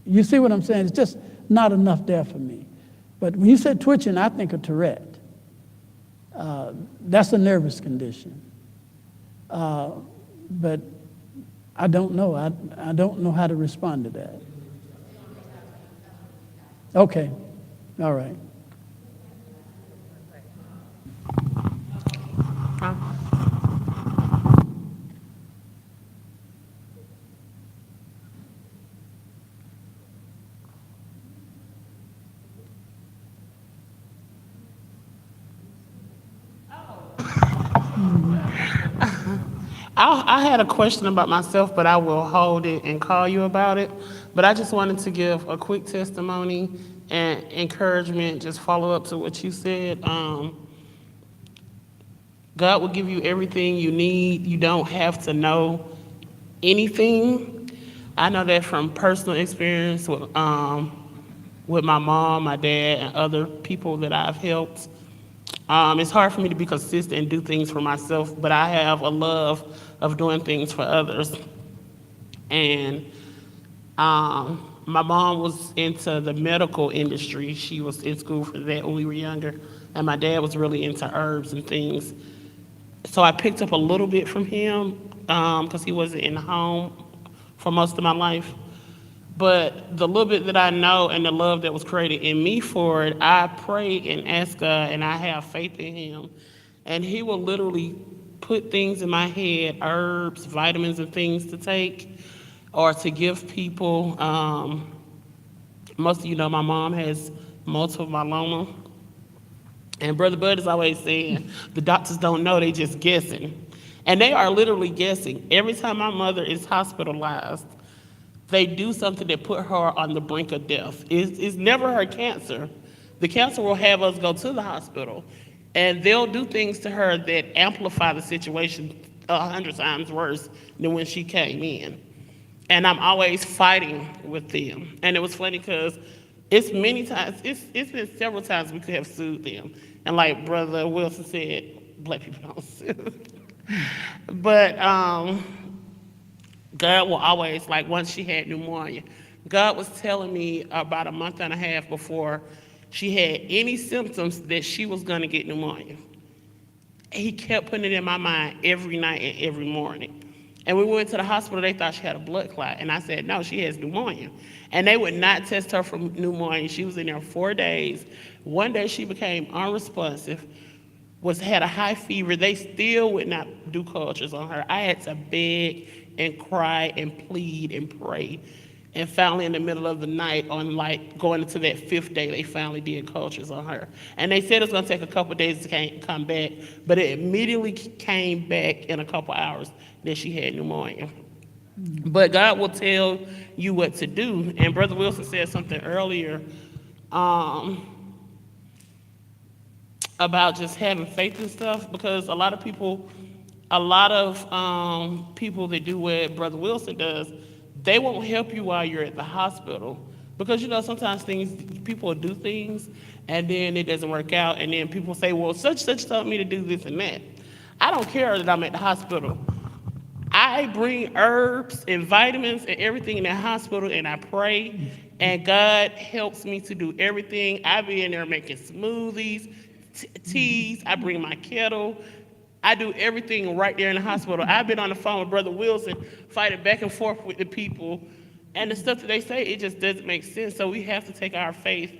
you see what I'm saying? It's just not enough there for me. But when you said twitching, I think of Tourette. That's a nervous condition. But I don't know. I don't know how to respond to that. Okay. All right. I had a question about myself, but I will hold it and call you about it. But I just wanted to give a quick testimony and encouragement, just follow up to what you said. God will give you everything you need. You don't have to know anything. I know that from personal experience with my mom, my dad, and other people that I've helped. It's hard for me to be consistent and do things for myself, but I have a love of doing things for others. And my mom was into the medical industry. She was in school for that when we were younger. And my dad was really into herbs and things. So I picked up a little bit from him because he wasn't in the home for most of my life. But the little bit that I know and the love that was created in me for it, I pray and ask God, and I have faith in him. And he will literally put things in my head, herbs, vitamins, and things to take or to give people. Most of you know my mom has multiple myeloma. And Brother Bud is always saying, the doctors don't know, they just guessing. And they are literally guessing. Every time my mother is hospitalized, they do something that put her on the brink of death. It's never her cancer. The cancer will have us go to the hospital, and they'll do things to her that amplify the situation 100 times worse than when she came in. And I'm always fighting with them. And it was funny because it's been several times we could have sued them. And like Brother Wilson said, black people don't sue. But God will always, like once she had pneumonia, God was telling me about a month and a half before she had any symptoms that she was gonna get pneumonia. He kept putting it in my mind every night and every morning. And when we went to the hospital, they thought she had a blood clot. And I said, no, she has pneumonia. And they would not test her for pneumonia. She was in there 4 days. One day she became unresponsive, had a high fever. They still would not do cultures on her. I had to beg and cry and plead and pray. And finally, in the middle of the night, on like going into that 5th day, they finally did cultures on her. And they said it was going to take a couple days to come back, but it immediately came back in a couple hours that she had pneumonia. But God will tell you what to do. And Brother Wilson said something earlier about just having faith and stuff, because a lot of people that do what Brother Wilson does, they won't help you while you're at the hospital, because you know sometimes people will do things and then it doesn't work out, and then people say, well, such told me to do this and that. I don't care that I'm at the hospital. I bring herbs and vitamins and everything in the hospital, and I pray, and God helps me to do everything. I be in there making smoothies, teas. I bring my kettle. I do everything right there in the hospital. I've been on the phone with Brother Wilson fighting back and forth with the people, and the stuff that they say, it just doesn't make sense. So we have to take our faith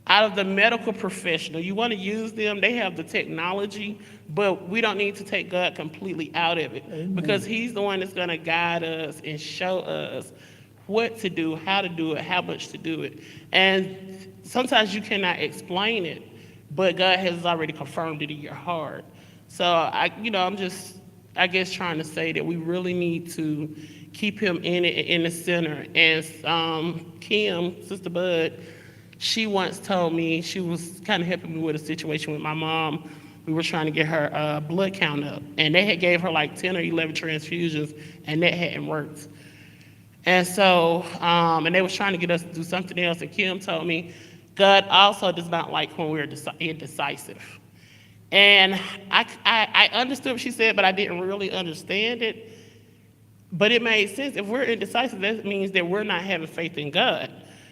out of the medical professional. You want to use them, they have the technology, but we don't need to take God completely out of it. Amen. Because he's the one that's going to guide us and show us what to do, how to do it, how much to do it. And sometimes you cannot explain it, but God has already confirmed it in your heart. So I'm just, I guess, trying to say that we really need to keep him in the center. And Kim, Sister Bud, she once told me, she was kind of helping me with a situation with my mom. We were trying to get her blood count up, and they had gave her like 10 or 11 transfusions, and that hadn't worked. And so, and they was trying to get us to do something else, and Kim told me, God also does not like when we're indecisive. And I understood what she said, but I didn't really understand it. But it made sense. If we're indecisive, that means that we're not having faith in God.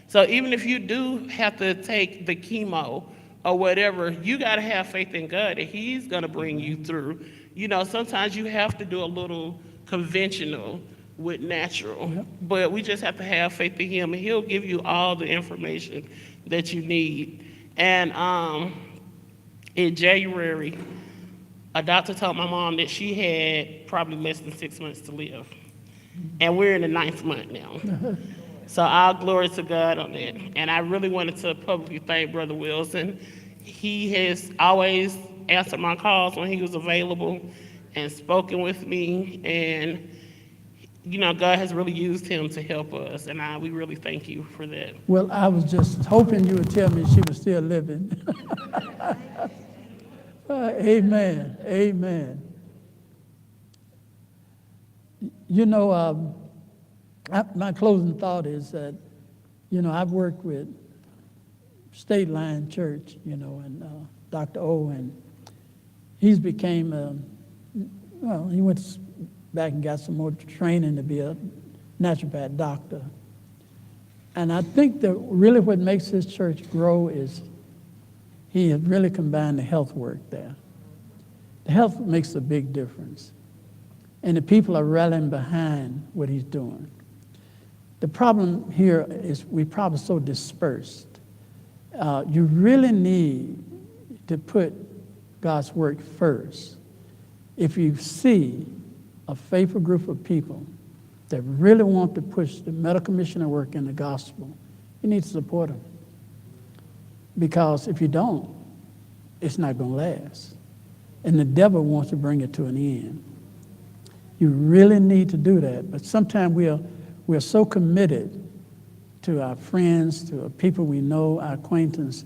So even if you do have to take the chemo or whatever, you got to have faith in God that he's going to bring you through. You know, sometimes you have to do a little conventional with natural, yep. But we just have to have faith in him, and he'll give you all the information that you need. And in January, a doctor told my mom that she had probably less than 6 months to live. And we're in the 9th month now. So all glory to God on that. And I really wanted to publicly thank Brother Wilson. He has always answered my calls when he was available. and spoken with me, and you know, God has really used him to help us, and we really thank you for that. Well, I was just hoping you would tell me she was still living. Amen, amen. You know, my closing thought is that, you know, I've worked with State Line Church, you know, and Dr. O, and he's became, well, he went back and got some more training to be a naturopath doctor. And I think that really what makes his church grow is he has really combined the health work there. The health makes a big difference. And the people are rallying behind what he's doing. The problem here is we're probably so dispersed. You really need to put God's work first. If you see a faithful group of people that really want to push the medical missionary work in the gospel, you need to support them. Because if you don't, it's not going to last. And the devil wants to bring it to an end. You really need to do that. But sometimes we're so committed to our friends, to our people we know, our acquaintance,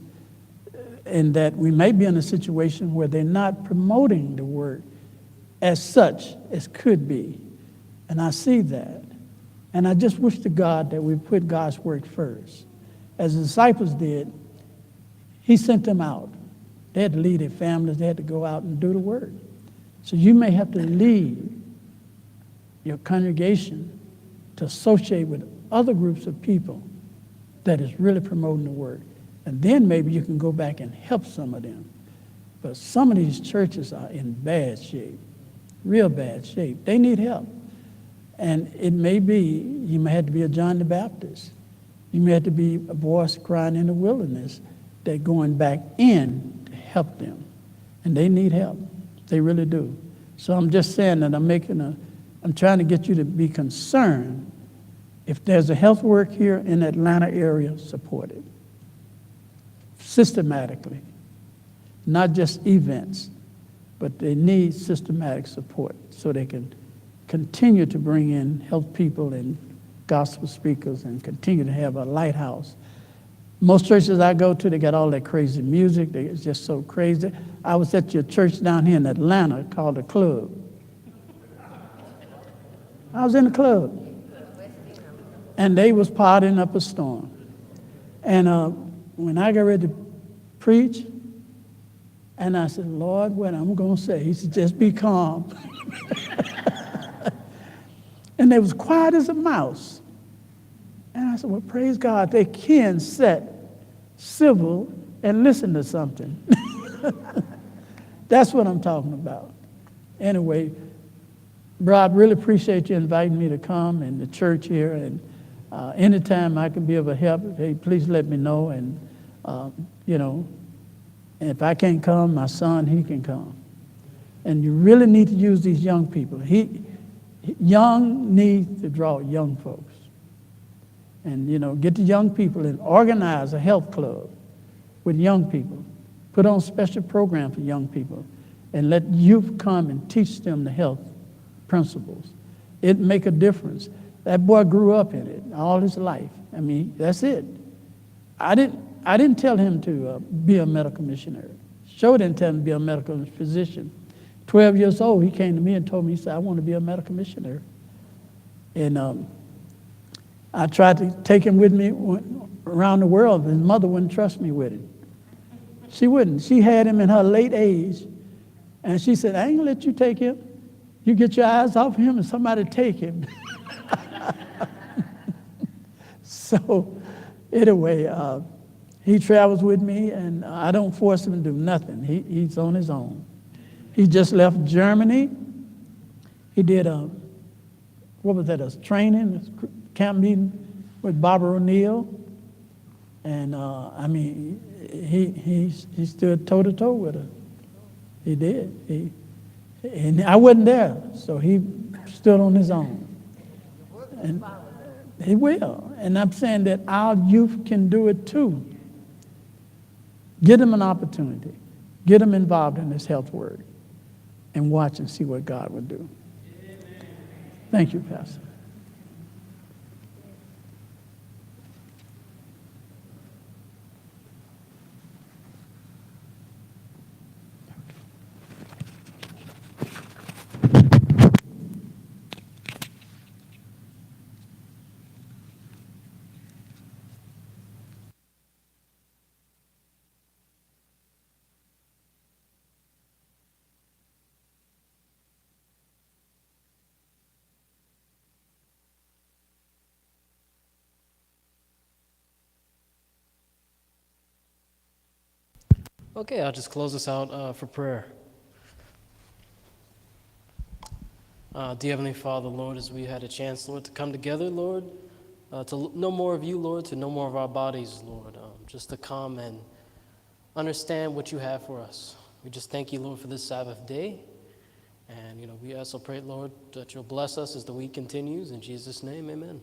and that we may be in a situation where they're not promoting the work as such as could be. And I see that. And I just wish to God that we put God's work first. As the disciples did, he sent them out. They had to leave their families. They had to go out and do the work. So you may have to leave your congregation to associate with other groups of people that is really promoting the work. And then maybe you can go back and help some of them. But some of these churches are in bad shape, real bad shape. They need help. And it may be, you may have to be a John the Baptist. You may have to be a voice crying in the wilderness that going back in to help them. And they need help. They really do. So I'm just saying that I'm trying to get you to be concerned. If there's a health work here in the Atlanta area, support it. Systematically. Not just events, but they need systematic support so they can continue to bring in health people and gospel speakers and continue to have a lighthouse. Most churches I go to, they got all that crazy music. It's just so crazy. I was at your church down here in Atlanta called The Club. I was in the club. And they was partying up a storm. And when I got ready to preach, and I said, Lord, what I'm going to say? He said, just be calm. And they was quiet as a mouse. And I said, well, praise God, they can sit civil and listen to something. That's what I'm talking about. Anyway, bro, I really appreciate you inviting me to come and the church here. And anytime I can be of a help, hey, please let me know. And, you know, and if I can't come, my son, he can come. And you really need to use these young people. Young needs to draw young folks. And, you know, get the young people and organize a health club with young people. Put on special program for young people and let youth come and teach them the health principles. It make a difference. That boy grew up in it all his life. I mean, that's it. I didn't tell him to be a medical missionary. Sure didn't tell him to be a medical physician. 12 years old, he came to me and told me, he said, I want to be a medical missionary. And I tried to take him with me around the world, but his mother wouldn't trust me with it. She wouldn't. She had him in her late age, and she said, I ain't gonna let you take him. You get your eyes off him and somebody take him. So anyway, he travels with me, and I don't force him to do nothing. He's on his own. He just left Germany. He did a training, a camp meeting with Barbara O'Neill. And I mean, he stood toe-to-toe with her. He did. And I wasn't there, so he stood on his own. And he will. And I'm saying that our youth can do it too. Get them an opportunity. Get them involved in this health work. and watch and see what God will do. Thank you, Pastor. Okay, I'll just close this out for prayer. Dear Heavenly Father, Lord, as we had a chance, Lord, to come together, Lord, to know more of you, Lord, to know more of our bodies, Lord, just to come and understand what you have for us. We just thank you, Lord, for this Sabbath day. And, we also pray, Lord, that you'll bless us as the week continues. In Jesus' name, amen.